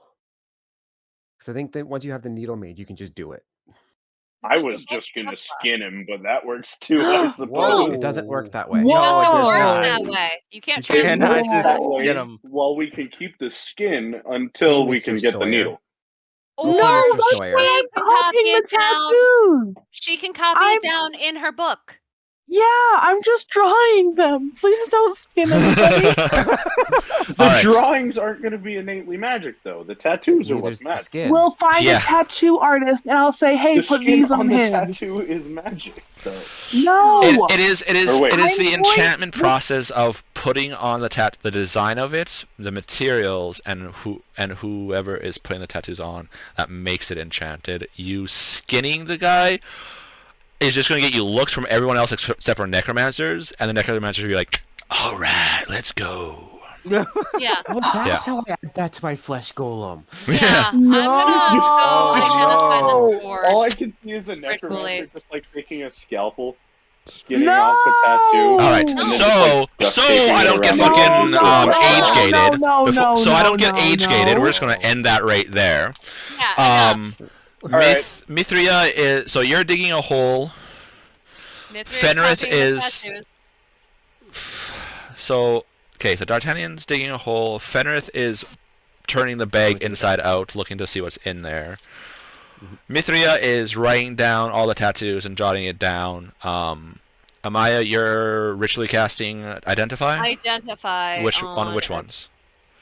Because I think that once you have the needle made, you can just do it. I There's a was whole just gonna subclass. skin him, but that works too, I Whoa. suppose. It doesn't work that way. Whoa. No, it does Works not. that way. You can't You It cannot works just that way get 'em. while we can keep the skin until Hey, we Mr. can get the Sawyer. needle. Or Okay, No, Mr. that's Sawyer. why she I'm can copy copying it the down. tattoos. She can copy I'm- it down in her book. Yeah, I'm just drawing them. Please don't skin anybody. The All right. drawings aren't going to be innately magic, though. The tattoos are Neither's what's the magic. skin. We'll find Yeah. a tattoo artist, and I'll say, "Hey, The put skin these on the him." tattoo is magic, though. No. It is Or wait. the I'm going enchantment to- process of putting on the design of it, the materials, and whoever is putting the tattoos on that makes it enchanted. You skinning the guy is just going to get you looks from everyone else except for necromancers, and the necromancers will be like, all right, let's go. Yeah. Oh, that's how I add that to my flesh golem. Yeah. No. I'm gonna identify no. the sword. All I can see is a necromancer Ritually. just like taking a scalpel, skinning No. off the tattoo. All right, And then so just, so like, taping I it don't get around fucking the age gated. no, So I don't get no, age gated. no. We're just going to end that right there. Yeah. enough. right. Mithria is so you're digging a hole. Mithrida's Fenrith copying the is- tattoos. So okay, so D'Artagnan's digging a hole. Fenrith is turning the bag inside out, looking to see what's in there. Mithria is writing down all the tattoos and jotting it down. Amaya, you're ritually casting Identify. Identify. On which ones?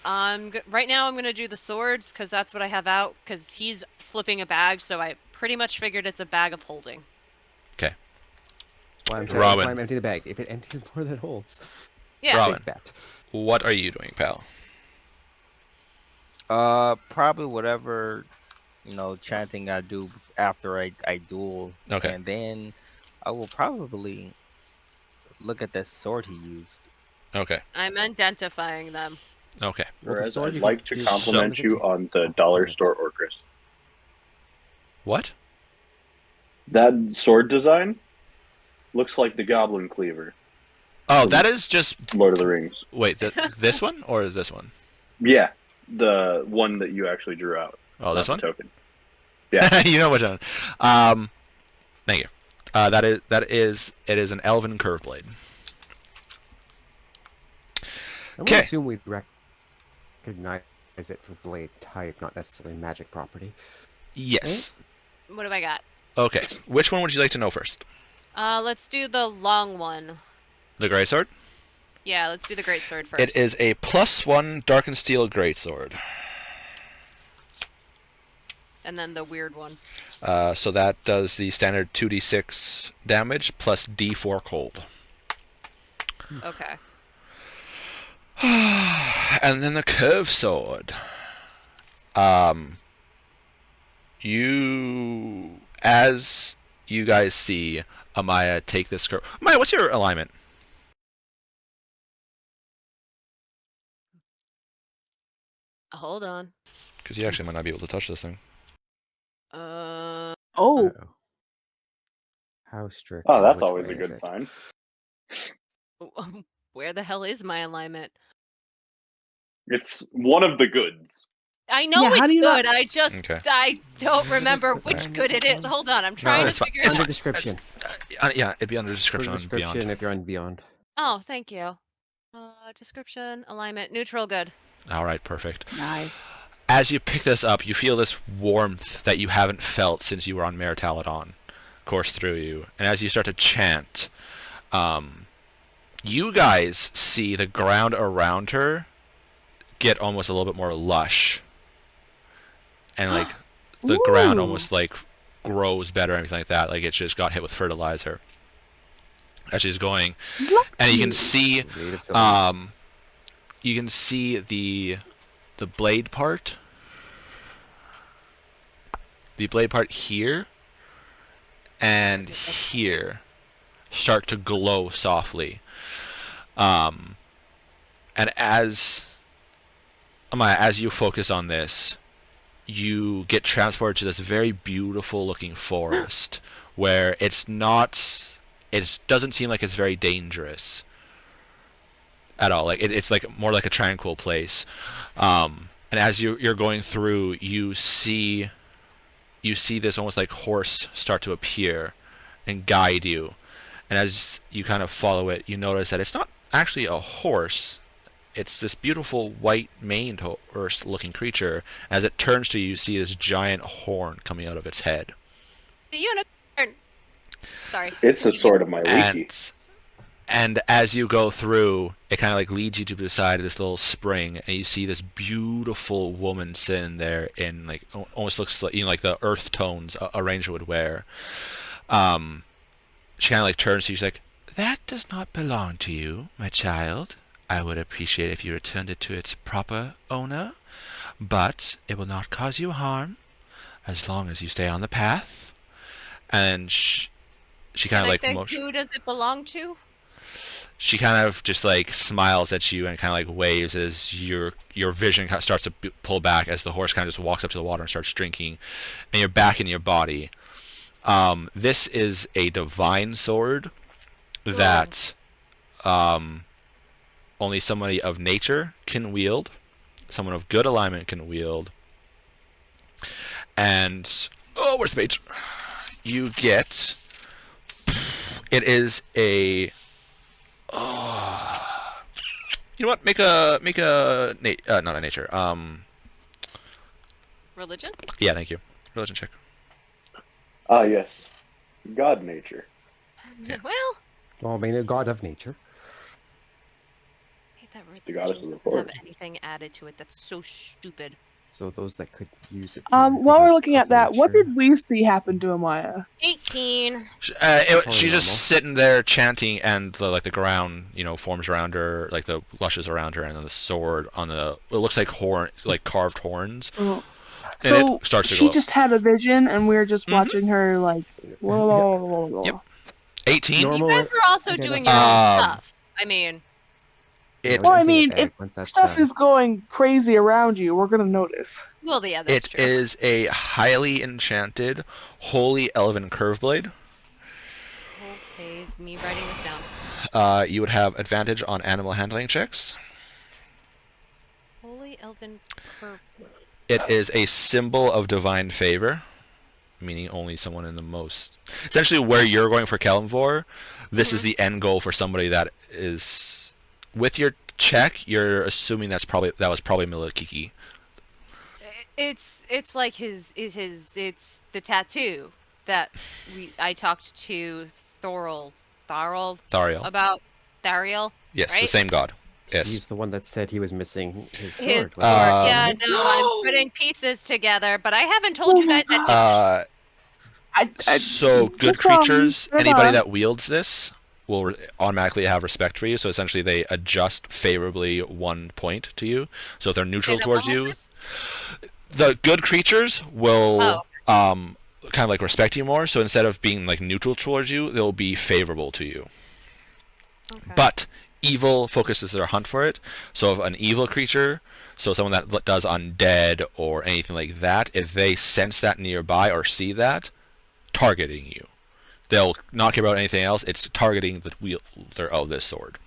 Right now I'm gonna do the swords because that's what I have out. Because he's flipping a bag, so I pretty much figured it's a bag of holding. That's Robin. why I'm emptying the bag. If it empties more than it holds, Yeah. Robin. safe bet. What are you doing, pal? Probably whatever, chanting I do after I duel. Okay. And then I will probably look at that sword he used. Okay. I'm identifying them. Okay. Well, the Whereas sword I'd you like can to use compliment some- you on the dollar store Orcris. What? That sword design looks like the Goblin Cleaver, Oh, that is just Lord of the Rings. wait. This one or this one? Yeah, the one that you actually drew out. Oh, this not one. the token. Yeah. You know which one. Thank you. It is an elven curve blade. I would 'Kay. assume we'd recognize it for blade type, not necessarily magic property. Yes. What have I got? Okay. Which one would you like to know first? Let's do the long one. The greatsword. Yeah, let's do the great sword first. It is a +1 darkened steel greatsword. And then the weird one. So that does the standard 2d6 damage plus d4 cold. Okay. And then the curve sword. As you guys see Amaya take this curve. Amaya, what's your alignment? Hold on. Because you actually might not be able to touch this thing. Uh, Oh, Uh-oh. How strict? Oh, and that's which always way a is good it? sign. where the hell is my alignment? It's one of the goods. I know Yeah, how it's do you not- good. Okay. I don't remember which good it is. Hold on, I'm trying it's to fine. figure it Under out. description. Yeah, it'd be under Under description on description Beyond. if you're on Beyond. Oh, thank you. Description, alignment, neutral, good. All right, perfect. nice. As you pick this up, you feel this warmth that you haven't felt since you were on Meritalodon course through you. And as you start to chant, You guys see the ground around her get almost a little bit more lush, and like the ground Ooh. almost like grows better and everything like that. Like it's just got hit with fertilizer as she's going, and you can see Native cylinders. you can see the blade part. The blade part here and here start to glow softly. And as you focus on this, you get transported to this very beautiful looking forest where it doesn't seem like it's very dangerous at all. Like it's like more like a tranquil place. And as you're going through, you see this almost like horse start to appear and guide you. And as you kind of follow it, you notice that it's not actually a horse. It's this beautiful white-maned horse-looking creature. As it turns to you, you see this giant horn coming out of its head. The unicorn. Sorry. It's the sword of my wiki. And as you go through, it kind of like leads you to the side of this little spring, and you see this beautiful woman sitting there in like almost looks like like the earth tones a ranger would wear. She kind of like turns to you. She's like, "That does not belong to you, my child. I would appreciate if you returned it to its proper owner, but it will not cause you harm as long as you stay on the path." And she kind of like who does it belong to? She kind of just like smiles at you and kind of like waves as your vision kind of starts to pull back as the horse kind of just walks up to the water and starts drinking, and you're back in your body. This is a divine sword that only somebody of nature can wield, someone of good alignment can wield. And where's the page? You get. It is a. You know what? Make a not a nature. Religion? Yeah, thank you. Religion check. Ah, yes. God nature. Yeah. Well, Well, I mean, a god of nature. I hate that The goddess religion of the doesn't have forest. anything added to it. That's so stupid. So those that could use it. While we're looking at that, what did we see happen to Amaya? 18. She's normal. just sitting there chanting, and the ground, forms around her, like the lushes around her, and then the sword on it looks like carved horns. Oh. And So it starts to she glow. just had a vision, and we were just Mhm. watching her like. Whoa. Yep. 18. Normal. You guys were also Okay, doing that's your own fine. stuff. I mean, Well, I emptying mean, the bag if once that's stuff done. is going crazy around you, we're gonna notice. well, yeah, that's It true. is a highly enchanted, holy elven curve blade. Okay, me writing this down. You would have advantage on animal handling checks. Holy Elven Curve. It is a symbol of divine favor, meaning only someone in the most. Essentially, where you're going for Kalimvor, this is the end goal for somebody that is. With your check, you're assuming that was probably Milikiki. It's like it's the tattoo that I talked to Thariel Thariel. about. Thariel. Yes, the right? same god. Yes. He's the one that said he was missing his His sword. sword. wasn't he? Yeah, no, I'm putting pieces together, but I haven't told you guys that. So good just, creatures, hold anybody on. that wields this will automatically have respect for you. So essentially, they adjust favorably 1 point to you. So if they're neutral that towards one you, the good creatures will kind of like respect you more. So instead of being like neutral towards you, they'll be favorable to you. Okay. But evil focuses their hunt for it. So if an evil creature, so someone that does undead or anything like that, if they sense that nearby or see that, targeting you. They'll not care about anything else. It's targeting the wielder of this sword.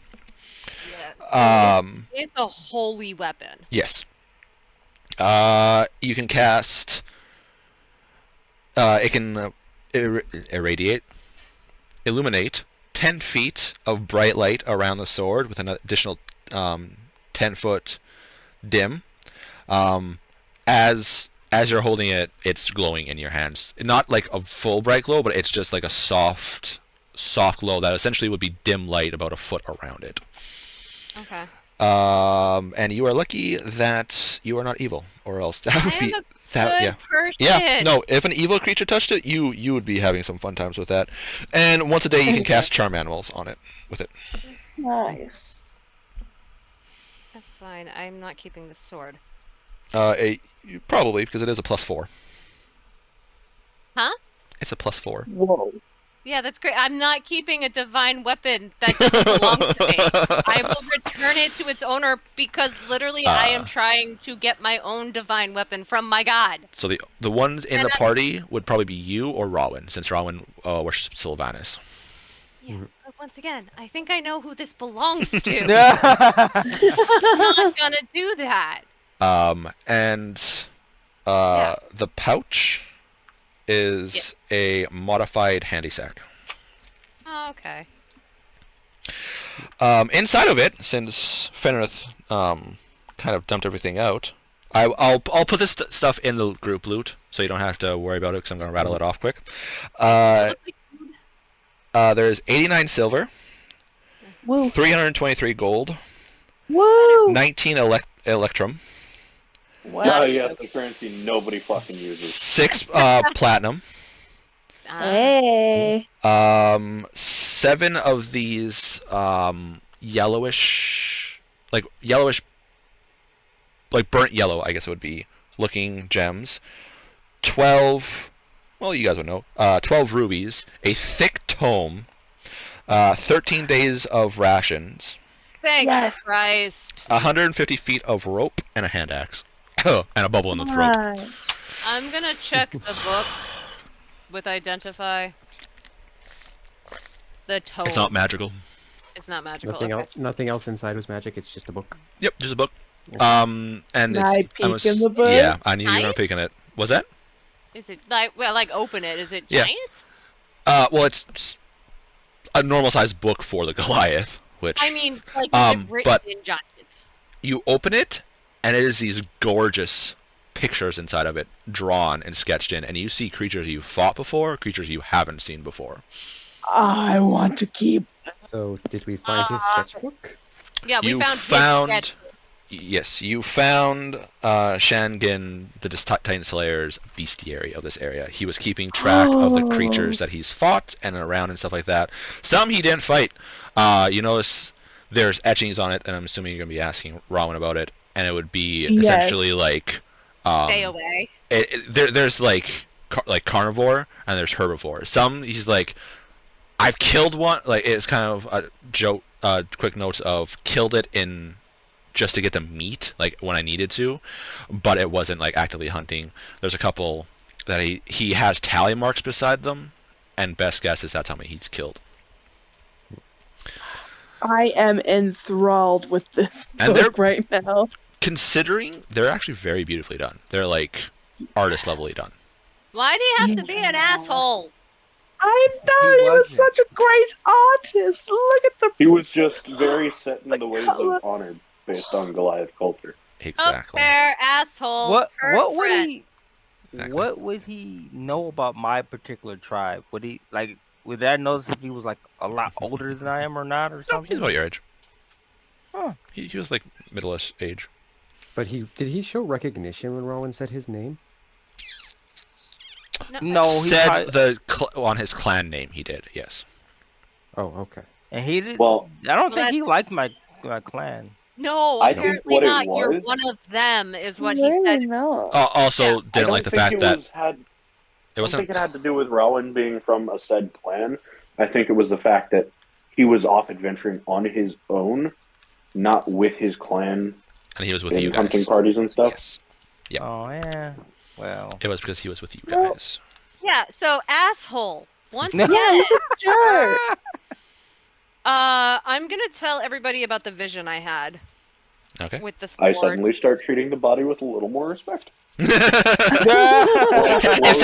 Yeah, so it's a holy weapon. Yes. You can cast. It can illuminate 10 feet of bright light around the sword with an additional 10-foot dim. As you're holding it, it's glowing in your hands. Not like a full bright glow, but it's just like a soft soft glow that essentially would be dim light about a foot around it. Okay. And you are lucky that you are not evil, or else that would I be am a good person. Yeah, no, if an evil creature touched it, you would be having some fun times with that. And once a day you can cast charm animals on it with it. Nice. That's fine. I'm not keeping the sword. Probably because it is a +4. Huh? It's a +4. Whoa. Yeah, that's great. I'm not keeping a divine weapon that doesn't belong to me. I will return it to its owner because literally I am trying to get my own divine weapon from my god. So the ones in the party would probably be you or Rowan, since Rowan worships Sylvanas. Yeah, but once again, I think I know who this belongs to. I'm not gonna do that. The pouch is a modified handy sack. Oh, okay. Inside of it, since Fenrith kind of dumped everything out, I'll put this stuff in the group loot, so you don't have to worry about it, because I'm going to rattle it off quick. There's 89 silver, Woo. 323 gold, Woo. 19 electrum, Oh, yes, the currency nobody fucking uses. 6 platinum, Hey. 7 of these yellowish, like burnt yellow, I guess it would be, looking gems, 12, well, you guys would know, 12 rubies, a thick tome, 13 days of rations, Thank Yes. Christ. 150 feet of rope, and a hand axe. And a bubble in the throat. Nice. I'm gonna check the book with identify. The tome. It's not magical. It's not magical. Nothing okay. else. Nothing else inside was magic. It's just a book. Yep, just a book. And Can it's I peek in the book? Yeah, I knew you were gonna Nice. peek in it. Was that? Is it like open it? Is it Yeah. giant? Well, it's a normal sized book for the Goliath, which I mean, like is it written but in giant? you open it, and it is these gorgeous pictures inside of it, drawn and sketched in, and you see creatures you've fought before, creatures you haven't seen before. I want to keep. So, did we find his sketchbook? Yeah, we You found. his found- sketch. Yes, you found Shangin, the Titan Slayer's bestiary of this area. He was keeping track of the creatures that he's fought and around and stuff like that. Some he didn't fight. You notice there's etchings on it, and I'm assuming you're going to be asking Rowan about it, and it would be Yes. essentially like... Stay away. There's like carnivore, and there's herbivore. Some, he's like, I've killed one, like, it's kind of a joke, quick notes of killed it in... just to get the meat, like when I needed to, but it wasn't like actively hunting. There's a couple that he has tally marks beside them, and best guess is that's how many he's killed. I am enthralled with this And book right now. Considering they're actually very beautifully done. They're like artist levelly done. Why do you have to be an asshole? I know he was wasn't. such a great artist. Look at the. He was just very set in the ways color. of honor based on Goliath culture. Exactly. Up there, asshole. What Hurt would friend. he? Exactly. What would he know about my particular tribe? Would he like? Would that notice if he was like a lot older than I am or not or No, he's something? about your age. Huh. He was like middle-ish age. But did he show recognition when Rowan said his name? No, he Said probably- on his clan name he did, yes. Oh, okay. and he did. Well, I don't Well, think he liked my clan. No, I think apparently what it not. You're was- one of them, is what he Really said. not. Also Yeah. I didn't don't like the think fact that it it don't wasn't think it had to do with Rowan being from a said clan. I think it was the fact that he was off adventuring on his own, not with his clan and he was with in you hunting guys. parties and stuff. Yes. Yep. Oh yeah. Well. It was because he was with you Well- guys. Yeah, so asshole. Once No. again, Sure. I'm gonna tell everybody about the vision I had Okay. with the I sword. suddenly start treating the body with a little more respect. Instead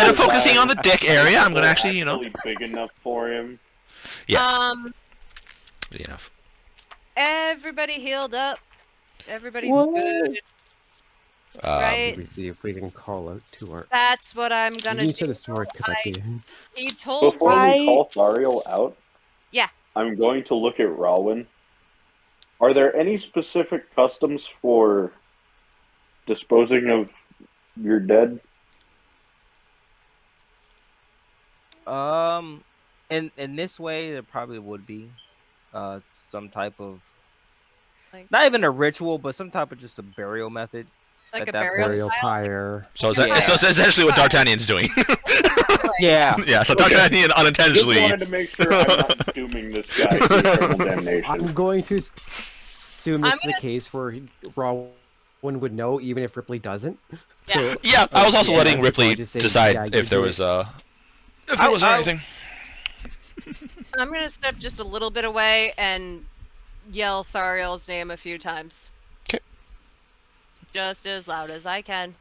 of focusing on the dick area, I'm gonna actually, you know, big enough for him. yes, Good enough. Everybody healed up. Everybody's What? good. Right. Let me see if we can call out to our. That's what I'm gonna You do. said the story correctly. He told Before me. I- we call Thariel out, I'm going to look at Rawin. Are there any specific customs for disposing of your dead? In this way, there probably would be, some type of Like, not even a ritual, but some type of just a burial method. like at a that burial point. Burial pile? pyre. So it's, Yeah. so it's essentially what D'Artagnan's doing. Yeah. Yeah, so Okay. D'Artagnan Just unintentionally. wanted to make sure I'm not dooming this guy to eternal damnation. I'm going to assume this is I'm a case where Rawin would know, even if Ripley doesn't. Yeah. Yeah, I was also yeah, letting I'd Ripley probably just say, decide yeah, you if there do was it. if there was I- anything. I'm gonna step just a little bit away and yell Thariel's name a few times. 'Kay. Just as loud as I can.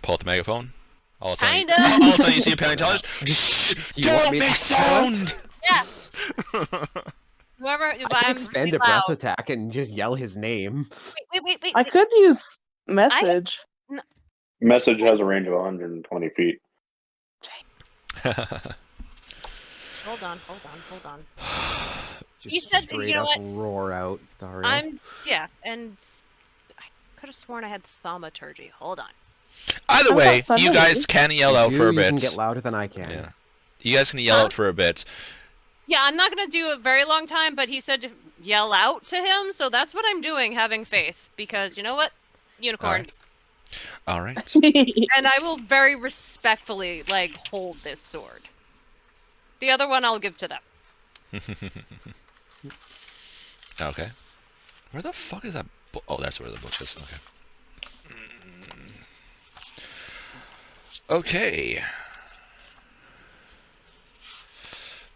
Pull out the megaphone. All of a sudden, Kinda. all of a sudden you see a paleontologist. Shh! Do you want Don't me to make shout? sound. Yeah. Whoever. I can I'm expend pretty a breath loud. attack and just yell his name. Wait. I could use message. Message has a range of 120 feet. Hold on. Just You said- straight you know up what? roar out, Dario. And I could have sworn I had thaumaturgy. Hold on. Either I've way, got you guys can yell out for a You bit. can get louder than I can. Yeah, you guys can yell Huh? out for a bit. Yeah, I'm not gonna do a very long time, but he said to yell out to him, so that's what I'm doing, having faith. Because you know what? Unicorns. All right. And I will very respectfully, hold this sword. The other one I'll give to them. Okay. Where the fuck is that book? Oh, that's where the book is. Okay. Okay.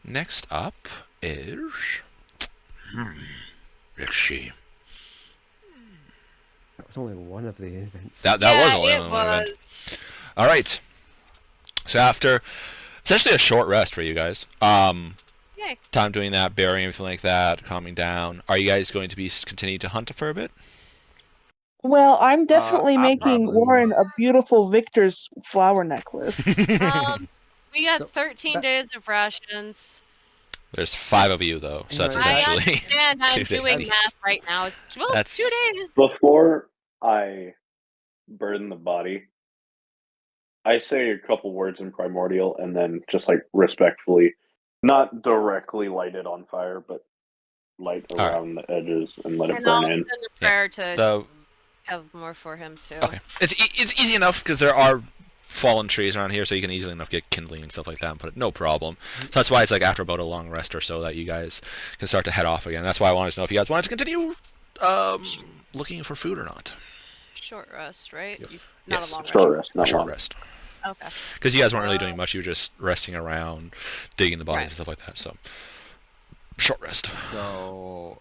Next up is... let's see. That was only one of the events. That Yeah, was only it one was. event. All right. So after essentially a short rest for you guys, Yay. time doing that, burying everything like that, calming down. Are you guys going to be continuing to hunt for a bit? Well, I'm definitely I making probably- Warren a beautiful Victor's flower necklace. We got So, 13 that- days of rations. There's 5 of you though, so that's Right. I essentially understand. I'm 2 days. doing math right now. Well, That's- 2 days. Before I burn the body, I say a couple words in primordial and then just respectfully, not directly light it on fire, but light All right. around the edges and let it And I'll burn in. send a prayer to So have more for him too. okay, it's easy enough because there are fallen trees around here, so you can easily enough get kindling and stuff like that and put it, no problem. So that's why it's after about a long rest or so that you guys can start to head off again. That's why I wanted to know if you guys wanted to continue looking for food or not. Short rest, right? Yes. Not Yes. a long Short rest, A not short long. rest. rest. Okay. Because you guys weren't really doing much. You were just resting around, digging the bodies Right. and stuff like that. So, short rest. So,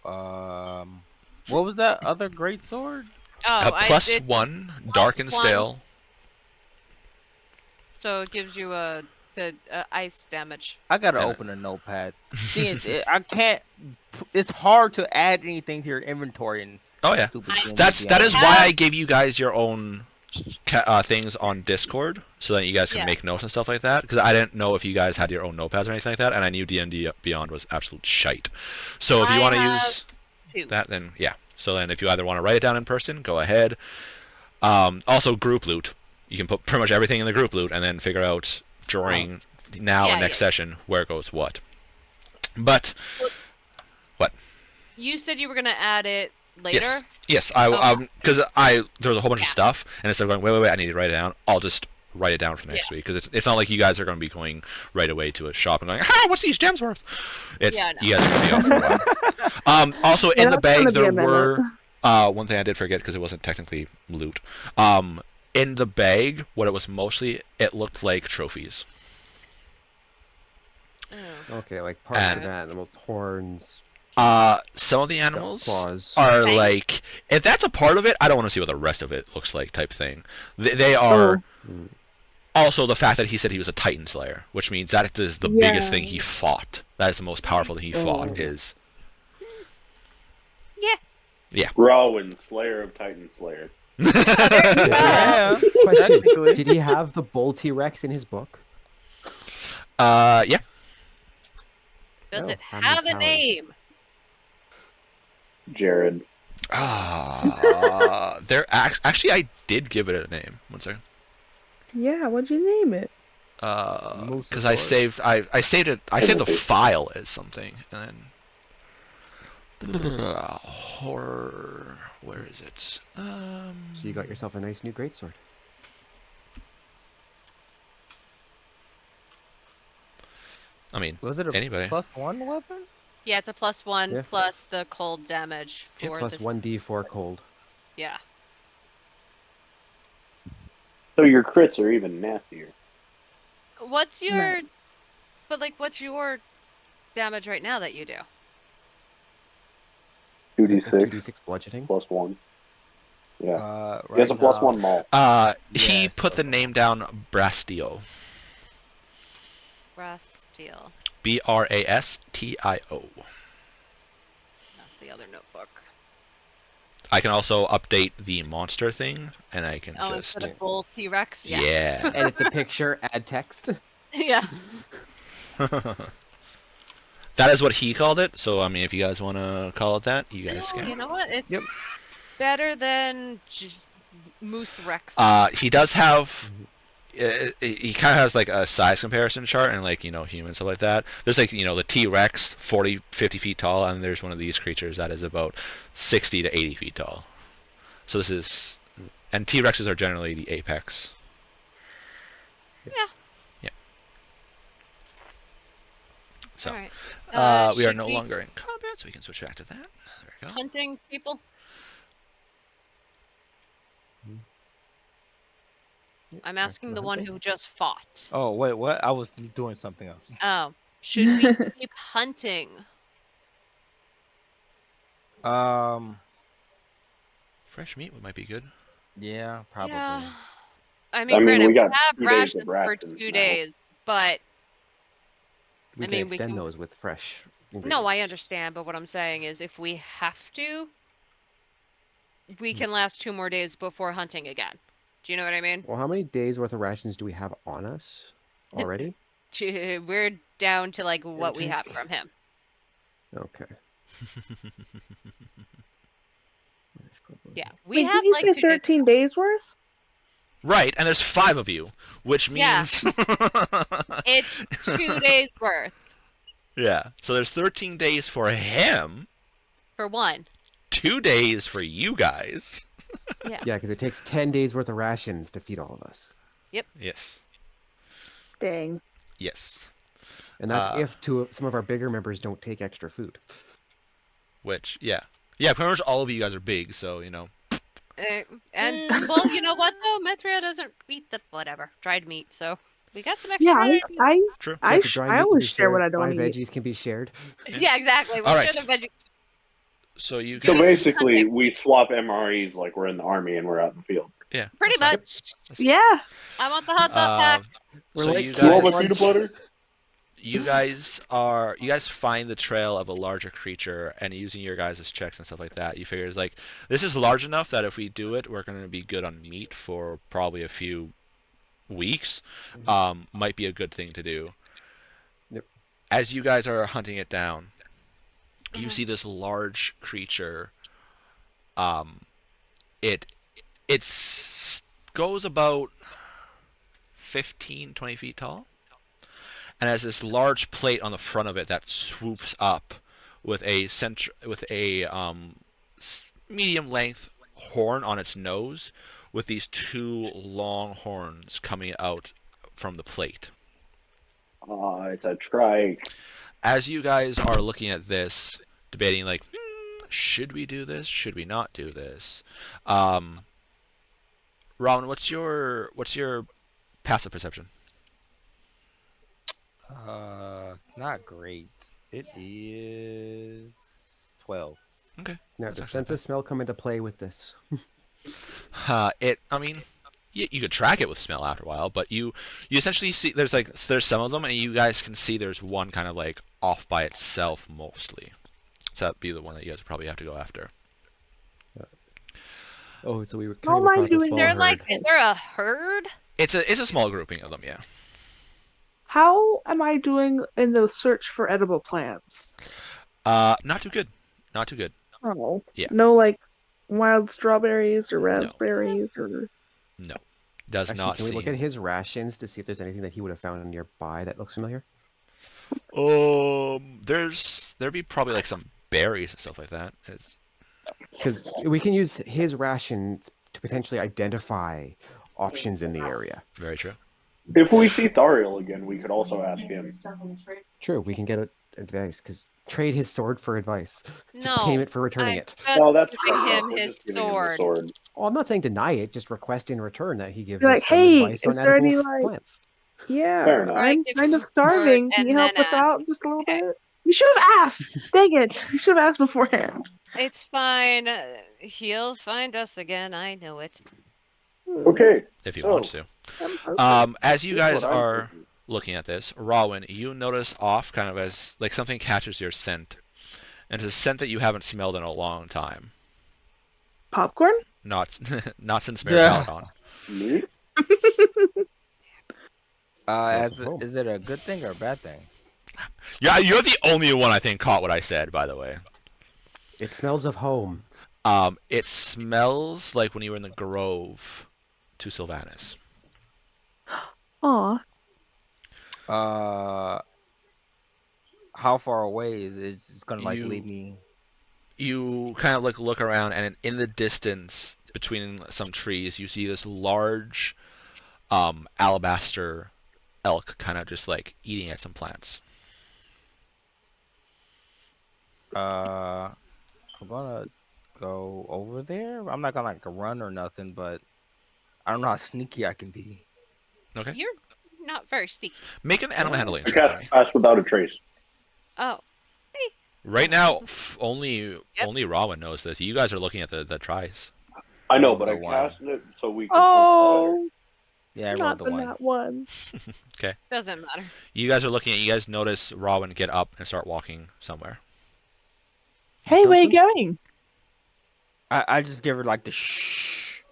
what was that other great sword? Oh, Plus I did, 1, dark and one. stale. so it gives you a good ice damage. I gotta Yeah. open a notepad. See, I can't. It's hard to add anything to your inventory and Oh yeah, stupid. D&D that is Beyond. why I gave you guys your own things on Discord, so that you guys can Yeah. make notes and stuff like that. Because I didn't know if you guys had your own notepads or anything like that, and I knew D&D Beyond was absolute shite. So if you I want to have use 2. that, then yeah. So then if you either want to write it down in person, go ahead. Also, group loot. You can put pretty much everything in the group loot, and then figure out during now Yeah, and next yeah. session where goes what. But You said you were gonna add it later. yes, Okay. because there was a whole bunch of Yeah. stuff, and instead of going wait, I need to write it down. I'll just write it down for next week, because it's not like you guys are going to be going right away to a shop and going, what's these gems worth? It's Yeah, I know. you guys are going to be off for a while. Also, in the that's gonna bag be there a minute. were one thing I did forget because it wasn't technically loot. In the bag, what it was mostly, it looked like trophies. Oh. Okay, like parts of And- animal horns, Some of the animals claws. are Okay. like, if that's a part of it, I don't want to see what the rest of it looks like, type thing. They are. Mm. Also, the fact that he said he was a Titan Slayer, which means that is the biggest thing he fought. That is the most powerful thing he fought. Is Rawin, Slayer of Titan Slayer. Yeah. Question: Technically. Did he have the bull T-Rex in his book? yeah. Does Oh, it how many have a talents? name? Jared. Actually, I did give it a name. One second. Yeah, what'd you name it? Because I saved it. I saved the file as something, and then horror. Where is it? So you got yourself a nice new greatsword. I mean, Was it a anybody? +1 weapon? Yeah, it's a +1 Yeah. plus the cold damage for Plus this. 1d4 cold. Yeah. So your crits are even nastier. What's your? But like, what's your damage right now that you do? 2d6 2d6 bludgeoning. +1. Yeah. He Right has a +1 maul. He Yes, put the okay. name down Brastio. Brass steel. Brastio. That's the other notebook. I can also update the monster thing, and I can Oh, just instead of bull T-Rex. Yeah. yeah. Edit the picture, add text. Yeah. That is what he called it. So I mean, if you guys want to call it that, you guys No, can. you know what? It's Yep. better than Moose Rex. He does have. He kind of has like a size comparison chart and like human stuff like that. There's like the T-Rex 40-50 feet tall, and there's one of these creatures that is about 60 to 80 feet tall. So this is, and T-Rexes are generally the apex. Yeah. Yeah. So All right. we are should no longer in combat, so we can switch back to that. There we go. hunting people. I'm asking the one who just fought. Oh wait, what? I was doing something else. Oh, should we keep hunting? Fresh meat might be good. Yeah, probably. Yeah. I I mean, mean, granted, we we got have 2 days rations of for rations 2 now. days, but We I can mean, we extend can- those with fresh ingredients. no, I understand. But what I'm saying is, if we have to, we can last 2 more days before hunting again. Do you know what I mean? Well, how many days worth of rations do we have on us already? We're down to like what we have from him. Okay. Yeah, we Wait, have did you like say 2 days. 13 days worth? Right, and there's 5 of you, which Yeah. means It's 2 days worth yeah. So there's 13 days for him, for one. 2 days for you guys. Yeah. Yeah, because it takes 10 days worth of rations to feed all of us. Yes. Dang. Yes. And that's if some of our bigger members don't take extra food. Which yeah, pretty much all of you guys are big, so And well, you know what though? Metria doesn't eat the whatever dried meat, so we got some extra. Yeah, dried meat. I true. I, Like the sh- dry I meat can always be share what shared, I don't my eat. veggies can be shared. Yeah, exactly. We'll All share right. the veggie. So you So guys, basically, hunting. we swap MREs like we're in the army and we're out in the field. yeah, Pretty that's fine. much. Yeah. I want the hot dog pack. We're So like you You want guys, my peanut butter? you guys find the trail of a larger creature, and using your guys' checks and stuff like that, you figure it's like this is large enough that if we do it, we're going to be good on meat for probably a few weeks. Might be a good thing to do. Yep. As you guys are hunting it down, you see this large creature. It goes about 15-20 feet tall, and has this large plate on the front of it that swoops up with a medium length horn on its nose, with these 2 long horns coming out from the plate. It's a trike. As you guys are looking at this, debating like, should we do this? Should we not do this? Robin, what's your passive perception? Not great. It is 12. Okay. Now, does sense of smell come into play with this? I mean, you could track it with smell after a while, but you essentially see there's some of them, and you guys can see there's one kind of like off by itself mostly. So that'd be the one that you guys would probably have to go after. Oh, so we were All coming I'm across a doing Is small there herd. like, is there a herd? It's a small grouping of them, yeah. How am I doing in the search for edible plants? Not too good. Not too good. Oh, Yeah. no, like wild strawberries or No. raspberries or. No. Does Actually, not can we look at seem. his rations to see if there's anything that he would have found nearby that looks familiar? There'd be probably like some berries and stuff like that. Because we can use his rations to potentially identify options in the area. Very true. If we see Thariel again, we could also ask him. True, we can get advice, because trade his sword for advice. Just No, payment for returning I'm it. just Well, that's giving fucked up. him We're his just giving him the sword. sword. Oh, I'm not saying deny it, just request in return that he gives Be like, us some hey, advice on is there edible any, like- plants. Yeah, Fair enough. I'm Give kind him of the starving. sword Can you and help then us ask. out just a little Okay. bit? You should have asked! Dang it! You should have asked beforehand. It's fine. He'll find us again. I know it. Okay. If he So, wants to. I'm hoping. As you Here's guys what I'm are thinking. looking at this, Rawin, you notice off kind of as like something catches your scent, and it's a scent that you haven't smelled in a long time. Popcorn? Not not since Yeah. Paladon. Me? Smells of home. Is it a good thing or a bad thing? Yeah, you're the only one I think caught what I said. By the way, It smells of home. it smells like when you were in the Grove to Sylvanas. Aw. How far away is it's gonna like You- lead me? You kind of look around, and in the distance between some trees, you see this large alabaster elk kind of just like eating at some plants. I'm gonna go over there. I'm not gonna like run or nothing, but I don't know how sneaky I can be. Okay. You're not very sneaky. Make an animal handling I check for cast me. Pass Without a Trace. Oh, Right now, only Rawin knows this. You guys are looking at the tries. I know, but The I one. cast it so we could. Oh, Yeah, I rolled not the the one. nat one. doesn't matter. You guys are looking at. You guys notice Rawin get up and start walking somewhere. See Hey, where you something? going? I just give her like the shh.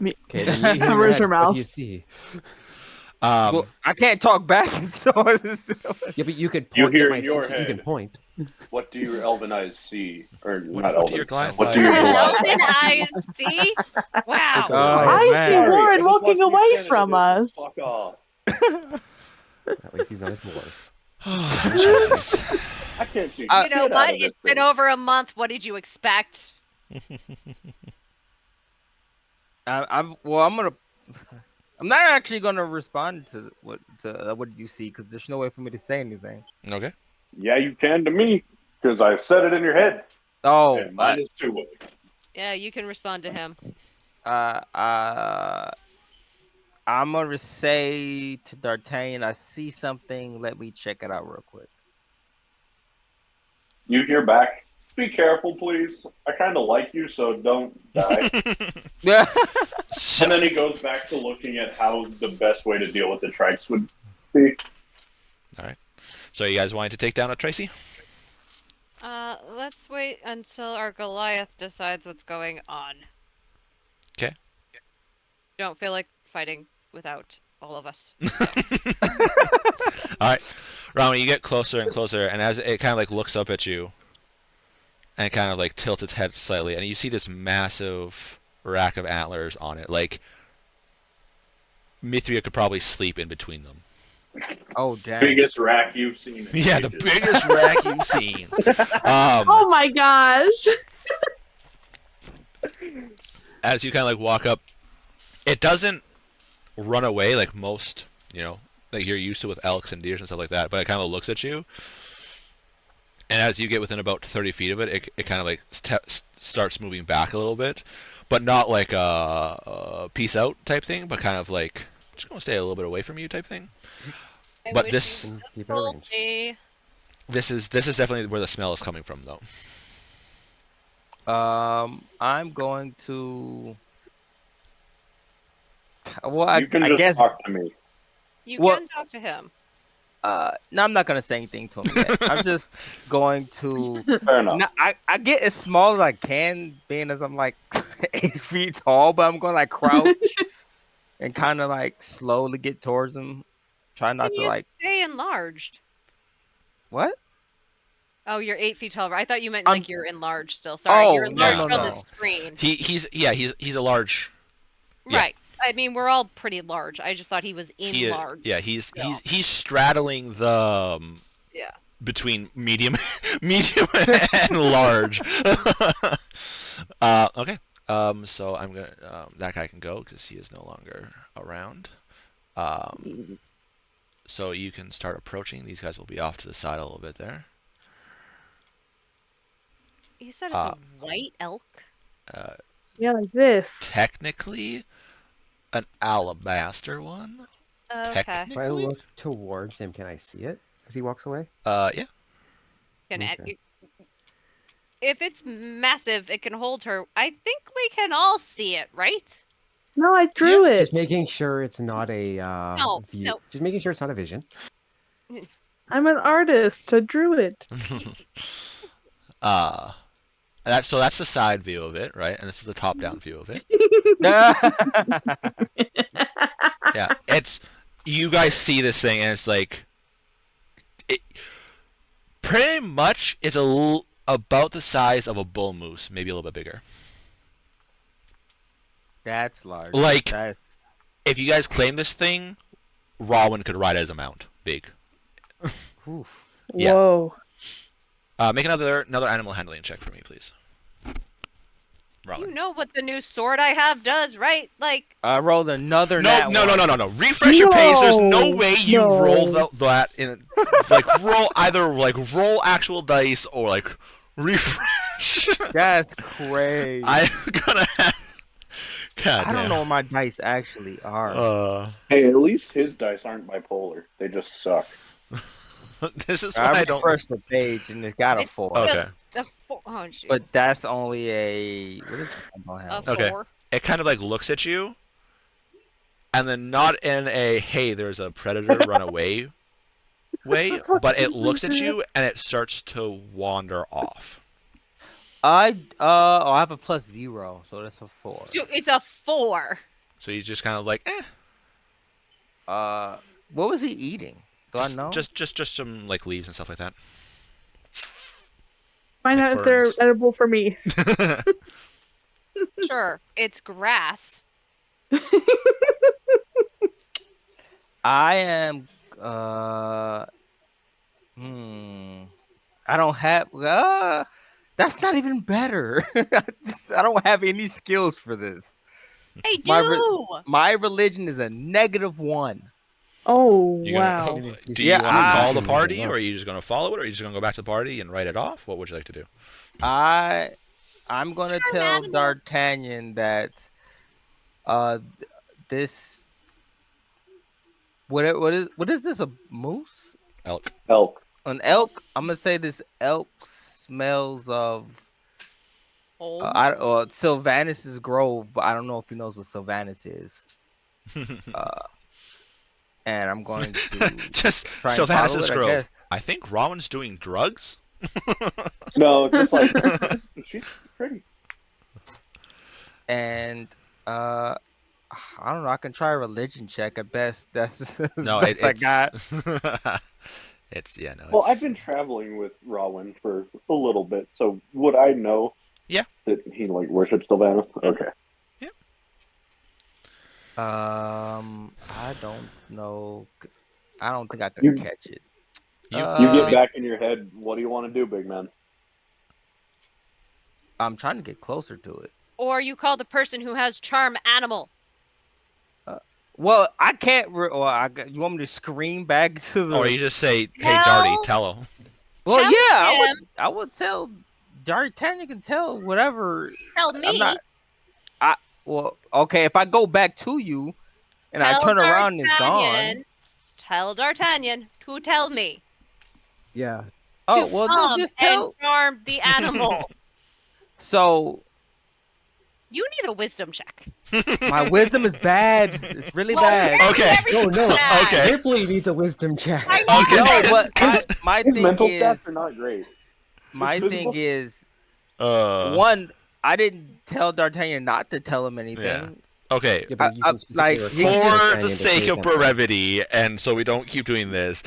Okay, then you hear Covers your her head. What mouth. do you see? Well, I can't talk back. So Yeah, but you could You point. hear get my in your attention. You can head. point. What do your elven eyes see? Or What not do elven. your Goliath What do eyes your see? Goliath Open eyes eyes, see? Wow. Oh, I see man. Sorry, I Warren just watched walking away Buchanan from edition. us. Fuck off. At least he's not a dwarf. Oh, Jesus. I can't see. You know shit out what? of this It's been thing. over a month. What did you expect? I'm gonna. I'm not actually gonna respond to what did you see because there's no way for me to say anything. Okay. Yeah, you can to me, because I said it in your head. Oh, And mine is 2-way. Yeah, you can respond to him. I'm gonna say to D'Artagnan, I see something. Let me check it out real quick. You hear back. Be careful, please. I kind of like you, so don't die. Yeah. And then he goes back to looking at how the best way to deal with the trikes would be. So you guys wanting to take down a Tracy? Let's wait until our Goliath decides what's going on. 'Kay. Don't feel like fighting without all of us. All right, Rami, you get closer and closer, and as it kind of like looks up at you, and kind of like tilts its head slightly, and you see this massive rack of antlers on it. Like Mithria could probably sleep in between them. Oh damn. Biggest rack you've seen. in Yeah, the ages. biggest rack you've seen. Oh my gosh! As you kind of like walk up, it doesn't run away like most, like you're used to with elks and deers and stuff like that, but it kind of looks at you. And as you get within about 30 feet of it, it kind of like starts moving back a little bit, but not like a peace out type thing, but kind of like just gonna stay a little bit away from you type thing. I But wish this- you And keep it told arranged. me. This is definitely where the smell is coming from, though. I'm going to. Well, You can I just guess. talk to me. You Well- can talk to him. No, I'm not gonna say anything to him yet. I'm just going to. Fair enough. No, I get as small as I can, being as I'm like 8 feet tall, but I'm gonna like crouch and kind of like slowly get towards him. Try not Can to you like stay enlarged? what? Oh, you're 8 feet tall. I thought you meant I'm- like you're enlarged still. Sorry, you're Oh, no, enlarged no, on the no. screen. He's a large. Yeah. Right. I mean, we're all pretty large. I just thought he was enlarged. He's still. he's straddling the Yeah. between medium and large. Okay. So I'm gonna that guy can go because he is no longer around. So you can start approaching. These guys will be off to the side a little bit there. You said it's a white elk? Yeah, like this. Technically, an alabaster one. Okay. If I Technically. look towards him, can I see it as he walks away? Yeah. Okay. If it's massive, it can hold her. I think we can all see it, right? No, I drew it. Just making sure it's not a view. no. Just making sure it's not a vision. I'm an artist. I drew it. So that's the side view of it, right? And this is the top-down view of it. Yeah, it's you guys see this thing, and it's like it pretty much it's about the size of a bull moose, maybe a little bit bigger. That's large. Like, That's if you guys claim this thing, Rowan could ride as a mount, big. oof. Yeah. Whoa. Make another animal handling check for me, please. Rowan. You know what the new sword I have does, right? Like, I rolled another No. Refresh your page. There's no way you No. roll that in. Like roll actual dice or like refresh. That's crazy. I'm gonna. God I don't damn. know what my dice actually are. Hey, at least his dice aren't bipolar. They just suck. This is why I I don't. refreshed the page and it's got a 4. Okay. oh, jeez. But that's only a what is it? I don't A have. Okay. 4. It kind of like looks at you, and then not in a hey, there's a predator, run away way, but it looks at you and it starts to wander off. I have a +0, so that's a 4. Dude, it's a 4. So he's just kind of like, What was he eating? Do I know? just some like leaves and stuff like that. Find Like out if they're ferns. edible for me. Sure, it's grass. I am. I don't have. That's not even better. I don't have any skills for this. Hey, My do! My religion is a -1. Oh, You wow. gonna, do Yeah, you want to call the I- party, or are you just gonna follow it, or are you just gonna go back to the party and write it off? What would you like to do? I'm gonna Sure, tell animal. D'Artagnan that this what is this, a moose? Elk. Elk. An elk? I'm gonna say this elk smells of Old. Sylvanus' grove, but I don't know if he knows what Sylvanus is. And I'm going to Just try and Sylvanus' follow it, I Grove. guess. I think Rowan's doing drugs. No, just like she's pretty. And I don't know. I can try a religion check at best. That's No, best I got. It's yeah, no. Well, it's- I've been traveling with Rowan for a little bit, so would I know? Yeah. That he like worships Sylvanus. Okay. I don't know. I don't think I could You- catch it. You- You get back in your head. What do you want to do, big man? I'm trying to get closer to it. Or you call the person who has charm animal. Well, I can't. You want me to scream back to the? Or you just say, "Hey, Well- Darty, tell him." Well, Tell yeah, him. I would tell D'Artagnan can tell whatever. Tell me. I'm not. Well, okay. If I go back to you, and I Tell turn around and it's gone. D'Artagnan- Tell D'Artagnan to tell me. Yeah. Oh to well, come then just tell. and charm the animal. So You need a wisdom check. my wisdom is bad. It's really Well, bad. Okay. everything's No, bad. okay. Ripley needs a wisdom check. I know. Okay. No, but my His thing mental is, stats are not great. my His thing physical- is, Uh. one, I didn't tell D'Artagnan not to tell him anything. Yeah. Okay. Yeah, but you can like, specifically he request For D'Artagnan the to sake say of something. brevity, and so we don't keep doing this,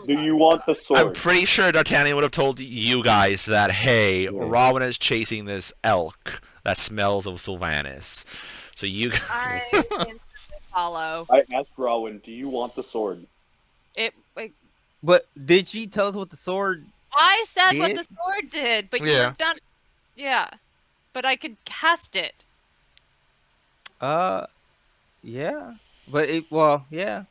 Do you want the sword? I'm pretty sure D'Artagnan would have told you guys that, hey, Robin is chasing this elk that smells of Sylvanas. So you... I can follow. I asked Rowan, do you want the sword? But did she tell us what the sword? I said what Did? the sword did, but Yeah. you're done. Yeah, but I could cast it. Yeah. But well, yeah.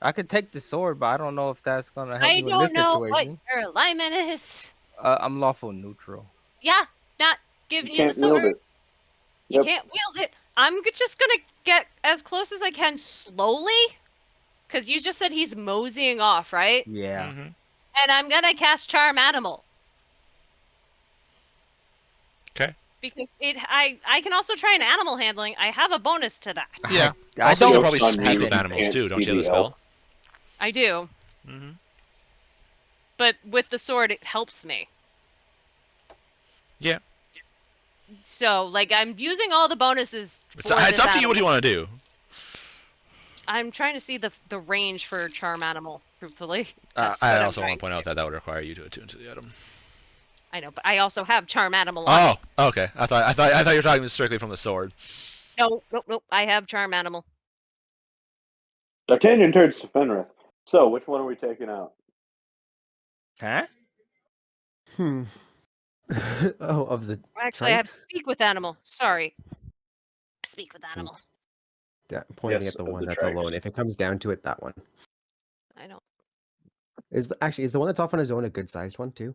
I could take the sword, but I don't know if that's gonna help I you in don't this know what situation. your alignment is. I'm lawful neutral. Yeah, not giving You you the can't wield sword. it. You Yep. can't wield it. I'm just gonna get as close as I can slowly, because you just said he's moseying off, right? Yeah. Mhm. And I'm gonna cast Charm Animal. Okay. Because I can also try an animal handling. I have a bonus to that. Yeah. I Also, you don't can probably Joke's on speak you, with you animals can't too. Don't see you have the the elk. spell? I do. Mm-hmm. But with the sword, it helps me. Yeah. So, like, I'm using all the bonuses for It's this up to you what animal. you want to do. I'm trying to see the range for Charm Animal, truthfully. I That's what I'm also want trying to point to out that would require you to attune to the item. I know, but I also have Charm Animal on me. Oh, okay. I thought you were talking strictly from the sword. No, nope. I have Charm Animal. D'Artagnan turns to Fenrith. So, which one are we taking out? Huh? Oh, of the Actually, I have trikes? Speak with Animal. Sorry. Speak with Animal. Thanks. Pointing Yes, at the of one the that's trikes. alone. If it comes down to it, that one. I don't. Is the one that's off on his own a good sized one too?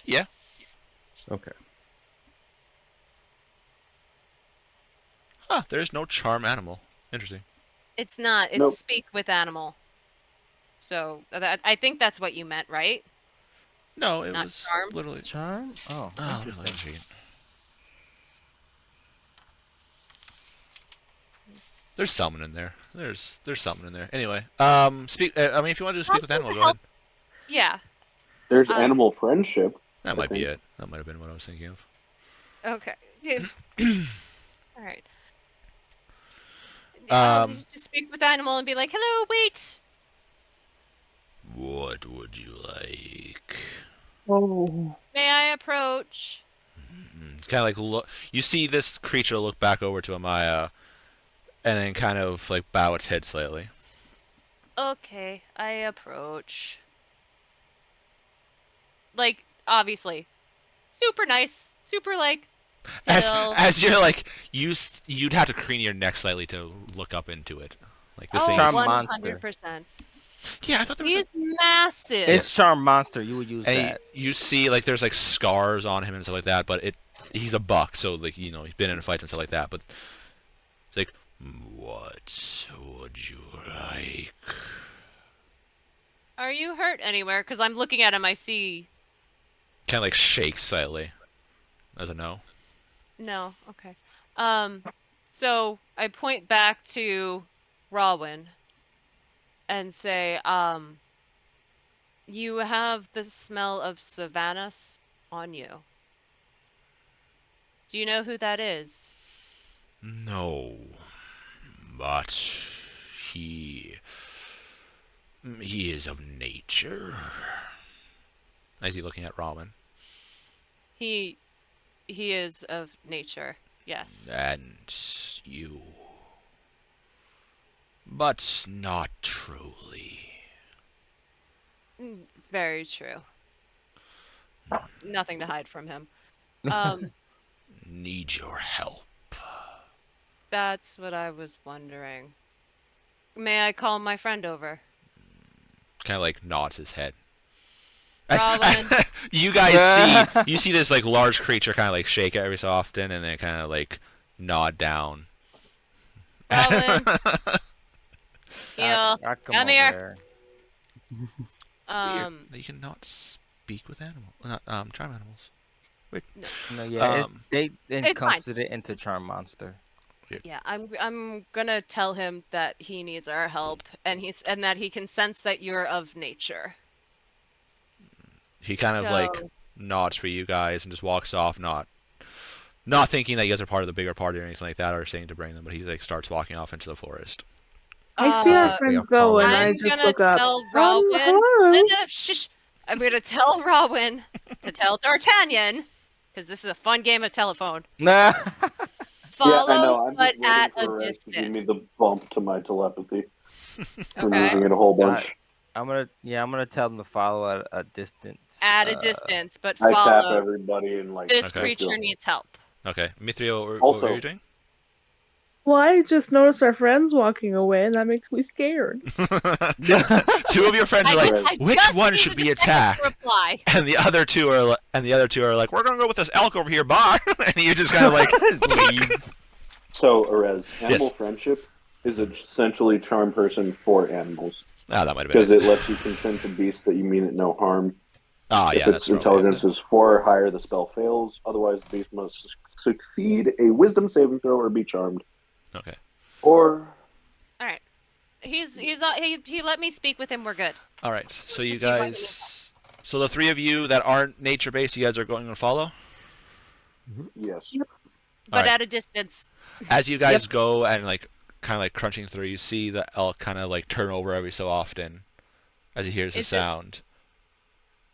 Yeah. Okay. Huh. There's no charm animal. Interesting. It's not. It's Nope. Speak with Animal. So, I think that's what you meant, right? No, it Not was charm? literally. Charm? Oh, Oh, let me look at interesting. the sheet. There's something in there. There's something in there. Anyway, speak. I mean, if you want to do speak with animal, go ahead. Yeah. There's animal friendship. That I might be think. it. That might have been what I was thinking of. Okay. All right. Just speak with Animal and be like, "Hello, wait." What would you like? Oh. May I approach? It's kind of like look. You see this creature look back over to Amaya, and then kind of like bow its head slightly. Okay, I approach. Like, obviously, super nice, super like. Chill. As you're like you'd have to crane your neck slightly to look up into it. Like this thing. Charm Is, monster. 100%. yeah, I thought there was. He's massive. It's Charm Monster. You would use And that. you see like there's like scars on him and stuff like that, but he's a buck, so like he's been in fights and stuff like that. But it's like, what would you like? Are you hurt anywhere? Because I'm looking at him. I see. Kind of like shakes slightly, as a no. No. Okay. So I point back to Rawin and say, you have the smell of Sylvanas on you. Do you know who that is? No, but he is of nature. As he's looking at Ramen. He is of nature. Yes. And you. But not truly. Very true. Nothing to hide from him. Need your help. That's what I was wondering. May I call my friend over? Kind of like nods his head. Rowan. You guys see this like large creature kind of like shake every so often and then kind of like nod down. Rowan. Heel. I Come here. there. Weird that you cannot speak with animals, not charm animals. Weird. No, yeah, they fine. encompassed it into Charm Monster. Yeah, I'm gonna tell him that he needs our help, and that he can sense that you're of nature. He kind of like So- nods for you guys and just walks off, not not thinking that you guys are part of the bigger party or anything like that, or saying to bring them, but he like starts walking off into the forest. I see our Uh, friends go, and I I'm just gonna look up. tell Rowan. Hello. Shh. I'm gonna tell Rowan to tell D'Artagnan, because this is a fun game of telephone. Nah. Follow, yeah, I know. I'm but just waiting at a for Rez to give me distance. the bump to my telepathy. I'm Okay. using it a whole bunch. I'm gonna tell them to follow at a distance. At a distance, but I tap follow. everybody and like. This Okay. creature needs help. Okay, Mithrio, what Also- were you doing? Well, I just noticed our friends walking away, and that makes me scared. Two of your friends are like, I which just one needed should a be second to attacked? reply. And the other two are like, we're gonna go with this elk over here, bye. And you just kind of like, what the fuck? Leaves. So, Erez, animal Yes. friendship is essentially charm person for animals Ah, that might have been because it. it lets you consent to beasts that you mean it no harm. Ah, If yeah, its that's probably intelligence is 4 or higher, the spell fails. Otherwise, the beast must succeed a wisdom saving throw or be charmed. it. Okay. Or All right. He let me speak with him. We're good. All right. So you Let's see what he guys, so the three of you that aren't nature based, you guys are going to follow. yes, But Alright. at a distance. As you guys go and like kind of like crunching through, you see the elk kind of like turn over every so often as he hears the Is it- sound,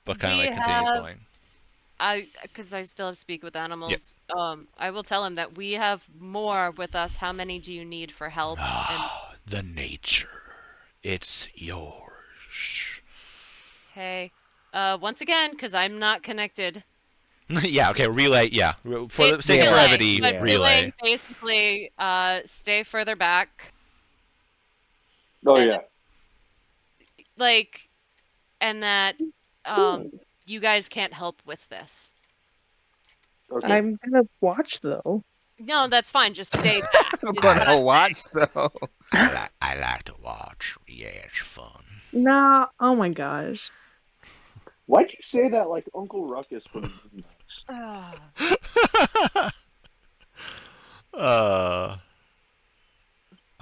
but kind of We like continues have- going. Because I still have speak with animals. I will tell him that we have more with us. How many do you need for help? And The nature, it's yours. hey, once again, because I'm not connected. Yeah. Okay. Relay. Yeah. For the It's sake of relay, brevity, but relay. relaying basically, stay further back, oh And- yeah, like, and that you guys can't help with this. okay. I'm gonna watch though. No, that's fine. Just stay back. I'm is what gonna I'm watch though. I like to watch. Yeah, it's fun. Nah. Oh my gosh. Why'd you say that like Uncle Ruckus from? saying. All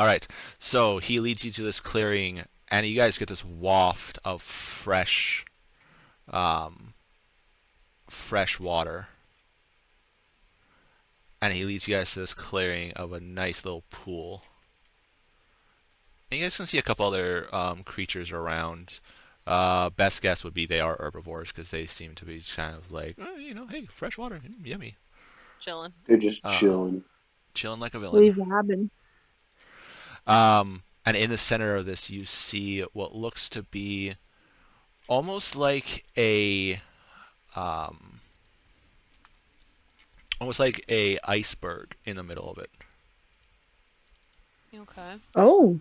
right. So he leads you to this clearing, and you guys get this waft of fresh water. And he leads you guys to this clearing of a nice little pool. And you guys can see a couple other creatures around. Best guess would be they are herbivores because they seem to be kind of like, hey, fresh water, yummy, Chilling. They're just Uh, chilling. chilling like a villain. Leave Robin. And in the center of this, you see what looks to be almost like a iceberg in the middle of it. Okay. Oh.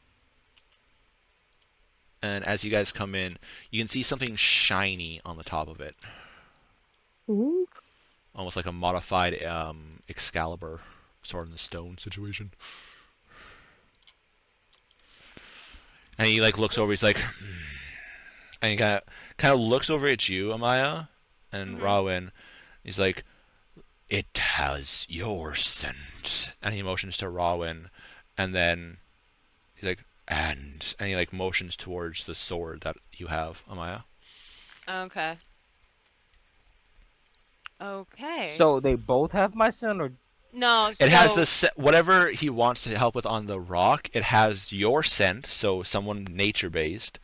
And as you guys come in, you can see something shiny on the top of it, Ooh. almost like a modified Excalibur, sword in the stone situation. And he like looks over. He's like, and he kind of looks over at you, Amaya, and Mhm. Rowan. He's like, it has your scent, and he motions to Rowan, and then he's like, and he like motions towards the sword that you have, Amaya. Okay. Okay. So they both have my son, or no. It has so- this whatever he wants to help with on the rock. It has your scent, so someone nature based,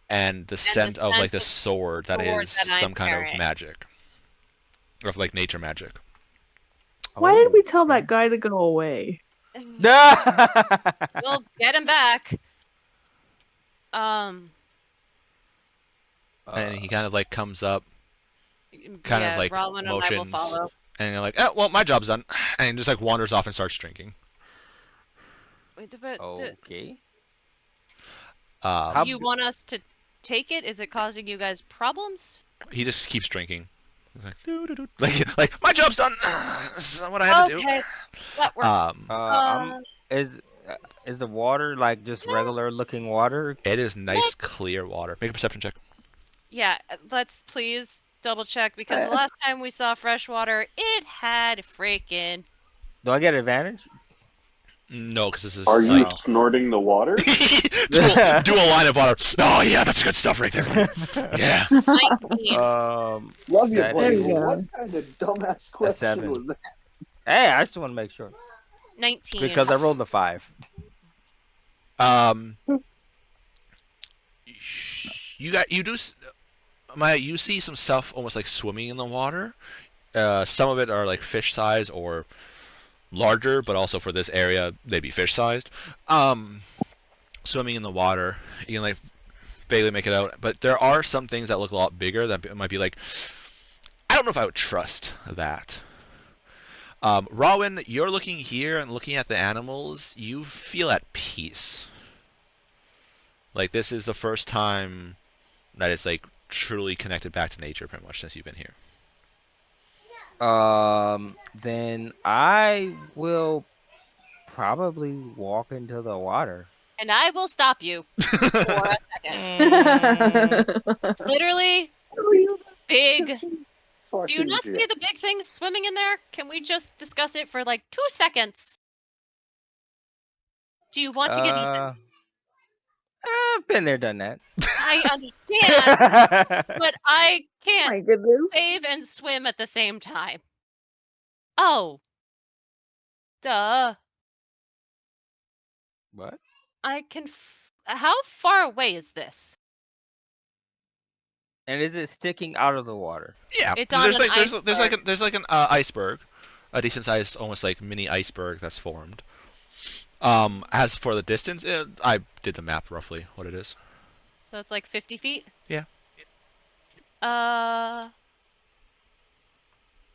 and the scent of like the sword that sword is that I'm some kind of carrying. magic, of like nature magic. Why did we tell okay. that guy to go away? We'll get him back. And he kind of like comes up, kind of yeah, like Rowan and I will motions. follow. and you're like, oh, well, my job's done, and just like wanders off and starts drinking. Wait, but Okay. Um, you want us to take it? Is it causing you guys problems? he just keeps drinking. He's like, doo-doo-doo. like my job's done. This is what I had to do. Okay, that works. Is the water like just regular looking water? It is nice, clear water. Make a perception check. Yeah, let's please double check because the last time we saw fresh water, it had freaking. Do I get advantage? No, because this is Are you sight. snorting the water? do a line of water. Oh yeah, that's good stuff right there. Yeah. 19. Love you, That buddy. is- What kind of dumbass question seven. was that? Hey, I just want to make sure 19. because I rolled a 5. Maya, you see some stuff almost like swimming in the water. Some of it are like fish size or larger, but also for this area they'd be fish sized. Swimming in the water, you can like vaguely make it out, but there are some things that look a lot bigger that might be like, I don't know if I would trust that. Rawin, you're looking here and looking at the animals. You feel at peace. Like this is the first time that it's like truly connected back to nature, pretty much since you've been here. Then I will probably walk into the water. And I will stop you for a second. Literally, big. Do you not see the big things swimming in there? Can we just discuss it for like 2 seconds? Do you want to get eaten? I've been there, done that. I understand, but I can't My goodness. save and swim at the same time. Oh. Duh. What? I can. How far away is this? And is it sticking out of the water? Yeah, It's on there's an like iceberg. there's like an iceberg, a decent sized, almost like mini iceberg that's formed. As for the distance, I did the map roughly what it is. So it's like 50 feet? Yeah.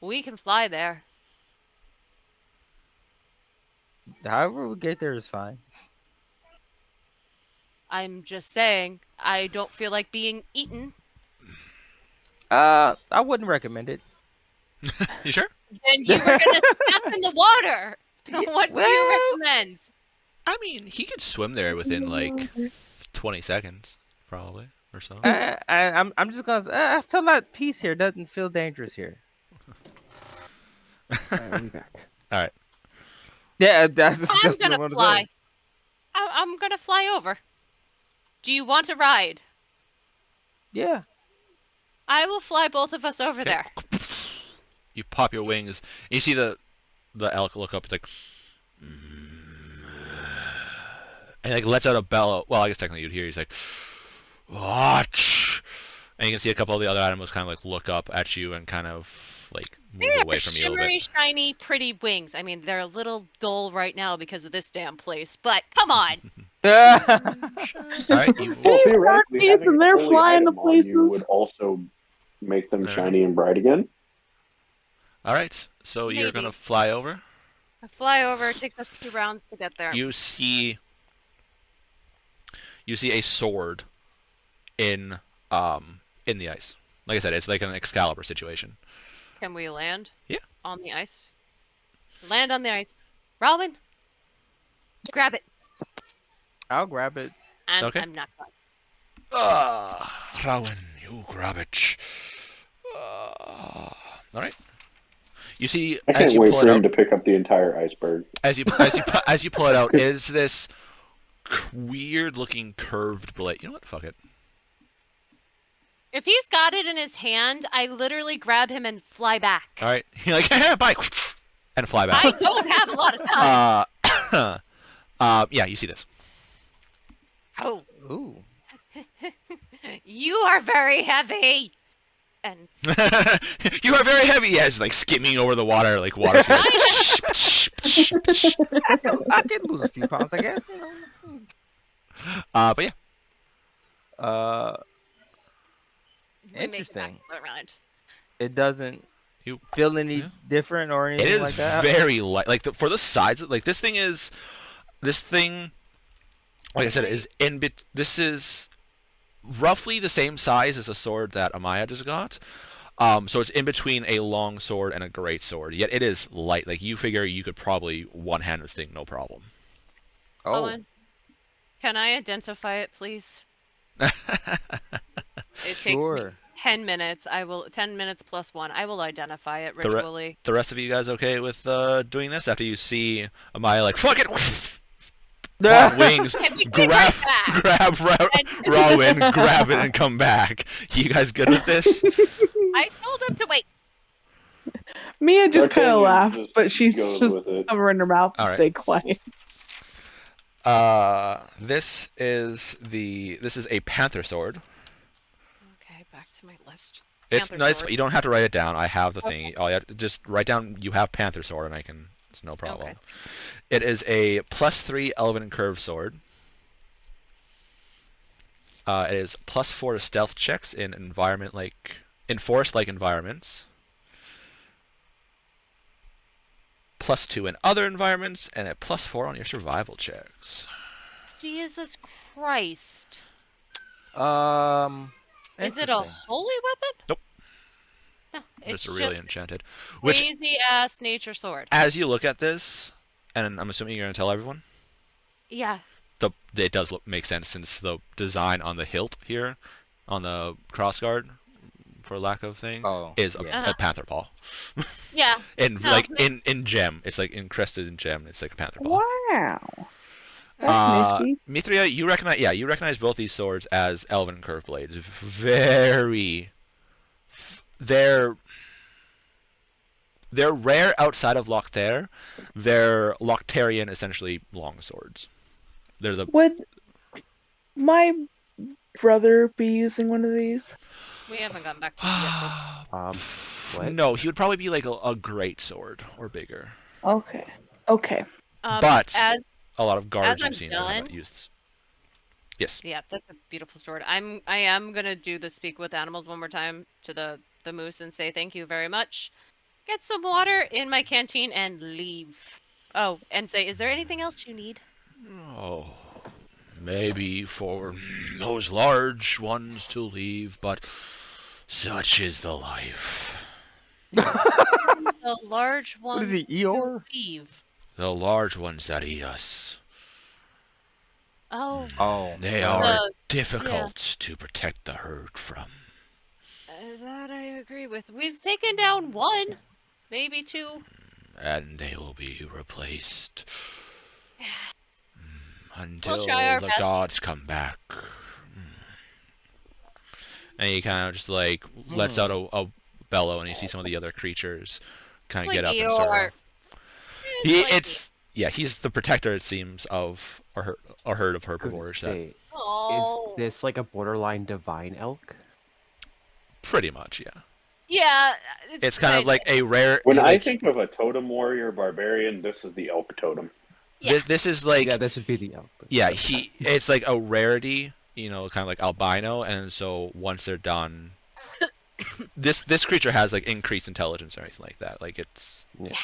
We can fly there. However we get there is fine. I'm just saying, I don't feel like being eaten. I wouldn't recommend it. You sure? Then you were gonna step in the water. So what do you well- recommend? I mean, he could swim there within like 20 seconds, probably, or so. I'm just gonna. I feel at peace here. Doesn't feel dangerous here. I'll be back. All right. Yeah, that's I'm what I gonna wanna fly. say. I'm gonna fly over. Do you want to ride? Yeah. I will fly both of us over there. You pop your wings. And you see the elk look up. It's like, and he like lets out a bellow. Well, I guess technically you'd hear. He's like, watch. And you can see a couple of the other animals kind of like look up at you and kind of like move They have away from you a little shimmery, bit. shiny, pretty wings. I mean, they're a little dull right now because of this damn place, but come on. All right. You, Well, These theoretically, monkeys having and they're a holy flying item to on you places. would also make them There. shiny and bright again. all right. So you're Maybe. gonna fly over. I fly over. It takes us 2 rounds to get there. You see a sword in the ice. Like I said, it's like an Excalibur situation. Can we land? Yeah. On the ice? Land on the ice. Robin, grab it. I'll grab it. Okay. I'm not going. Rowan, you grab it. All right. You see, I as can't you wait pull for it him out, to pick up the entire iceberg. as you pull it out, is this weird-looking curved blade? You know what? Fuck it. If he's got it in his hand, I literally grab him and fly back. All right. You're like, bye, and fly back. I don't have a lot of time. Yeah, you see this. Oh, Ooh. you are very heavy. And You are very heavy, as like skimming over the water, like water. I could lose a few pounds, I guess. You know. But yeah. we make it back Interesting. around. It doesn't You feel any yeah. different or It anything is like that. very light. Like for the size, like this thing, like I said, is in bit. This is roughly the same size as a sword that Amaya just got. So it's in between a long sword and a great sword. Yet it is light. Like you figure you could probably one-hand this thing, no problem. Oh, Owen, can I identify it, please? It takes me sure. 10 minutes. 10 minutes plus 1. I will identify it The re- ritually. The rest of you guys okay with doing this? After you see Amaya like fuck it, pop wings, Can we grab right back? Rowan, grab it, and come back. You guys good with this? I told him to wait. Mia just kind of D'Artagnan laughs, just but she's goes just with it. covering her mouth to All right. stay quiet. This is a panther sword. Okay, back to my list. It's Panther nice. sword. You don't have to write it down. I have the Okay. thing. All you have to just write down. You have panther sword, and I can. It's no problem. Okay. It is a +3 elven curved sword. It is +4 to stealth checks in forest-like environments. +2 in other environments, and a +4 on your survival checks. Jesus Christ. Um, Is it a interesting. holy weapon? Nope. No, it's It's really just enchanted. Which, crazy ass nature sword. as you look at this, and I'm assuming you're going to tell everyone, Yeah. it does make sense since the design on the hilt here, on the crossguard, for lack of thing, Oh, is yeah. a panther paw. Yeah. And No, like but- in gem, it's like encrusted in gem. It's like a panther paw. Wow. That's nifty. Mithria, you recognize both these swords as elven curved blades. They're rare outside of Loctare. They're Loctarian, essentially long swords. They're the Would my brother be using one of these? We haven't gotten back to it yet. What? No, he would probably be like a great sword or bigger. Okay. But as a lot of guards I'm you've seen done- haven't used this. Yes. yeah, that's a beautiful sword. I am gonna do the speak with animals one more time to the moose and say thank you very much. Get some water in my canteen and leave. Oh, and say, is there anything else you need? Oh, maybe for those large ones to leave, but such is the life. The large ones. What is he, to Eeyore? leave. The large ones that eat us. Oh, Oh, They Uh, are difficult to protect the herd from. that I agree with. We've taken down one, maybe two. And they will be replaced until try our the best. gods come back. And he kind of just like lets out a bellow, and you see some of the other creatures kind of Like get up and Eeyore. circle. It's like He's the protector, it seems, of a herd of Gonna herbivores. say, Oh. is this like a borderline divine elk? Pretty much, yeah. Yeah. It's kind of like a rare. When I like, think of a totem warrior barbarian, this is the elk totem. Yeah. this is like Yeah, this would be the elk. but- yeah, it's like a rarity, kind of like albino, and so once they're done, this creature has like increased intelligence or anything like that. Like it's Yeah.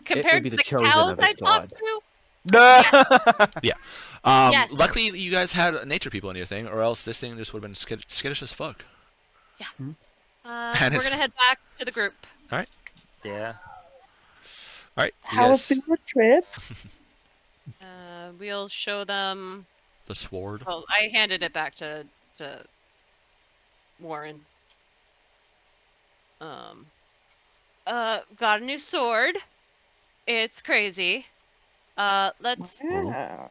compared be to the the chosen cows of a I talked god. to. Yes. luckily you guys had nature people in your thing, or else this thing just would have been skittish as fuck. And We're it's- gonna head back to the group. yeah. All right, you How has guys, been your trip? We'll show them. the sword. Well, I handed it back to Warren. Got a new sword. It's crazy. Let's Yeah.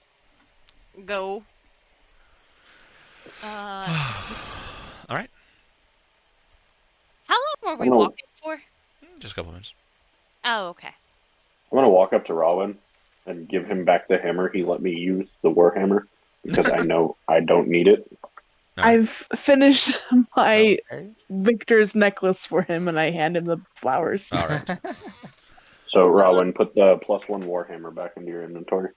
go. All right, How long were we Hello. walking for? just a couple minutes. Oh, okay. I'm gonna walk up to Robin and give him back the hammer he let me use, the warhammer, because I know I don't need it. I've finished my Okay. Victor's necklace for him, and I hand him the flowers. All right. So Robin, put the +1 warhammer back into your inventory.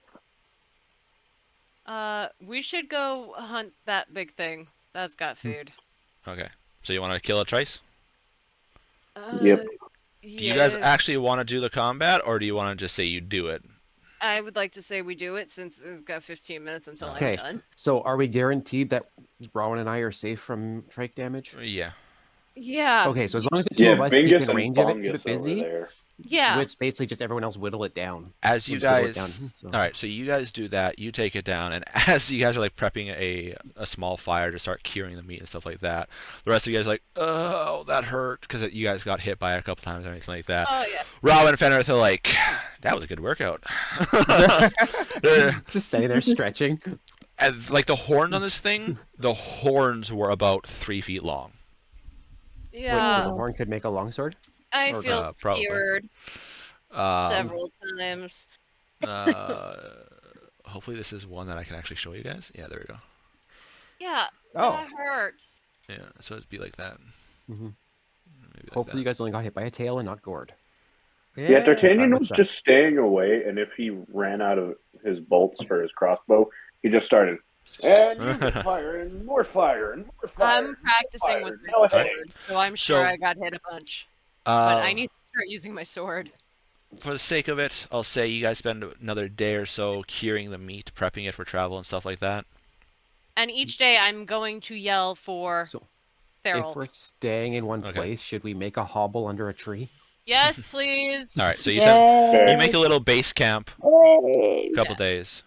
We should go hunt that big thing. That's got food. Okay. So you want to kill a trace? Yep. Do you guys actually want to do the combat, or do you want to just say you do it? I would like to say we do it since it's got 15 minutes until Okay. I'm done. So are we guaranteed that Rowan and I are safe from trike damage? Yeah. Yeah. Okay, so as long as the two Yeah, of us keep Bingus in and range of it, keep Fungus it busy, over there. Yeah. which basically just everyone else whittle it down. As you We'll just whittle it guys, down, so. all right. So you guys do that. You take it down, and as you guys are like prepping a small fire to start curing the meat and stuff like that, the rest of you guys are like, oh, that hurt, because you guys got hit by it a couple times or anything like that. Oh yeah. Robin and Fenrith are like, that was a good workout. Just stay there stretching. As like the horn on this thing, the horns were about 3 feet long. Wait, Yeah. so the horn could make a longsword? I Or feel probably. scared Um, several times. hopefully this is one that I can actually show you guys. Yeah, there we go. Yeah, Oh, that hurts. Yeah, so it'd be like that. hmm Maybe like Hopefully, you that. guys only got hit by a tail and not gored. Yeah, That D'Artagnan would was suck. just staying away, and if he ran out of his bolts for his crossbow, he just started. And you get fire, and more fire, and more fire. I'm practicing with fire. my No headache. sword, so I'm sure So- I got hit a bunch. But I Uh, need to start using my sword. for the sake of it, I'll say you guys spend another day or so curing the meat, prepping it for travel and stuff like that. And each day I'm going to yell for So, Feral. if we're staying in one Okay. place, should we make a hobble under a tree? Yes, please. All right, so you Yay. make a little base camp, Yay. a couple days.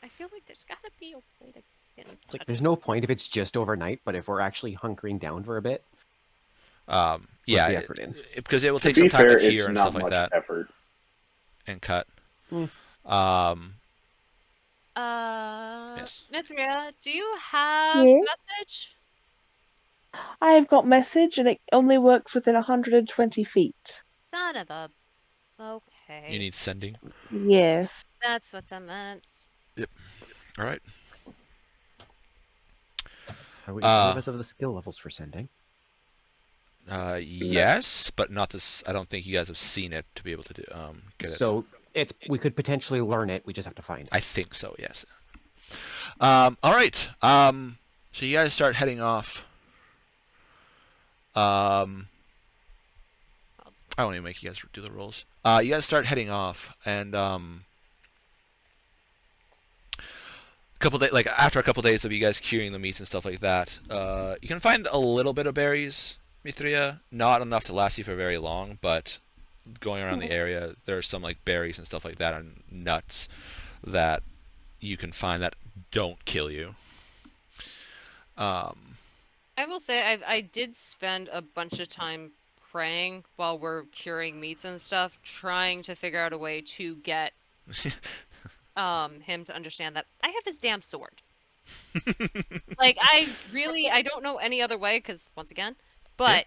I feel like there's gotta be a way to get in Like, touch there's with no point if it's just overnight, but if we're actually hunkering down for a bit, Yeah, put the effort in. because it will To take be some time fair, to cure it's and not stuff like much that effort. and cut. Hmm. Yes. Mithria, do you have Yes? message? I have got message, and it only works within 120 feet. Son of a. Okay. You need sending. Yes. That's what I meant. All right. Are we any of us of the skill levels for sending? Yes, but not this. I don't think you guys have seen it to be able to do get it. So we could potentially learn it. We just have to find it. I think so. Yes. All right. So you guys start heading off. I won't even make you guys do the rolls. You guys start heading off, and after a couple days of you guys curing the meats and stuff like that, you can find a little bit of berries, Mithria. Not enough to last you for very long, but going around the area, there's some like berries and stuff like that and nuts that you can find that don't kill you. I will say I did spend a bunch of time praying while we're curing meats and stuff, trying to figure out a way to get him to understand that I have his damn sword. Like I don't know any other way because once again, but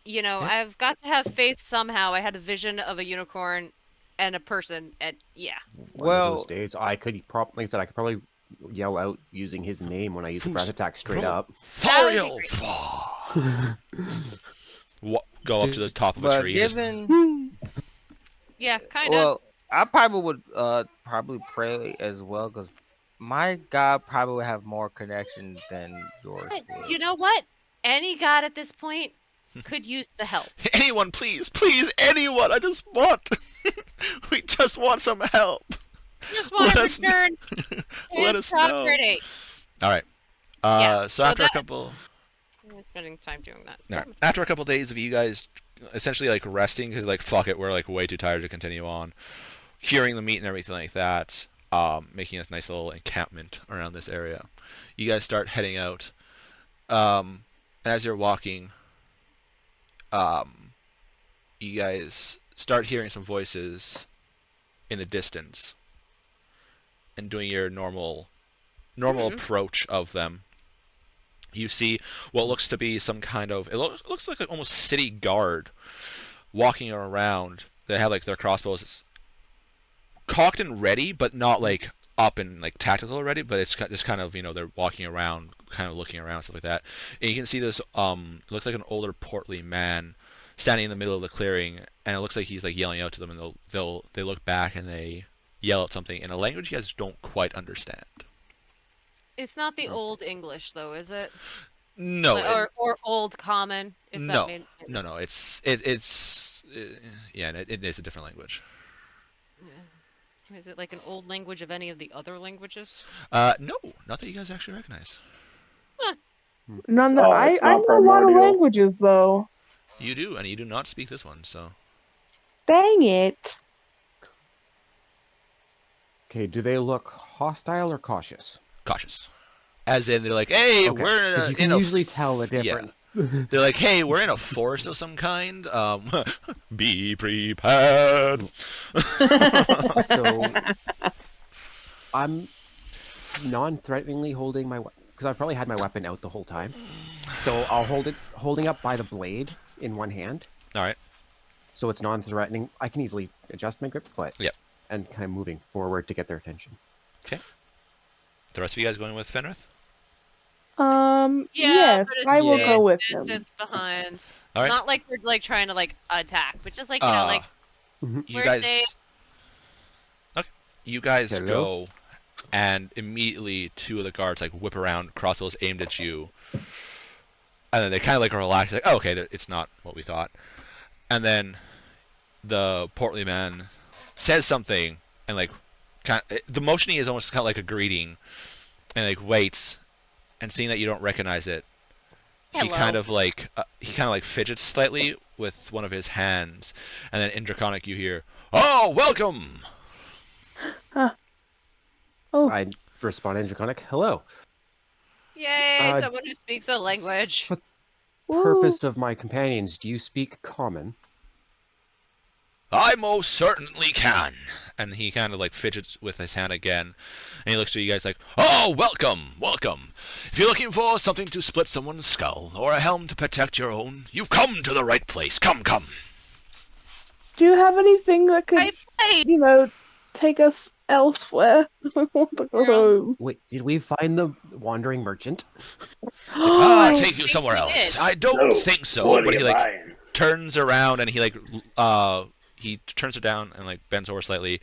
you know, Yeah. I've got to have faith somehow. I had a vision of a unicorn and a person, and yeah. One of those well, days, I could like I said, I could probably yell out using his name when I use a breath attack straight up. Thoriel! Go up to the top of a but tree. and just- given Yeah, kind of. well, I probably would probably pray as well because my God probably would have more connections than yours would. You know what? Any god at this point could use the help. Anyone, please, anyone! I just want. We just want some help. Just want Let to us know. return Let his us know. property. All right. Yeah, So so after that- a couple. I'm spending time doing that. All right. After a couple days of you guys essentially like resting because like fuck it, we're like way too tired to continue on, curing the meat and everything like that, making a nice little encampment around this area. You guys start heading out. As you're walking, you guys start hearing some voices in the distance and doing your normal approach of them. You see what looks to be some kind of it looks like almost city guard walking around. They have like their crossbows cocked and ready, but not like up and like tactical ready, but it's just kind of, you know, they're walking around, kind of looking around, stuff like that. And you can see this looks like an older portly man standing in the middle of the clearing, and it looks like he's like yelling out to them, and they look back and they yell out something in a language you guys don't quite understand. It's not the old English though, is it? No, Like, or old common. If no, that made... no. It is a different language. Is it like an old language of any of the other languages? No, not that you guys actually recognize. None that Oh, I it's know not a lot of primordial. languages though. You do, and you do not speak this one, so. Dang it. Okay, do they look hostile or cautious? Cautious. As in, they're like, hey, Okay, we're 'cause you can in a usually tell the difference. They're like, hey, we're in a forest of some kind. Be prepared. So I'm non-threateningly holding my weapon because I've probably had my weapon out the whole time. So I'll holding up by the blade in one hand, All right. So it's non-threatening. I can easily adjust my grip, but Yep. and kind of moving forward to get their attention. Okay. The rest of you guys going with Fenrith? Yeah, Yes, but it's I will Yeah. go with him. distance behind. All right. Not like we're like trying to like attack, but just like like you we're guys. safe. Okay. You guys Hello? go, and immediately 2 of the guards like whip around, crossbows aimed at you, and then they kind of like relax, like, oh, okay, it's not what we thought. And then the portly man says something, and like, the motioning is almost kind of like a greeting, and like waits, and seeing that you don't recognize it, he Hello. kind of like fidgets slightly with one of his hands, and then in Draconic you hear, "Oh, welcome!" Oh, I respond in Draconic. Hello. Yay, someone who speaks a language. For woo. purpose of my companions, do you speak Common? I most certainly can. And he kind of like fidgets with his hand again, and he looks to you guys like, "Oh, welcome, welcome. If you're looking for something to split someone's skull, or a helm to protect your own, you've come to the right place. Come, come." Do you have anything that could, I played. take us elsewhere? I want to go home. Wait, did we find the wandering merchant? Take you somewhere we else. did. I don't think so. What But are he you like buying? turns around and he turns it down and like bends over slightly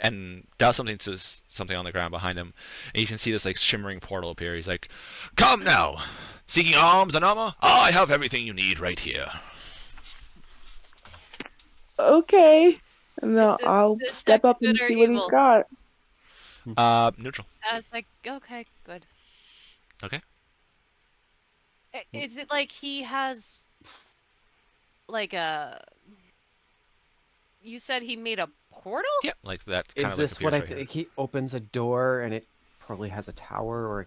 and does something to something on the ground behind him, and you can see this like shimmering portal appear. He's like, "Come now, seeking arms and armor? I have everything you need right here." Okay. And then Is it- I'll is step that up and good or see what he's evil? got. Neutral. I was like, okay, good. Okay. Is it like he has like a? You said he made a portal? Yeah, like that kind Is of this like what I appears right think? He opens a door and it probably has a tower or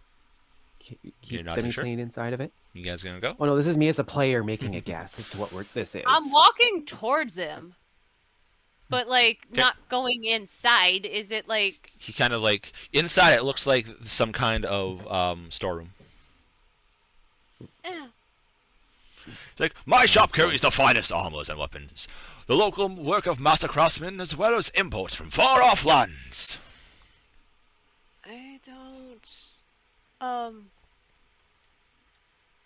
keep not them too sure? clean inside of it. here. You guys gonna go? Oh no, this is me as a player making a guess as to what this is. I'm walking towards him, but like 'Kay. not going inside. Is it like? He kind of like inside. It looks like some kind of storeroom. Eh. It's like, "My shop carries the finest armors and weapons, the local work of master craftsmen, as well as imports from far-off lands."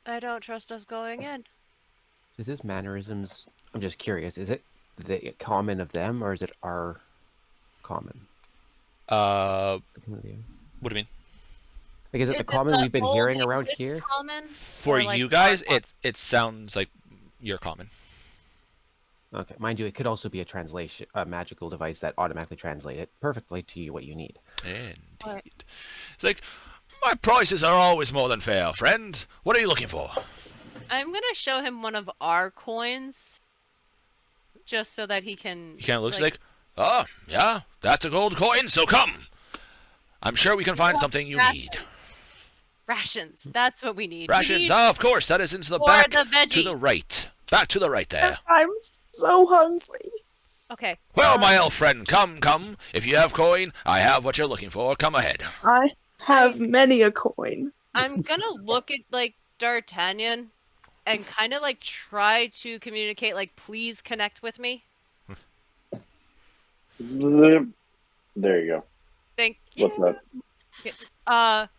I don't trust us going in. Is this mannerisms? I'm just curious. Is it the common of them or is it our common? What The- do you mean? Like, is it Is the it common the we've been old hearing around English here? Common? For Or, like, you guys, our it sounds like you're common. Okay, mind you, it could also be a translation, a magical device that automatically translates it perfectly to you what you need. Indeed. It's like, "My prices are always more than fair, friend. What are you looking for?" I'm gonna show him one of our coins, just so that he can. He kind of looks like, "Oh, yeah, that's a gold coin, so come. I'm sure we can find something you need." rations. That's what we need. We Rations, need- of course, that is into the Or back the to veggie. the right. Back to the right there. I'm so hungry. Okay. Well, my elf friend, come, come. If you have coin, I have what you're looking for. Come ahead. I have many a coin. I'm gonna look at like D'Artagnan, and kind of like try to communicate. Like, please connect with me. There you go. Thank you. What's that?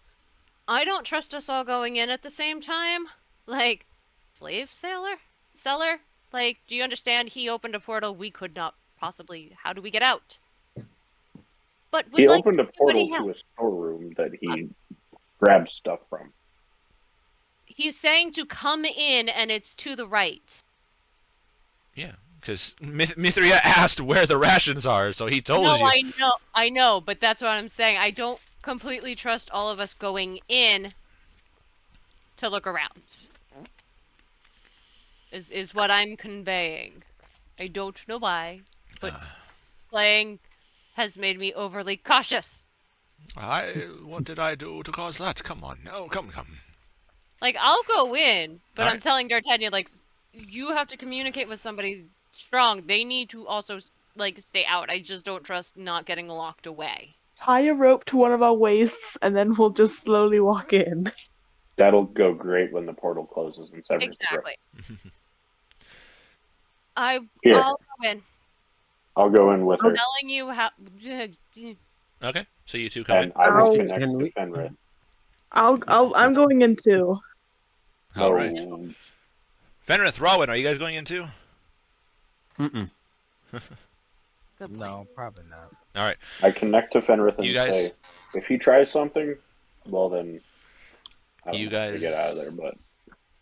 I don't trust us all going in at the same time. Like, slave seller. Like, do you understand? He opened a portal we could not possibly. How do we get out? But He we'd like opened a to see what portal he to has. a storeroom that he grabbed stuff from. He's saying to come in, and it's to the right. Yeah, because Mithria asked where the rations are, so he told No, you. I know, but that's what I'm saying. I don't completely trust all of us going in to look around. Is what I'm conveying. I don't know why, but playing has made me overly cautious. What did I do to cause that? Come on, no, come. Like, I'll go in, but I'm Alright. telling D'Artagnan, like, you have to communicate with somebody strong. They need to also, like, stay out. I just don't trust not getting locked away. Tie a rope to one of our waists, and then we'll just slowly walk in. That'll go great when the portal closes and severs the grip. Exactly. I'll Here. go in. I'll go in with her, I'm telling you how. Okay, so you two come in. and I will I'll- connect Can to we- Fenris. I'm going in too. All right. No. Fenrith, Rawin, are you guys going in too? Mm-mm. Good point. No, probably not. All right. I connect to Fenris and You guys- say, if he tries something, well then, I don't You know how to guys- get out of there. But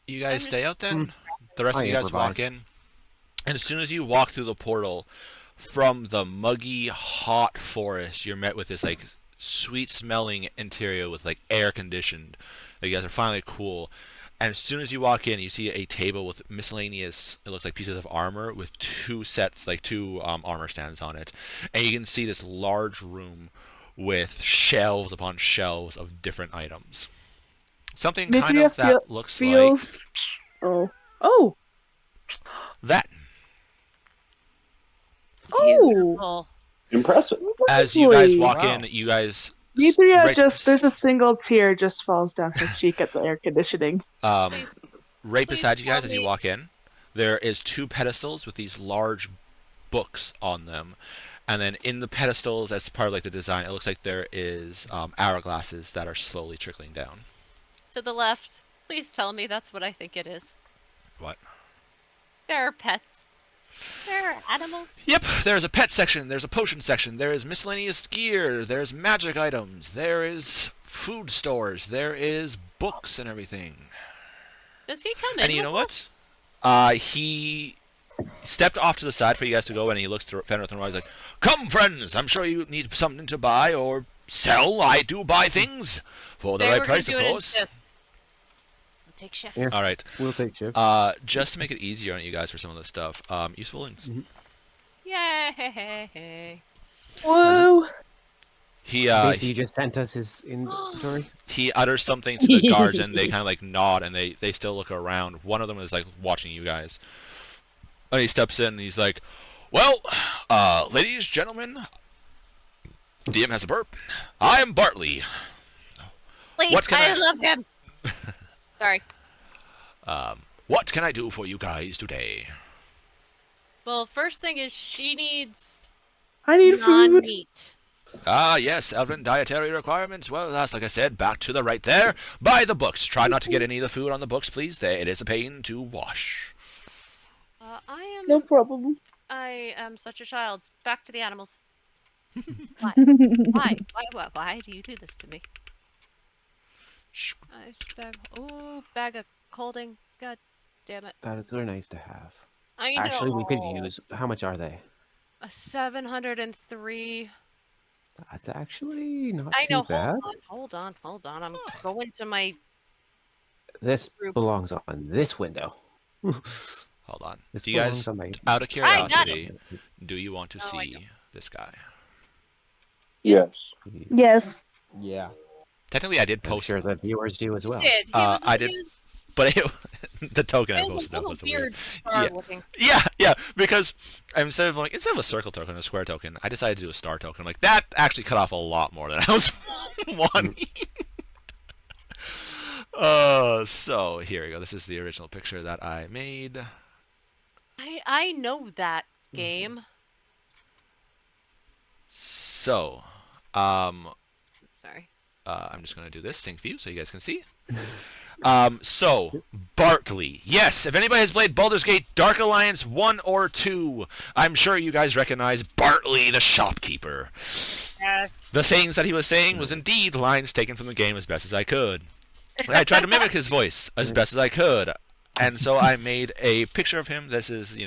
You guys stay out then? Hmm. The rest of I you guys walk improvise. in. And as soon as you walk through the portal, from the muggy, hot forest, you're met with this like sweet-smelling interior with like air conditioned. You guys are finally cool. And as soon as you walk in, you see a table with miscellaneous, it looks like pieces of armor with two sets, like two armor stands on it. And you can see this large room with shelves upon shelves of different items. Something kind Mithria of that looks like feels. Oh. that. Beautiful. impressive. As you guys Lovely. walk Wow. in, you guys Mithria right- there's a single tear just falls down her cheek at the air conditioning. Please- right please beside you guys tell as you me- walk in, there is two pedestals with these large books on them. And then in the pedestals, as part of like the design, it looks like there is hourglasses that are slowly trickling down. To the left. Please tell me that's what I think it is. What? There are pets. There are animals. Yep, there's a pet section, there's a potion section, there is miscellaneous gear, there's magic items, there is food stores, there is books and everything. Does he come in? And you know with what? He stepped off to the side for you guys to go, and he looks to Fenrith and Roy. He's like, "Come, friends, I'm sure you need something to buy or sell. I do buy things for the Say right we're gonna price, do of it in course." shifts. We'll take shifts. Here. All right. We'll take shift. Just to make it easier on you guys for some of this stuff, useful links. Yay! Whoa. He Basically, you just sent us his inventory. he utters something to the guards, and they kind of like nod, and they still look around. One of them is like watching you guys. And he steps in, and he's like, "Well, ladies, gentlemen, DM has a burp. I am Bartley. Please, What can I I- love him. Sorry. What can I do for you guys today?" Well, first thing is she needs I need food. non-meat. Ah, yes, elven dietary requirements. Well, that's like I said, back to the right there. Buy the books. Try not to get any of the food on the books, please. It is a pain to wash. No problem. I am such a child. Back to the animals. Why? Why do you do this to me? Bag of colding. God damn it. That is very nice to have. I know. Actually, we could use. How much are they? A 703. That's actually not I too know. bad. Hold on. I'm going to my. This Group. belongs on this window. Hold on. This Do you guys, belongs on my. out of I got curiosity, do you want to Oh, I see this guy? Yes. Yes. Yeah. Technically, I did I'm post sure the viewers do as well. Did. He Uh, was I did- but the token I It was posted a up little was weird weird. star Yeah. looking. Yeah, because instead of a circle token, a square token, I decided to do a star token. I'm like, that actually cut off a lot more than I was wanting. So here we go. This is the original picture that I made. I know that game. So, Sorry. I'm just gonna do this thing for you so you guys can see. So Bartley, yes. If anybody has played Baldur's Gate Dark Alliance 1 or 2, I'm sure you guys recognize Bartley the shopkeeper. Yes. The sayings that he was saying was indeed lines taken from the game as best as I could. I tried to mimic his voice as best as I could. And so I made a picture of him. This is,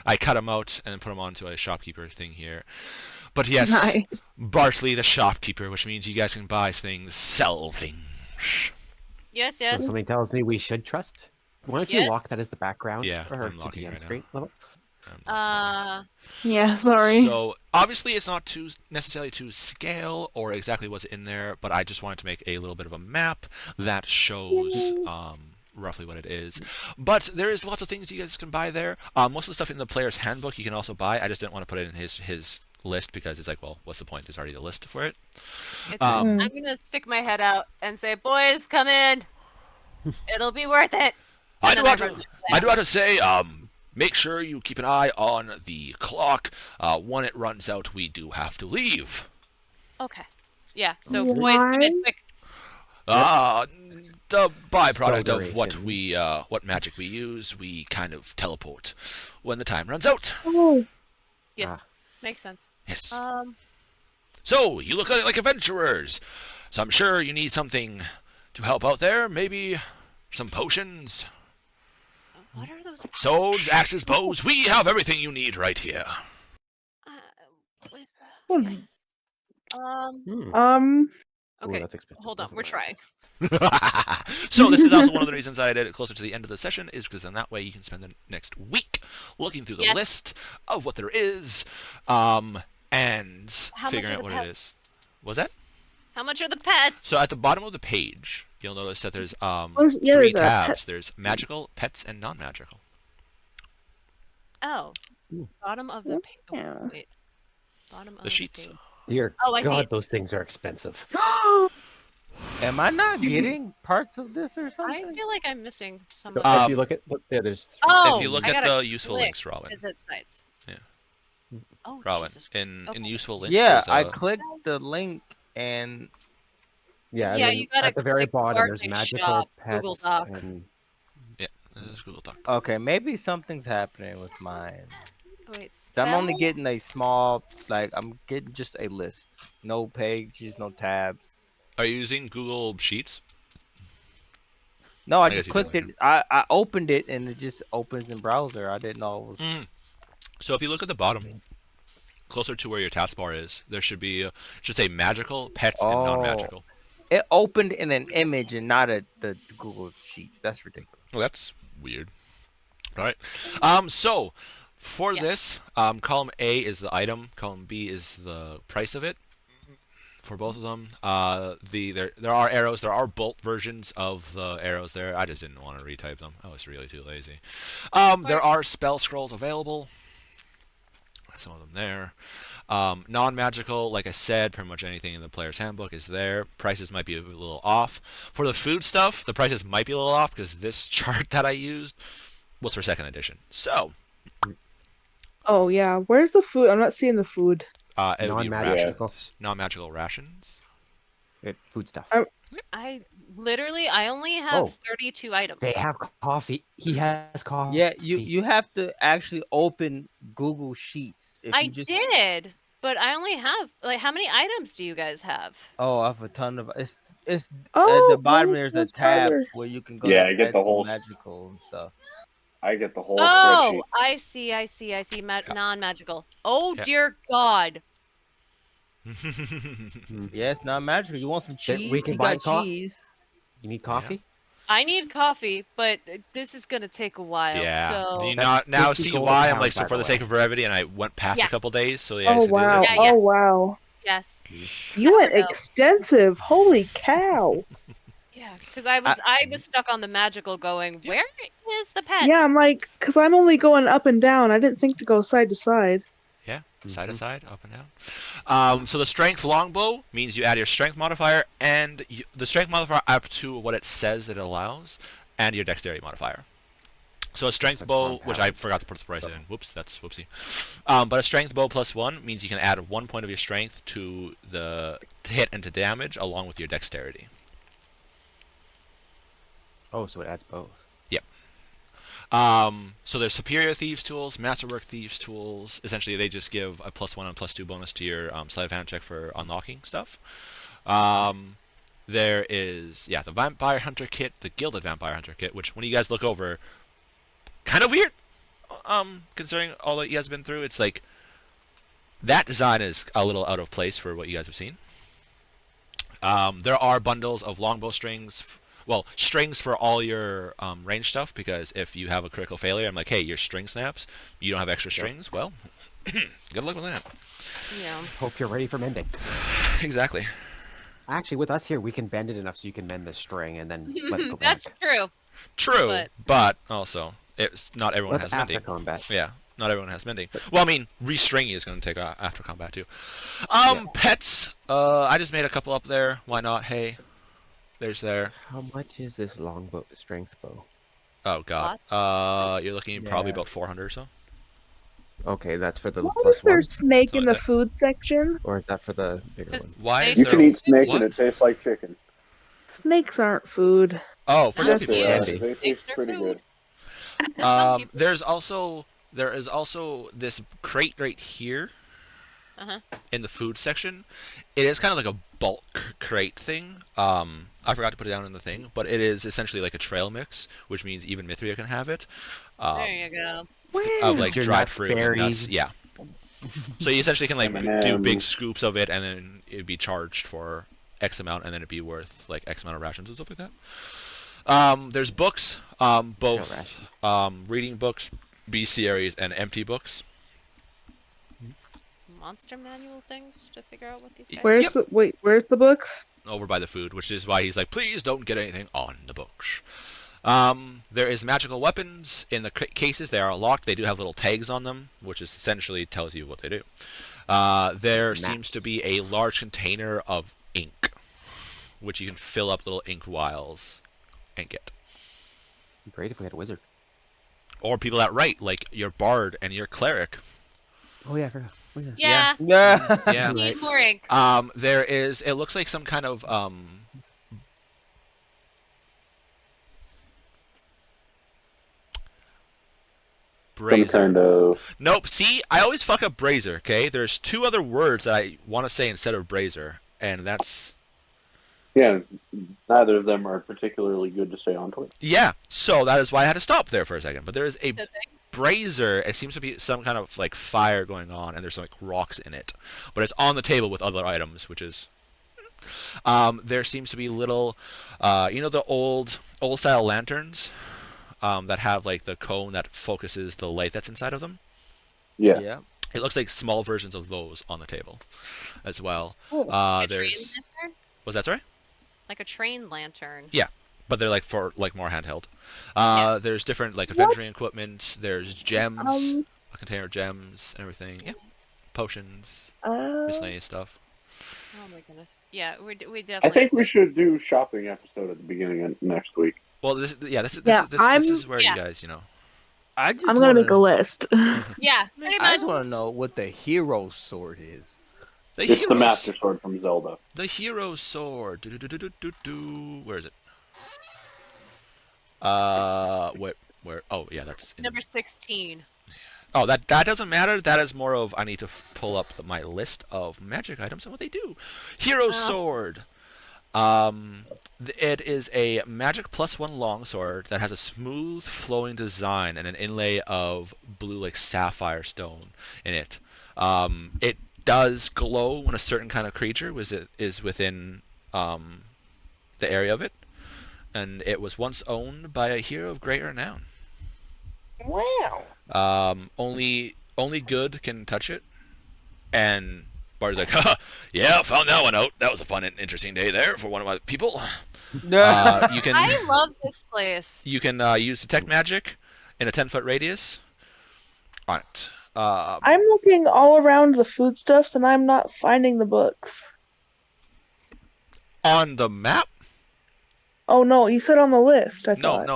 I cut him out and put him onto a shopkeeper thing here. But yes, Nice. Bartley the shopkeeper, which means you guys can buy things, sell things. Yes. So something tells me we should trust. Why don't you Yeah. lock that as the background Yeah, for her I'm to locking it DM right now. screen level? Yeah, sorry. So obviously it's not necessarily to scale or exactly what's in there, but I just wanted to make a little bit of a map that shows roughly what it is. But there is lots of things you guys can buy there. Most of the stuff in the player's handbook you can also buy. I just didn't want to put it in his list because it's like, well, what's the point? There's already a list for it. I'm gonna stick my head out and say, "Boys, come in. It'll be worth it." I And do then have run to. back. I do have to say, make sure you keep an eye on the clock. When it runs out, we do have to leave. Okay. Yeah. So Why? boys, come in quick. The byproduct Spell of what durations. what magic we use, we kind of teleport when the time runs out. Oh, Yes. Makes sense. Yes. Um. So you look like adventurers. So I'm sure you need something to help out there. Maybe some potions, What are those? swords, axes, bows. We have everything you need right here. With, well, yes. Ooh, Okay. that's expensive. Hold on. Never We're mind. trying. So this is also one of the reasons I did it closer to the end of the session, is because then that way you can spend the next week looking through the Yes. list of what there is, and How much figuring are out the what it pets? is. Was that? How much are the pets? So at the bottom of the page, you'll notice that there's yeah, three there's a tabs. pet. There's magical, pets, and non-magical. Oh. Ooh. Bottom of the page. Yeah. Oh, wait. Bottom of The sheets. page. Dear Oh, I see God, it. those things are expensive. Am I not getting parts of this or I something? feel like I'm missing some If of. you look at there's Oh, If you look I at gotta the useful click links, Robin. Visit sites. Yeah. Oh, Robin, Jesus. in Okay. useful links, Yeah, there's I a- clicked the link and yeah, and Yeah, then you gotta at the very click bottom there's Gardening magical Shop, Google pets Doc. and yeah, there's Google Doc. okay, maybe something's happening with mine. Oh, wait, So I'm only spell? getting a small, like I'm getting just a list, no pages, no tabs. Are you using Google Sheets? No, I guess just you clicked did. it. I opened it and it just opens in browser. I didn't know it was. So if you look at the bottom, closer to where your taskbar is, there should be it should say magical, pets, and Oh, non-magical. it opened in an image and not the Google Sheets. That's ridiculous. Well, that's weird. All right. So for Yeah. this, column A is the item, column B is the price of it. For both of them, there are arrows. There are bolt versions of the arrows there. I just didn't want to retype them. I was really too lazy. There are spell scrolls available. Some of them there. Non-magical, like I said, pretty much anything in the player's handbook is there. Prices might be a little off. For the food stuff, the prices might be a little off because this chart that I used was for 2nd edition. So, Oh yeah, where's the food? I'm not seeing the food. it would be Non-magical. rations. Non-magical rations. food stuff. I only have Oh. 32 items. They have coffee. He has coffee. Yeah, you have to actually open Google Sheets. If I you just, did, but I only have how many items do you guys have? Oh, I have a ton of. It's at Oh, the bottom. mine's There's a much tab farther. where you can go Yeah, to I get the pets and whole- magical and stuff. I get the whole Oh, spreadsheet. I see. Non-magical. Oh Yeah. dear God. Yeah, it's not magical. You want some Then cheese? we can You buy got cheese. You need coffee? I need coffee, but this is gonna take a while. Yeah. So Do you That's not now 50 see gold why a I'm like, pound, so by for the the sake way. of brevity, and I went past Yeah. a couple days, so yeah, I Oh used to do wow! this. Yeah, yeah. Oh wow! yes, You went Never know. extensive. Holy cow! yeah, because I was stuck on the magical, going, where is the pet? Yeah, I'm like, cause I'm only going up and down. I didn't think to go side to side. Yeah, side to Mhm. side, up and down. So the strength longbow means you add your strength modifier and the strength modifier up to what it says it allows, and your dexterity modifier. So a strength That's a bow, which I compound. forgot to put the price in. Whoops, that's whoopsie. But a strength bow +1 means you can add 1 point of your strength to the hit and to damage, along with your dexterity. Oh, so it adds both. So there's superior thieves tools, masterwork thieves tools. Essentially, they just give a +1 and +2 bonus to your sleight of hand check for unlocking stuff. There is the vampire hunter kit, the gilded vampire hunter kit, which when you guys look over, kind of weird. Considering all that you guys have been through, it's like that design is a little out of place for what you guys have seen. There are bundles of longbow strings. Strings for all your range stuff, because if you have a critical failure, I'm like, hey, your string snaps, you don't have extra strings, well, good luck with that. Yeah. Hope you're ready for mending. Exactly. Actually, with us here, we can bend it enough so you can mend the string and then let it go That's back. true. True, but also, it's not everyone That's has after mending. combat. Yeah, not everyone has mending. Well, I mean, restringing is going to take after combat too. Pets. I just made a couple up there. Why not? Hey, there's there. How much is this longbow strength bow? Oh god. You're looking probably Yeah. about 400 or so. Okay, that's for the Why plus is there one, snake in Something the like that. food section? or is that for the bigger Because ones? Why they is You there can eat snake what? and it tastes like chicken. Snakes aren't food. Oh, for some Not Yes, people, they you. are. yes. Candy. They taste Snakes are pretty food. good. To some people. There is also this crate right here Uh-huh. in the food section. It is kind of like a bulk crate thing. I forgot to put it down in the thing, but it is essentially like a trail mix, which means even Mithria can have it. There you go. Of Where? like Your dried nuts, fruit and nuts. berries. Yeah. So you essentially can like do big M&Ms. scoops of it, and then it'd be charged for X amount, and then it'd be worth like X amount of rations and stuff like that. There's books, both rations. reading books, bestiaries, and empty books. Monster manual things to figure out what these guys Where's the wait? Where's the books? Over by the food, which is why he's like, please don't get anything on the books. There is magical weapons in the cases. They are locked. They do have little tags on them, which is essentially tells you what they do. There seems to be a large container of ink, which you can fill up little ink vials and get. Great if we had a wizard. Or people that write, like your bard and your cleric. Oh yeah, I forgot. Oh, yeah. Yeah. Yeah. Yeah. Need more ink. There is. It looks like some kind of Some brazier. kind of. Nope. See, I always fuck up brazier. Okay, there's two other words that I want to say instead of brazier, and that's Yeah, neither of them are particularly good to say on Twitter. yeah. So that is why I had to stop there for a second. But there is a Okay. brazier. It seems to be some kind of like fire going on, and there's some like rocks in it, but it's on the table with other items, which is. There seems to be little, the old style lanterns, that have like the cone that focuses the light that's inside of them. Yeah. Yeah. It looks like small versions of those on the table, as well. A train There's lantern? was that sorry? Like a train lantern. Yeah, but they're like for like more handheld. There's different like adventuring equipment. There's gems, a container of gems and everything. Yeah, potions, miscellaneous stuff. Oh my goodness. Yeah, we I definitely. think we should do shopping episode at the beginning of next week. Well, this is where you Yeah. guys, I just I'm gonna wanna, make a list. Yeah, pretty I much. just want to know what the hero sword is. It's the Master Sword from Zelda. The hero sword. Where is it? Where? Oh, yeah, that's in- Number 16. Oh, that doesn't matter. That is more of I need to pull up my list of magic items and what they do. Hero sword. It is a magic +1 longsword that has a smooth flowing design and an inlay of blue like sapphire stone in it. It does glow when a certain kind of creature is within the area of it, and it was once owned by a hero of great renown. Wow. Only good can touch it, and Bart's like, haha, yeah, found that one out. That was a fun and interesting day there for one of my people. You can I love this place. you can use detect magic in a 10-foot radius on it. I'm looking all around the foodstuffs and I'm not finding the books. On the map? Oh no, you said on the list. I No. thought. I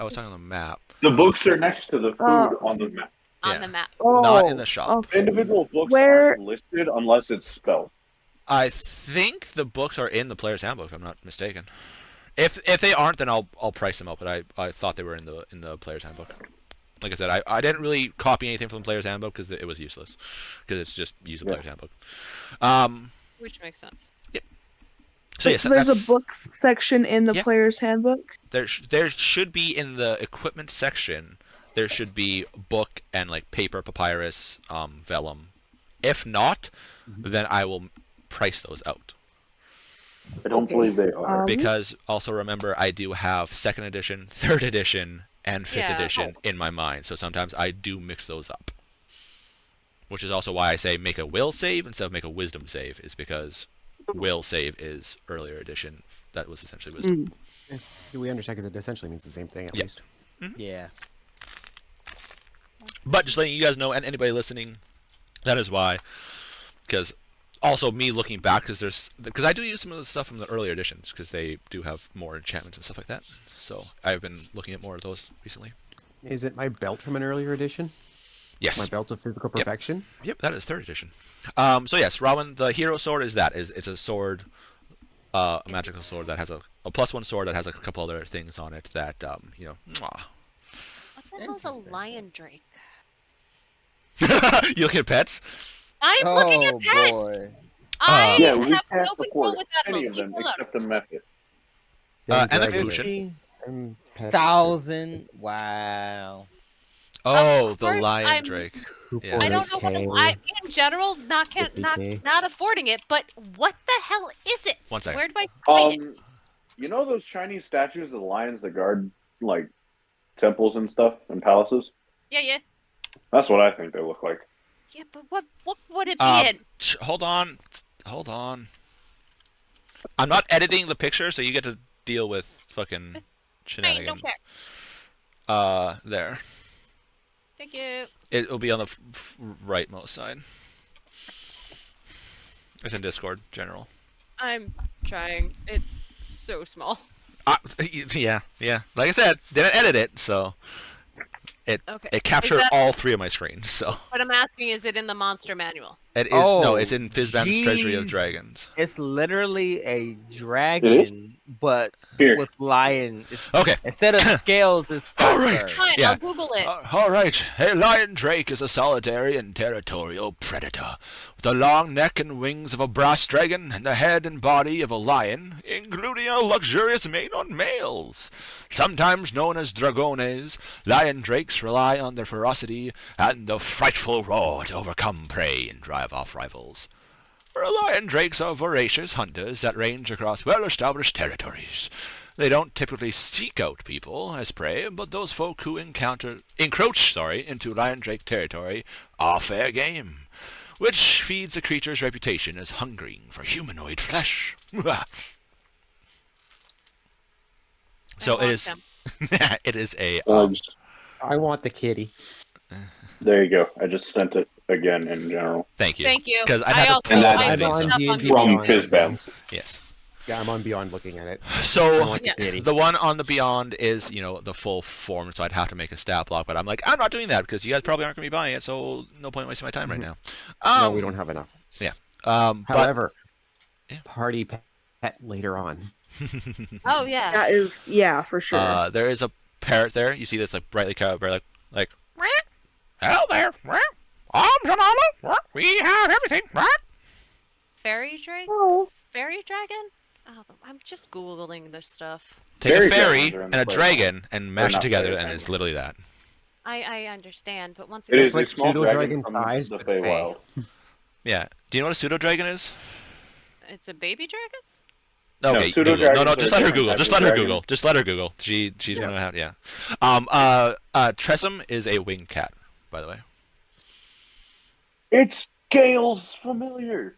was talking on the map, The books are next to the food Oh. on the map. On Yeah. the map. Oh, not in the shop. okay. Individual books Where- aren't listed unless it's spelled. I think the books are in the player's handbook, if I'm not mistaken. If they aren't, then I'll price them out. But I thought they were in the player's handbook. Like I said, I didn't really copy anything from the player's handbook because it was useless. Because it's just use the player's handbook. Which makes sense. So yes, there's that's, a books section in the Yeah. player's handbook. there should be in the equipment section. There should be book and like paper, papyrus, vellum. If not, then I will price those out. I don't Okay. believe they are. Because also remember, I do have 2nd edition, 3rd edition, and 5th Yeah. edition in my mind. So sometimes I do mix those up. Which is also why I say make a will save instead of make a wisdom save, is because will save is earlier edition. That was essentially wisdom. We understand because it essentially means the same thing at Yeah. least. Yeah. But just letting you guys know, and anybody listening, that is why. Because also me looking back because I do use some of the stuff from the earlier editions because they do have more enchantments and stuff like that. So I've been looking at more of those recently. Is it my belt from an earlier edition? Yes. My belt of physical perfection? Yep, that is 3rd edition. So yes, Robin, the hero sword is it's a sword, a magical sword that has a +1 sword that has a couple other things on it that mwah. What the hell's a lion drake? You look at pets? I'm looking at pets! boy. I Yeah, we have passed no before control with any animals. of them Leave me alone. except the method. And a Dragon. Gucci. 50,000. Wow. Oh, Of the course, lion drake. Yeah. I don't know what in general, not affording it, but what the hell is it? One second. Where do I find it? You know those Chinese statues of the lions that guard like temples and stuff and palaces? Yeah. That's what I think they look like. Yeah, but what would it be in? Hold on. I'm not editing the picture, so you get to deal with fucking shenanigans. I don't care. There. Thank you. It'll be on the rightmost side. It's in Discord, general. I'm trying. It's so small. Yeah. Like I said, didn't edit it, so it captured all 3 of my screens. So. What I'm asking, is it in the monster manual? It is no, it's in Fizban's Treasury of Dragons. It's literally a dragon, but Here. with lion. Okay. Instead of scales, it's All right. Skyfire. Fine, Yeah. I'll Google it. All right. A lion drake is a solitary and territorial predator with a long neck and wings of a brass dragon and the head and body of a lion, including a luxurious mane on males. Sometimes known as dragones, lion drakes rely on their ferocity and the frightful roar to overcome prey and drive off rivals. Lion drakes are voracious hunters that range across well-established territories. They don't typically seek out people as prey, but those folk who encroach into lion drake territory are fair game, which feeds the creature's reputation as hungering for humanoid flesh. So it is. It is a. I want the kitty. There you go. I just sent it again in general. Thank you. Thank you. Because I I had to also- pull I the saw things stuff up. on From Fizban. Yes. Yeah, I'm on Beyond looking at it. So kitty. the one on the Beyond is, the full form, so I'd have to make a stat block, but I'm like, I'm not doing that because you guys probably aren't going to be buying it, so no point wasting my time right now. No, we don't have enough. Yeah. However, Yeah. party pet later on. Oh yeah. That is, for sure. There is a parrot there. You see this like brightly colored bird, like, hello there, arms and armor, we have everything, right? Fairy drake? Oh. Fairy dragon? Oh, I'm just googling this stuff. Take Fairy a fairy dragons are in and the a playground. dragon and mash it not together, fairy and dragons. it's literally that. I understand, but once It again, is like a small pseudo-dragon dragon from size, the but Feywild. Yeah. Do you know what a pseudo dragon is? it's a baby dragon? Okay, pseudo Google. No, dragons just are let her different Google. types Just of let her dragon. Google. Just let her Google. She's gonna have Tressum is a winged cat, by the way. It's Gale's familiar.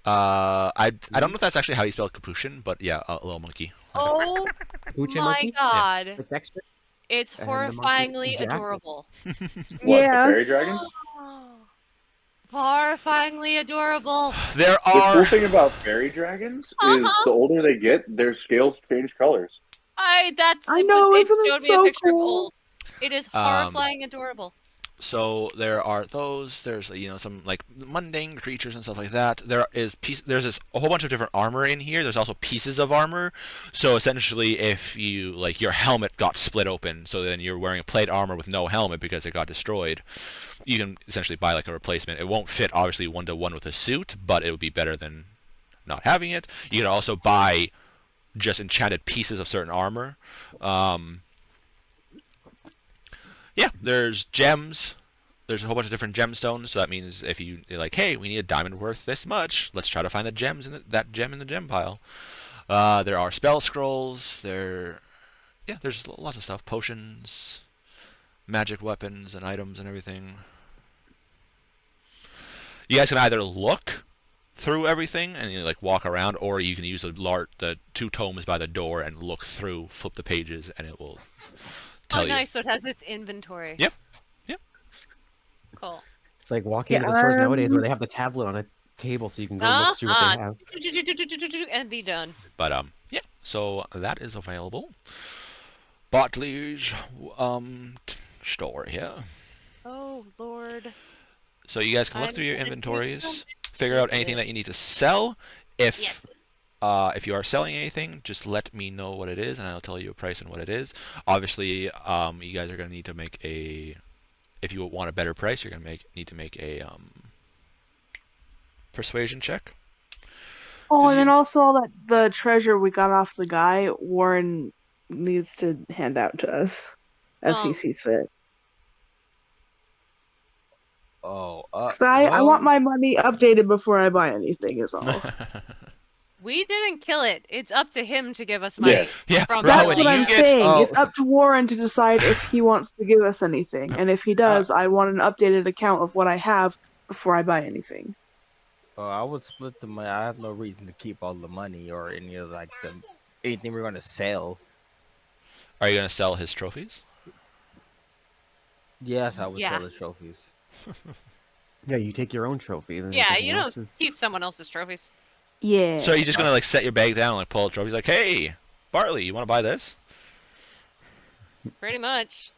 I don't know if that's actually how you spell capuchin, but yeah, a little monkey. Oh Capuchin my monkey? god. With Dexter? It's And the monkey horrifyingly Jack. adorable. What, Yeah. the fairy dragon? Horrifyingly adorable. There The cool are thing about fairy dragons is the older they get, their scales change colors. I know, It isn't it showed me so a picture of cool? old. It is horrifying adorable. so there are those. There's some like mundane creatures and stuff like that. There's a whole bunch of different armor in here. There's also pieces of armor. So essentially, if you like your helmet got split open, so then you're wearing a plate armor with no helmet because it got destroyed, you can essentially buy like a replacement. It won't fit obviously 1-to-1 with a suit, but it would be better than not having it. You can also buy just enchanted pieces of certain armor. Yeah, there's gems. There's a whole bunch of different gemstones. So that means if you like, hey, we need a diamond worth this much, let's try to find the gems in that gem in the gem pile. There are spell scrolls. There's lots of stuff. Potions, magic weapons, and items and everything. You guys can either look through everything and like walk around, or you can use the 2 tomes by the door and look through, flip the pages, and it will tell you. Nice. So it has its inventory. Yep. Cool. It's like walking into the stores nowadays where they have the tablet on it table so you can go look through what they have. And be done. But yeah. So that is available. Bartley's store here. Oh Lord. So you guys can look I'm through your gonna do inventories, something figure out anything that you need to sell. If Yes. if you are selling anything, just let me know what it is, and I'll tell you a price and what it is. Obviously, you guys are going to need to make a. If you want a better price, you're going to need to make a persuasion check. Oh, 'Cause and then you- also all the treasure we got off the guy, Warren needs to hand out to us as he sees fit. Oh, 'Cause I want my money updated before I buy anything, is all. We didn't kill it. It's up to him to give us money. Yeah. Yeah, From That's Rowan, what you I'm get. saying. Oh. It's up to Warren to decide if he wants to give us anything. And if he does, I want an updated account of what I have before I buy anything. I would split the money. I have no reason to keep all the money or any of anything we're gonna sell. Are you going to sell his trophies? Yes, I would Yeah. sell the trophies. Yeah, you take your own trophy. Then Yeah, everything you else don't is- keep someone else's trophies. Yeah. So you're just going to like set your bag down, like pull out trophies, like, hey, Bartley, you want to buy this? Pretty much.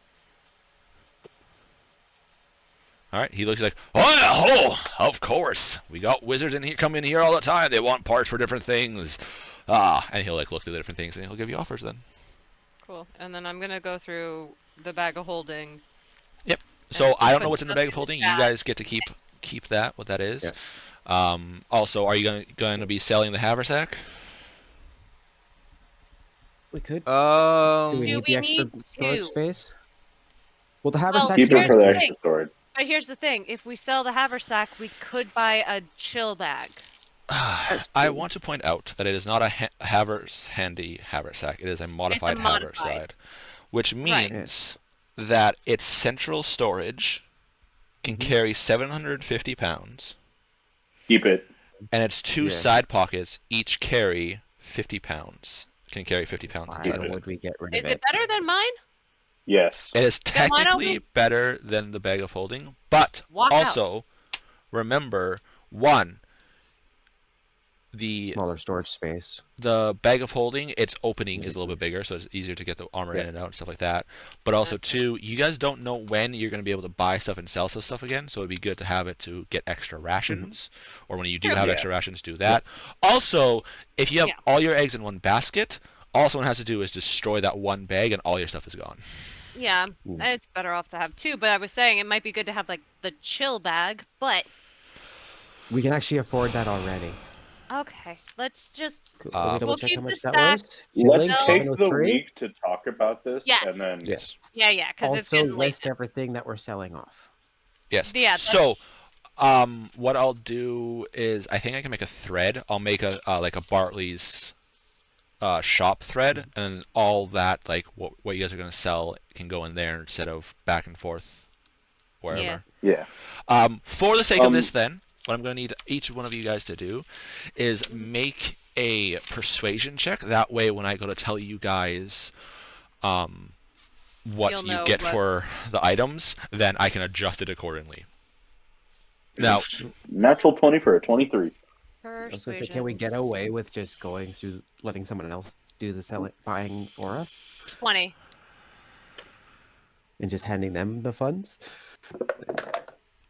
All right. He looks like, oh, of course. We got wizards in here, come in here all the time. They want parts for different things. And he'll like look through the different things and he'll give you offers then. Cool. And then I'm gonna go through the bag of holding. Yep. So I don't know put what's in the stuff bag of in the holding. You bag. guys get to keep that, what that is. Yeah. Also, are you going to be selling the haversack? We could. Do Um, we Do need we the extra need storage to? space? Well, the Well, haversack Keep should it here's for the the thing. extra storage. But here's the thing: if we sell the haversack, we could buy a chill bag. I want to point out that it is not a handy haversack. It is a modified modified. haversack, which Right. means that its central storage can carry 750 pounds, Keep it. and its two Yeah. side pockets each carry 50 pounds. Can carry 50 pounds Why inside of it. would we get rid Is of it better than mine? Yes. It is Then why don't technically we- better than the bag of holding, but Walk out. also remember the Smaller storage space. bag of holding, its opening is a little bit bigger, so it's easier to get the armor in and out and stuff like that. But also, too, you guys don't know when you're going to be able to buy stuff and sell some stuff again, so it'd be good to have it to get extra rations, or when you do have Yeah. extra rations, do that. Also, if you have Yeah. all your eggs in one basket, all someone has to do is destroy that one bag, and all your stuff is gone. Yeah, Ooh. it's better off to have two. But I was saying it might be good to have like the chill bag. But We can actually afford that already. okay, let's just. Cool. Let me We'll double check keep how much the that stack. was. Let's Chilling, take the 703. week to talk about this, Yes. and then Yes. Yeah, because it's Also getting late. list everything that we're selling off. Yes. Yeah, that's- So, what I'll do is I think I can make a thread. I'll make a like a Bartley's shop thread, and all that like what you guys are gonna sell can go in there instead of back and forth wherever. Yes. yeah. For the sake of this, then, what I'm gonna need each one of you guys to do is make a persuasion check. That way, when I go to tell you guys what You'll you know get what- for the items, then I can adjust it accordingly. Now, Natural 20 for a 23. I was gonna say, can we get away with just going through, letting someone else do the selling, buying for us, 20? and just handing them the funds?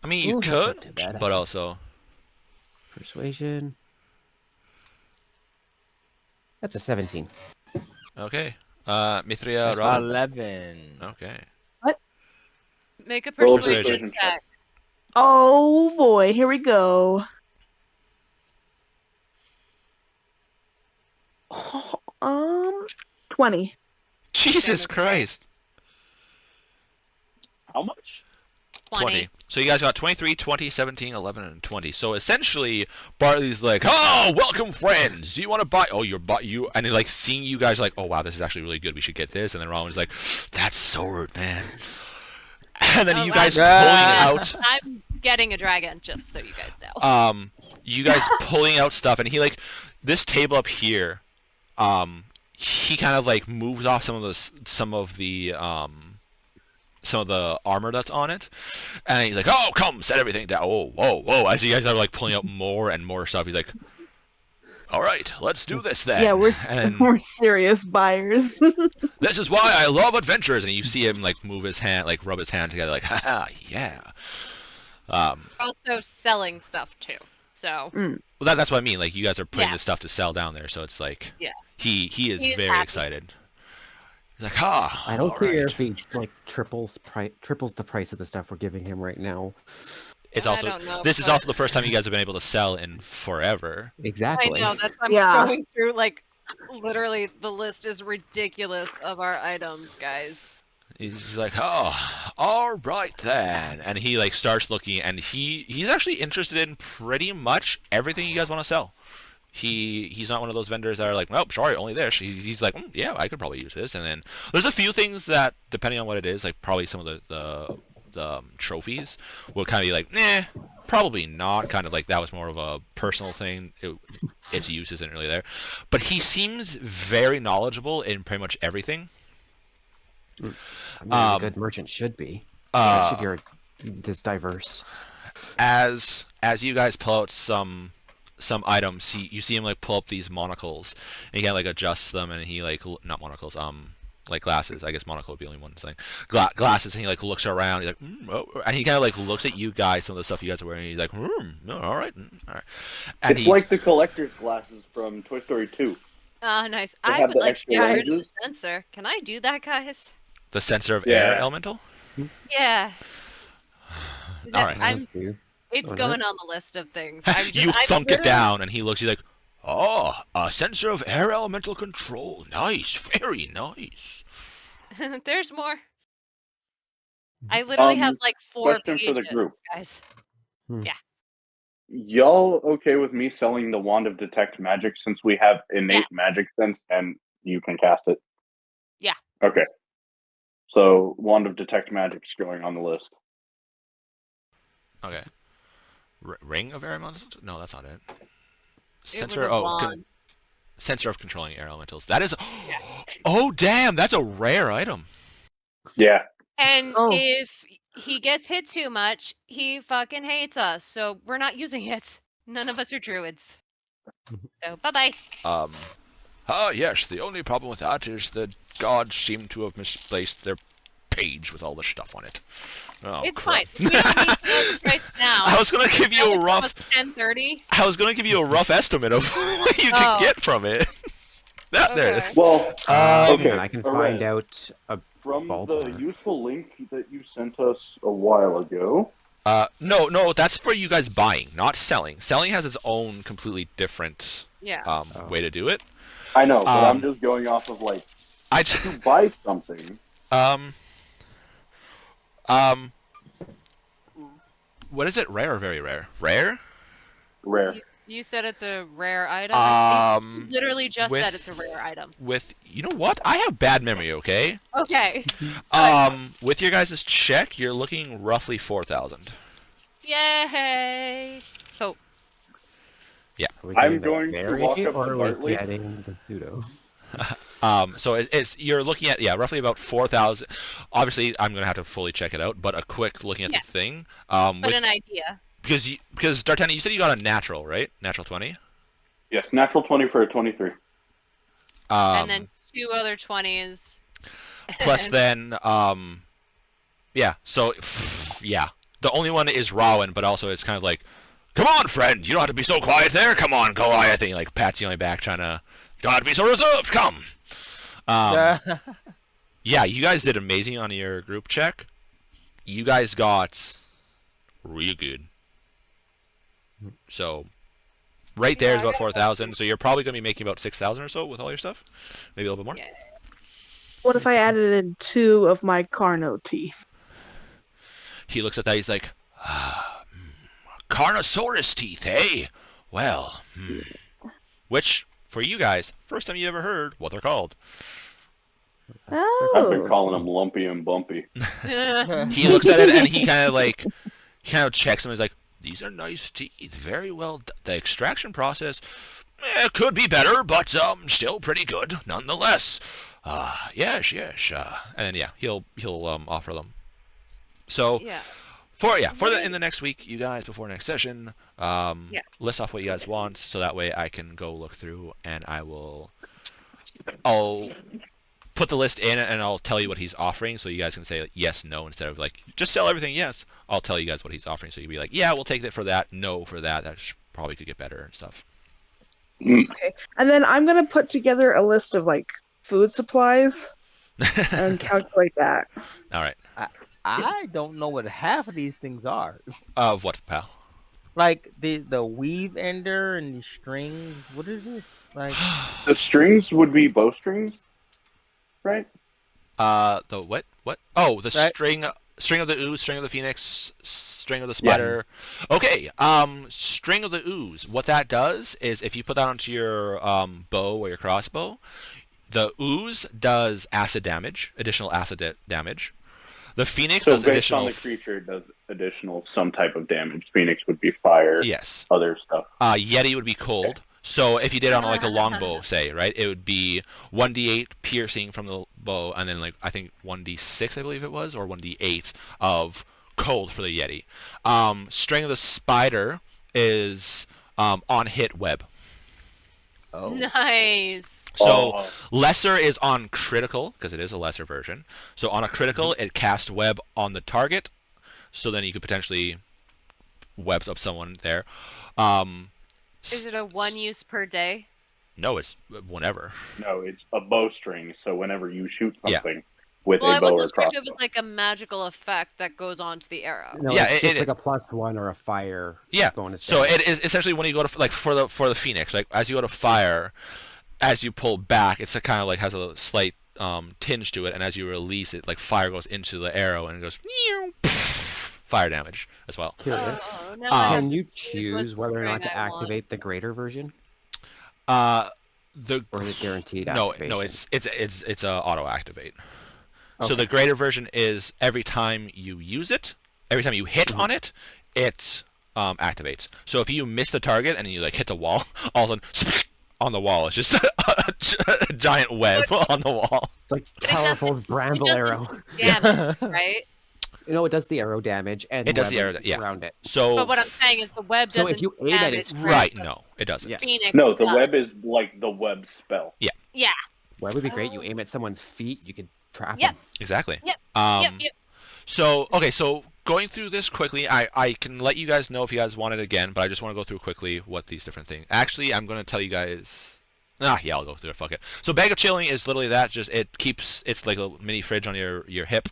I mean, you Ooh, that's not could, too bad. but also. Persuasion. That's a 17. Okay. Mithria, Robin. 11. Okay. Make a Roll a persuasion persuasion check. check. Oh boy, here we go. 20. Jesus Christ. How much? 20. So you guys got 23, 20, 17, 11, and 20. So essentially, Bartley's like, oh, welcome friends. Do you want to buy? Oh, you. And like seeing you guys like, oh, wow, this is actually really good. We should get this. And then Robin's like, that's sword, man. And then Oh, you wow. guys pulling Yeah. out. I'm getting a dragon, just so you guys know. You guys pulling out stuff, and he like this table up here. He kind of like moves off some of the some of the armor that's on it, and he's like, "Oh, come, set everything down." Oh, whoa, whoa! As you guys are like pulling out more and more stuff, he's like, "All right, let's do this then." Yeah, and we're serious buyers. this is why I love adventures. And you see him like move his hand, like rub his hand together, like, "Haha, yeah." Also selling stuff too. So Well, that's what I mean. Like, you guys are putting Yeah. the stuff to sell down there, so it's like, Yeah. he is He's very happy. excited. He's like, "Ah, I don't all care right." if he like triples the price of the stuff we're giving him right now. It's I also don't know, this is but- also the first time you guys have been able to sell in forever. Exactly. I know, that's I'm Yeah. going through, like, literally the list is ridiculous of our items, guys. He's like, "Oh, all right then," and he like starts looking, and he's actually interested in pretty much everything you guys want to sell. He's not one of those vendors that are like, "Nope, sorry, only this." He's like, "Yeah, I could probably use this." And then there's a few things that, depending on what it is, like probably some of the trophies will kind of be like, "Nah, probably not." Kind of like that was more of a personal thing. Its use isn't really there, but he seems very knowledgeable in pretty much everything. I mean, a good merchant should be, especially if you're this diverse. As you guys pull out some items, you see him like pull up these monocles, and he kind of like adjusts them, and he like not monocles, like glasses. I guess monocle would be the only one thing. Glasses, and he like looks around. He's like, oh, and he kind of like looks at you guys, some of the stuff you guys are wearing. And he's like, no, all right, all right. And It's like the collector's glasses from Toy Story 2. Ah, nice. They I have would the like to extra get rid of the lenses. sensor. Can I do that, guys? the sensor of Yeah. air elemental. Yeah. All right. It's All going on the list of things. I'm You I'm thunk it literally- down, and he looks. He's like, "Oh, a sensor of air elemental control. Nice, very nice." There's more. I literally have like 4 question pages, for the group. guys. Y'all okay with me selling the Wand of Detect Magic since we have innate magic sense and you can cast it? Yeah. Okay. So Wand of Detect Magic's going on the list. Okay. Ring of air elementals? No, that's not it. It was Sensor. a wand. Sensor of controlling air elementals. That is. Oh damn! That's a rare item. Yeah. And Oh. if he gets hit too much, he fucking hates us. So we're not using it. None of us are druids. So bye-bye. Yes. The only problem with that is the gods seem to have misplaced their page with all the stuff on it. Oh, It's crap. fine. We don't need to know this right now. I was gonna give you a It's rough. almost 10:30. I was gonna give you a rough estimate of what you can Oh. get from it. There it Okay. is. Well, Okay, okay. I can Alright. find out a From the ballpark. useful link that you sent us a while ago. No, that's for you guys buying, not selling. Selling has its own completely different Yeah. way to do it. I know, but I'm Um, just going off of like I to buy something. What is it? Rare or very rare? Rare? Rare. You said it's a rare item. I think you literally just said with- it's a rare item. With you know what? I have bad memory. Okay. Okay. With your guys' check, you're looking roughly 4,000. Yay! So Are we I'm getting the going to berry, walk up or to are we Bartley. getting the pseudo? So it's you're looking at roughly about 4,000. Obviously, I'm gonna have to fully check it out, but a quick looking at Yeah. the thing. but With, an idea. because D'Artagnan, you said you got a natural, right? Natural 20. Yes, natural 20 for a 23. And then 2 other 20s. Plus then yeah, so yeah, the only one is Rowan, but also it's kind of like, come on friend, you don't have to be so quiet there, come on Goliath, and he like pats you on the back trying to, don't have to be so reserved, come. Yeah, you guys did amazing on your group check. You guys got real good, so right there is Yeah, I about got 4,000, so you're probably gonna be making about 6,000 or so with all your stuff, maybe a little bit more. Yeah. What if I added in 2 of my Carno teeth? He looks at that. He's like, Carnosaurus teeth, eh? Well, which for you guys, first time you ever heard what they're called. I've been Oh. calling them lumpy and bumpy. He looks at it and he kind of checks them. He's like, these are nice teeth, very well. The extraction process could be better, but still pretty good nonetheless. Yes. And then yeah, he'll offer them. So Yeah. In the next week, you guys, before next session, list off what you guys want, so that way I can go look through and I'll put the list in and I'll tell you what he's offering, so you guys can say like, yes, no, instead of like just sell everything. Yes, I'll tell you guys what he's offering, so you'll be like, yeah, we'll take it for that. No, for that. Probably could get better and stuff. Okay. And then I'm gonna put together a list of like food supplies and calculate that. All right. I don't know what half of these things are. Of what, pal? Like the weave ender and the strings. What is this? Like The strings would be bowstrings, right? The what? What? Oh, the Right. string of the ooze, string of the phoenix, string of the spider. Yeah. Okay. String of the ooze. What that does is if you put that onto your bow or your crossbow, the ooze does acid damage, additional acid damage. The phoenix So does based additional. on the creature, it does additional some type of damage. Phoenix would be fire. Yes. Other stuff. Yeti would be cold. So if you did it on like a longbow, say, right, it would be 1d8 piercing from the bow, and then like I think 1d6, I believe it was, or 1d8 of cold for the Yeti. String of the spider is on hit web. oh. Nice. So lesser is on critical, because it is a lesser version. So on a critical, it casts web on the target. So then you could potentially webs up someone there. Is it a one use per day? No, it's whenever. No, it's a bowstring. So whenever you shoot Yeah. something with Well, I a bow or wasn't sure if crossbow. it was like a magical effect that goes on to the arrow. No, Yeah, it's just it- like a +1 or a fire Yeah. bonus. So damage. it is essentially when you go to like for the phoenix, like as you go to fire, as you pull back, it's a kind of like has a slight tinge to it, and as you release it, like fire goes into the arrow and it goes fire damage as well. Curious. Oh, now I have Can to you choose what choose whether or not string to I want. activate the greater version, The or is it guaranteed no, activation? it's a auto activate. So Okay. the greater version is every time you use it, every time you hit on it, it activates. So if you miss the target and you like hit the wall, all of a sudden on the wall, it's just a giant web on the wall. It's like But it doesn't- Towerful's bramble doesn't- arrow. Damage, right? You know, it does the arrow damage and It does the web arrow, yeah. around it. So But what I'm saying is the web So doesn't if you aim at damage its right, the no, it doesn't. Yeah. Phoenix No, the does. web is like the web spell. Yeah. Web would be great. You aim at someone's feet, you could trap Yep. them. Exactly. Yep. Um, Yep. So okay, so going through this quickly, I can let you guys know if you guys want it again, but I just want to go through quickly what these different things. Actually, I'm going to tell you guys. Yeah, I'll go through it. Fuck it. So bag of chilling is literally that. Just it's like a mini fridge on your hip.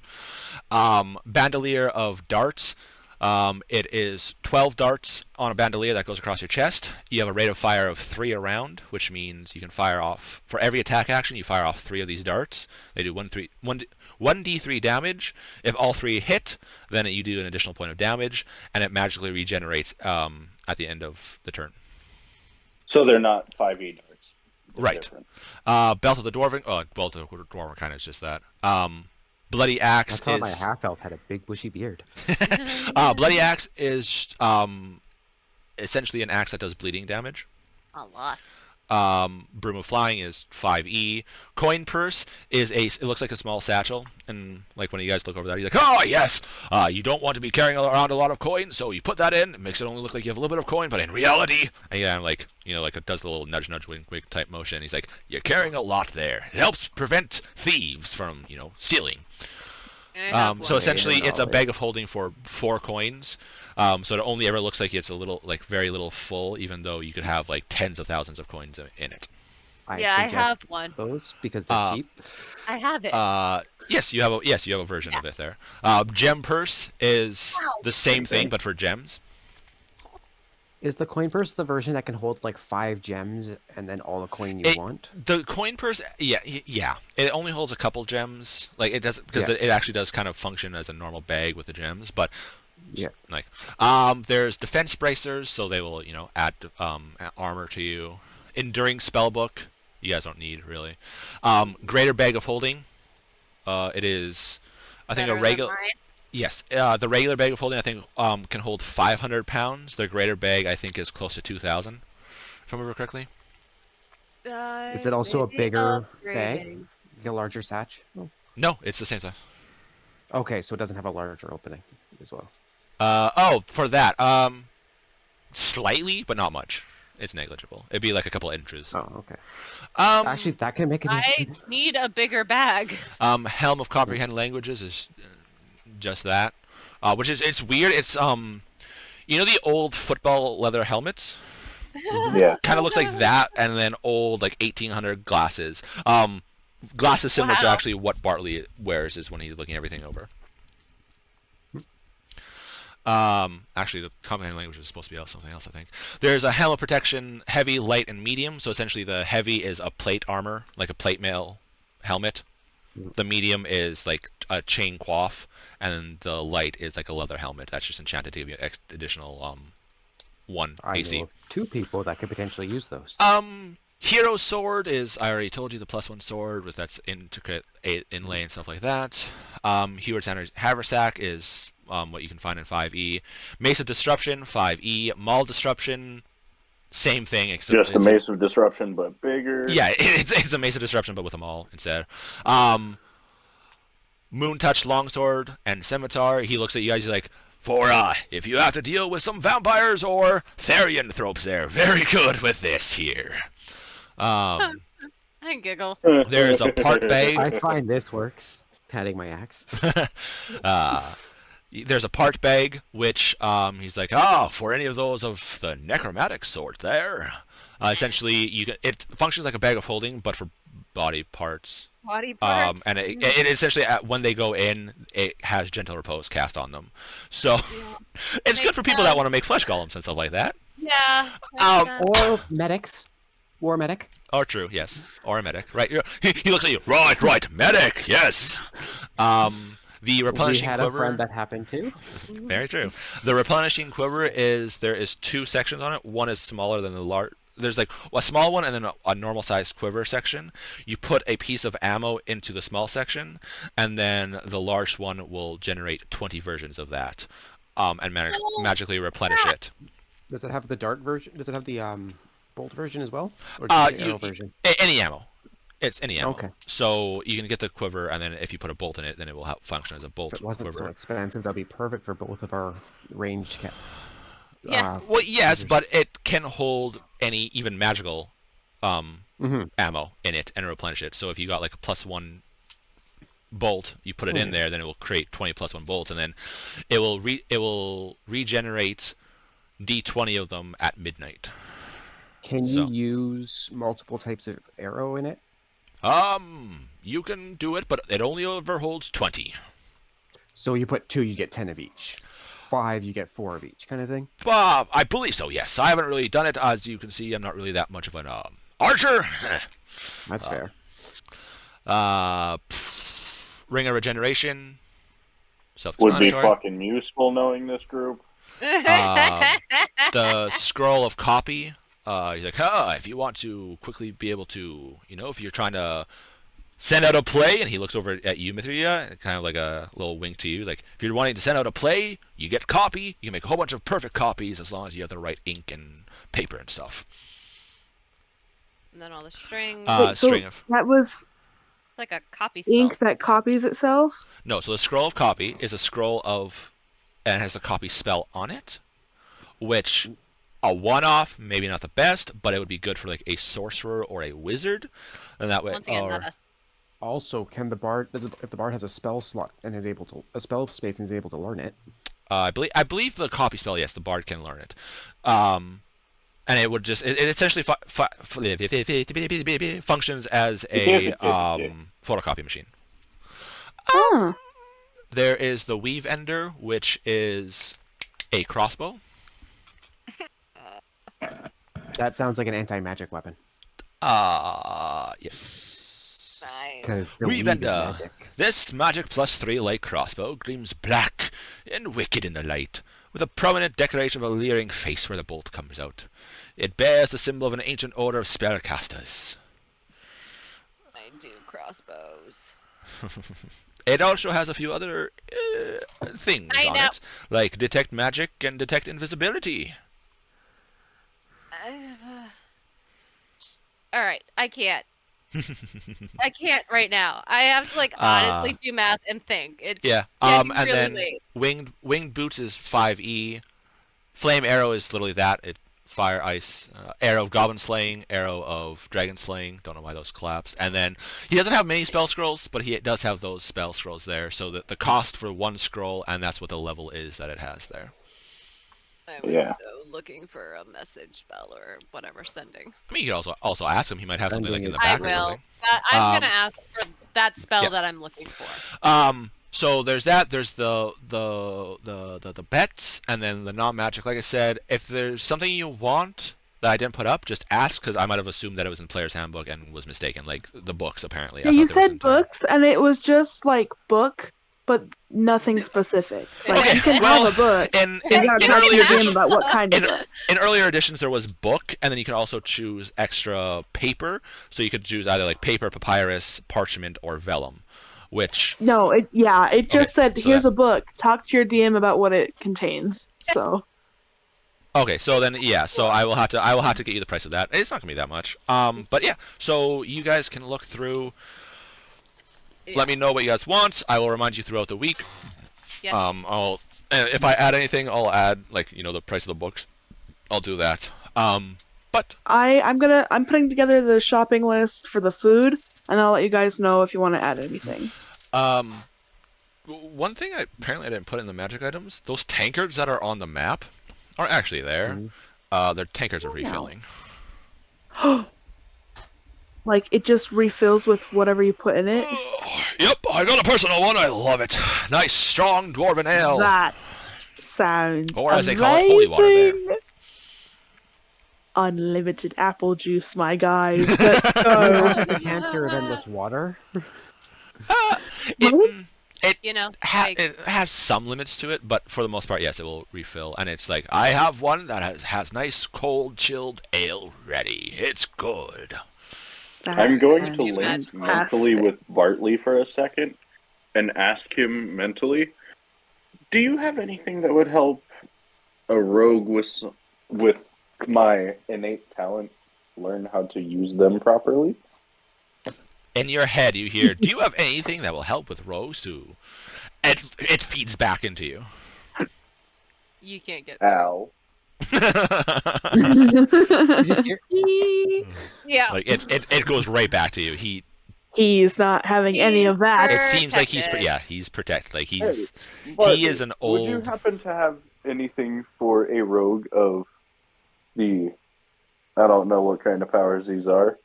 Bandolier of darts. It is 12 darts on a bandolier that goes across your chest. You have a rate of fire of 3 a round, which means you can fire off for every attack action. You fire off 3 of these darts. They do 1d3 damage. If all 3 hit, then you do an additional point of damage, and it magically regenerates at the end of the turn. So they're not 5e darts. They're Right. different. Belt of the Dwarven. Oh, Belt of the Dwarven kind of is just that. Bloody Axe That's how my is. half-elf had a big bushy beard. Bloody Axe is essentially an axe that does bleeding damage. A lot. Broom of Flying is 5e. Coin Purse is it looks like a small satchel, and like when you guys look over that, you're like, oh yes, you don't want to be carrying around a lot of coins, so you put that in. It makes it only look like you have a little bit of coin, but in reality, and yeah, I'm like, like it does the little nudge, nudge, wink, wink type motion. He's like, you're carrying a lot there. It helps prevent thieves from, stealing. I have So one. essentially, it's a knowledge. bag of holding for 4 coins. So it only ever looks like it's a little, like very little full, even though you could have like tens of thousands of coins in it. I suggest have one. those because they're cheap. I have it. Yes, you have a version of it there. Gem Purse is the same thing, but for gems. Is the coin purse the version that can hold like 5 gems and then all the coin you want? The coin purse, yeah. It only holds a couple gems. Like it does because Yeah. it actually does kind of function as a normal bag with the gems, but. Yeah. Like, there's defense bracers, so they will, add armor to you. Enduring spellbook, you guys don't need really. Greater bag of holding. It is, I think Better a than regular. mine. Yes, the regular bag of holding I think can hold 500 pounds. The greater bag I think is close to 2,000, if I remember correctly. Is it also a Maybe bigger upgrading. bag? The larger satch? No, it's the same size. Okay, so it doesn't have a larger opening as well. For that, slightly, but not much. It's negligible. It'd be like a couple inches. Oh, okay. Um, Actually, that can make it. I need a bigger bag. Helm of Comprehend Languages is just that, which is it's weird. It's you know the old football leather helmets? Yeah. Kind of looks like that, and then old like 1800 glasses. Glasses similar to Wow. actually what Bartley wears is when he's looking everything over. Actually, the comprehend language is supposed to be something else, I think. There's a helmet protection, heavy, light, and medium. So essentially, the heavy is a plate armor, like a plate mail helmet. The medium is like a chain coif, and the light is like a leather helmet. That's just enchanted to give you additional 1 I AC. know of 2 people that could potentially use those. Hero sword is, I already told you, the +1 sword with that's intricate inlay and stuff like that. Heward's haversack is what you can find in 5e. Mace of Disruption, 5e. Maul Disruption, same thing. Except Just a Mace of Disruption, but bigger. Yeah, it's a Mace of Disruption, but with a maul instead. Moon Touch Longsword and Scimitar. He looks at you guys, he's like, if you have to deal with some vampires or therianthropes, they're very good with this here. I giggle. There's a part bag. I find this works. Patting my axe. There's a part bag, which he's like, for any of those of the necromantic sort there. Essentially, it functions like a bag of holding, but for body parts. Body parts. And it essentially, when they go in, it has gentle repose cast on them. So it's good for people that want to make flesh golems and stuff like that. Yeah. Or medics. War medic. Or true, yes. Or a medic, right? He looks at you. Right, medic, yes. The replenishing We had quiver. a friend that happened too. Very true. The replenishing quiver there is 2 sections on it. One is smaller than the large. There's like a small one and then a normal sized quiver section. You put a piece of ammo into the small section, and then the large one will generate 20 versions of that, and magically replenish it. Does it have the dart version? Does it have the bolt version as well? Or just the arrow version? Any ammo. It's any ammo. Okay. So you can get the quiver, and then if you put a bolt in it, then it will function as a bolt If it wasn't quiver. so expensive, that'd be perfect for both of our ranged Yeah. Well, yes, but it can hold any even magical ammo in it and replenish it. So if you got like a +1 bolt, you put it in there, then it will create 20 +1 bolts, and then it will regenerate D20 of them at midnight. Can you use multiple types of arrow in it? You can do it, but it only ever holds 20. So you put 2, you get 10 of each. 5, you get 4 of each, kind of thing. I believe so. Yes, I haven't really done it. As you can see, I'm not really that much of an archer. That's fair. Ring of Regeneration. Would be Self-explanatory. fucking useful knowing this group. The Scroll of Copy. He's like, if you want to quickly be able to, if you're trying to send out a play, and he looks over at you, Mithria, kind of like a little wink to you, like, if you're wanting to send out a play, you get copy. You can make a whole bunch of perfect copies as long as you have the right ink and paper and stuff. And then all the strings. Wait, so String of... that was like a copy spell. ink that copies itself? No, so the Scroll of Copy is a scroll of... and it has the copy spell on it, which... a one-off, maybe not the best, but it would be good for like a sorcerer or a wizard, and that way. Once again, not us. Also, can the bard, if the bard has a spell slot and is able to a spell space and is able to learn it? I believe the copy spell, yes, the bard can learn it, and it would just it essentially functions as a photocopy machine. Oh. There is the Weave Ender, which is a crossbow. That sounds like an anti-magic weapon. Yes. Because Weave Ender. This magic +3 light crossbow gleams black and wicked in the light, with a prominent decoration of a leering face where the bolt comes out. It bears the symbol of an ancient order of spellcasters. I do crossbows. It also has a few other things on it, like detect magic and detect invisibility. All right, I can't. I can't right now. I have to honestly do math and think. It's and really then late. winged boots is 5e. Flame arrow is literally that. It fire, ice, arrow of goblin slaying, arrow of dragon slaying. Don't know why those collapsed. And then he doesn't have many spell scrolls, but he does have those spell scrolls there. So that the cost for one scroll, and that's what the level is that it has there. I was so looking for a message spell or whatever sending. I mean, you could also ask him. He might have something like in the I back or will. something. I'm gonna ask for that spell that I'm looking for. So there's that. There's the bets, and then the non-magic. Like I said, if there's something you want that I didn't put up, just ask, because I might have assumed that it was in Player's Handbook and was mistaken. Like the books, apparently. Yeah, you said books, and it was just like book, but nothing specific. Like you can have a book. In earlier editions, there was book, and then you can also choose extra paper. So you could choose either like paper, papyrus, parchment, or vellum. Which it just said here's a book. Talk to your DM about what it contains. So. Okay, so then so I will have to get you the price of that. It's not gonna be that much. But yeah, so you guys can look through. Let me know what you guys want. I will remind you throughout the week. Yes. If I add anything, I'll add the price of the books. I'll do that. But I'm putting together the shopping list for the food, and I'll let you guys know if you want to add anything. One thing apparently I didn't put in the magic items. Those tankards that are on the map aren't actually there. Their tankards are refilling. Like it just refills with whatever you put in it. Yep, I got a personal one. I love it. Nice, strong dwarven ale. That sounds or as amazing. they call it, holy water there. Unlimited apple juice, my guys. Let's go. You can't do it in just water. It has some limits to it, but for the most part, yes, it will refill. And it's like, I have one that has nice, cold, chilled ale ready. It's good. I'm going to link mentally with Bartley for a second and ask him mentally, do you have anything that would help a rogue with my innate talent learn how to use them properly? In your head, you hear, do you have anything that will help with rogues too? It feeds back into you. You can't get Ow. You just hear, yeah. Like it goes right back to you. He's not having any of that. It seems like he's protected. Like he is an old. Would you happen to have anything for a rogue of the? I don't know what kind of powers these are.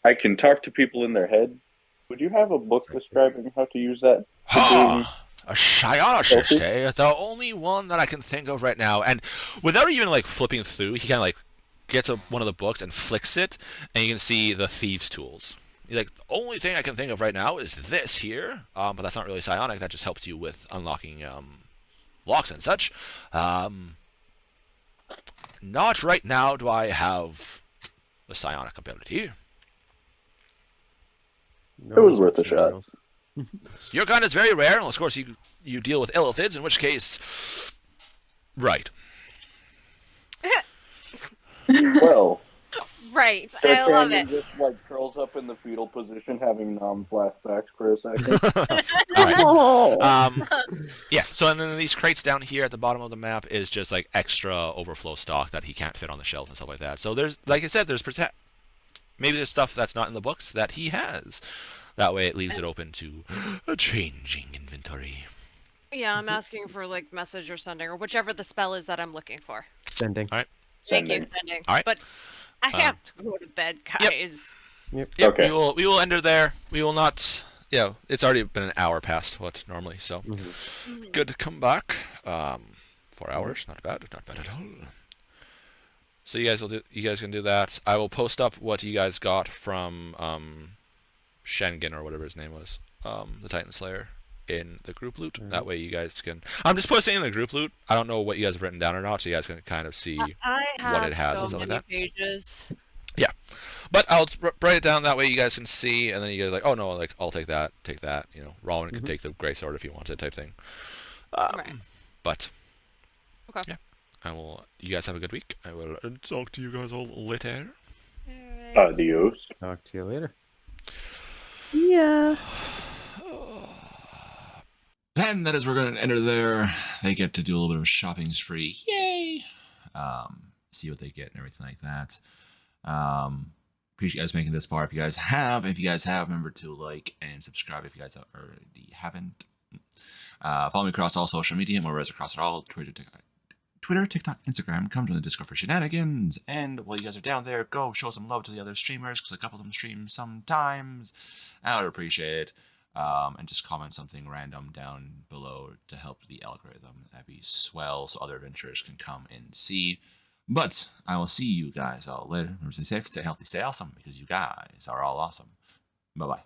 I can talk to people in their head. Would you have a book describing how to use that? A Shionoshist, eh? The only one that I can think of right now. And without even flipping through, he kind of gets one of the books and flicks it, and you can see the thieves' tools. He's like, the only thing I can think of right now is this here. But that's not really psionic. That just helps you with unlocking locks and such. Not right now do I have the psionic ability. It was worth a shot. Your kind is very rare, unless of course you deal with illithids, in which case, right. Well, right. I love it. Just curls up in the fetal position, having flashbacks for a second. Yes. So and then these crates down here at the bottom of the map is just extra overflow stock that he can't fit on the shelves and stuff like that. So there's, like I said, maybe there's stuff that's not in the books that he has. That way it leaves it open to a changing inventory. Yeah, I'm asking for message or sending or whichever the spell is that I'm looking for. Sending. All right. Thank you, sending. All right. But I have to go to bed, guys. Yep. Okay. We will end her there. We will not. Yeah, it's already been an hour past what normally. So good to come back. 4 hours, not bad at all. So you guys can do that. I will post up what you guys got from Shengen or whatever his name was, the Titan Slayer, in the group loot. That way you guys can. I'm just posting in the group loot. I don't know what you guys have written down or not, so you guys can kind of see what it has and stuff like that. Pages. Yeah, but I'll write it down that way you guys can see, and then you guys oh no, I'll take that. Rowan can take the gray sword if he wants it, type thing. Right. But okay. Yeah, I will. You guys have a good week. I will talk to you guys all later. All right. Adios. Talk to you later. Yeah. And that is we're going to enter there. They get to do a little bit of a shopping spree. Yay! See what they get and everything like that. Appreciate you guys making this far. If you guys have, remember to like and subscribe if you guys already haven't. Follow me across all social media, memebers across it all, Twitter, TikTok, Instagram. Come join the Discord for shenanigans. And while you guys are down there, go show some love to the other streamers, because a couple of them stream sometimes. I would appreciate it. And just comment something random down below to help the algorithm. That'd be swell, so other adventurers can come and see. But I will see you guys all later. Remember, stay safe, stay healthy, stay awesome, because you guys are all awesome. Bye-bye.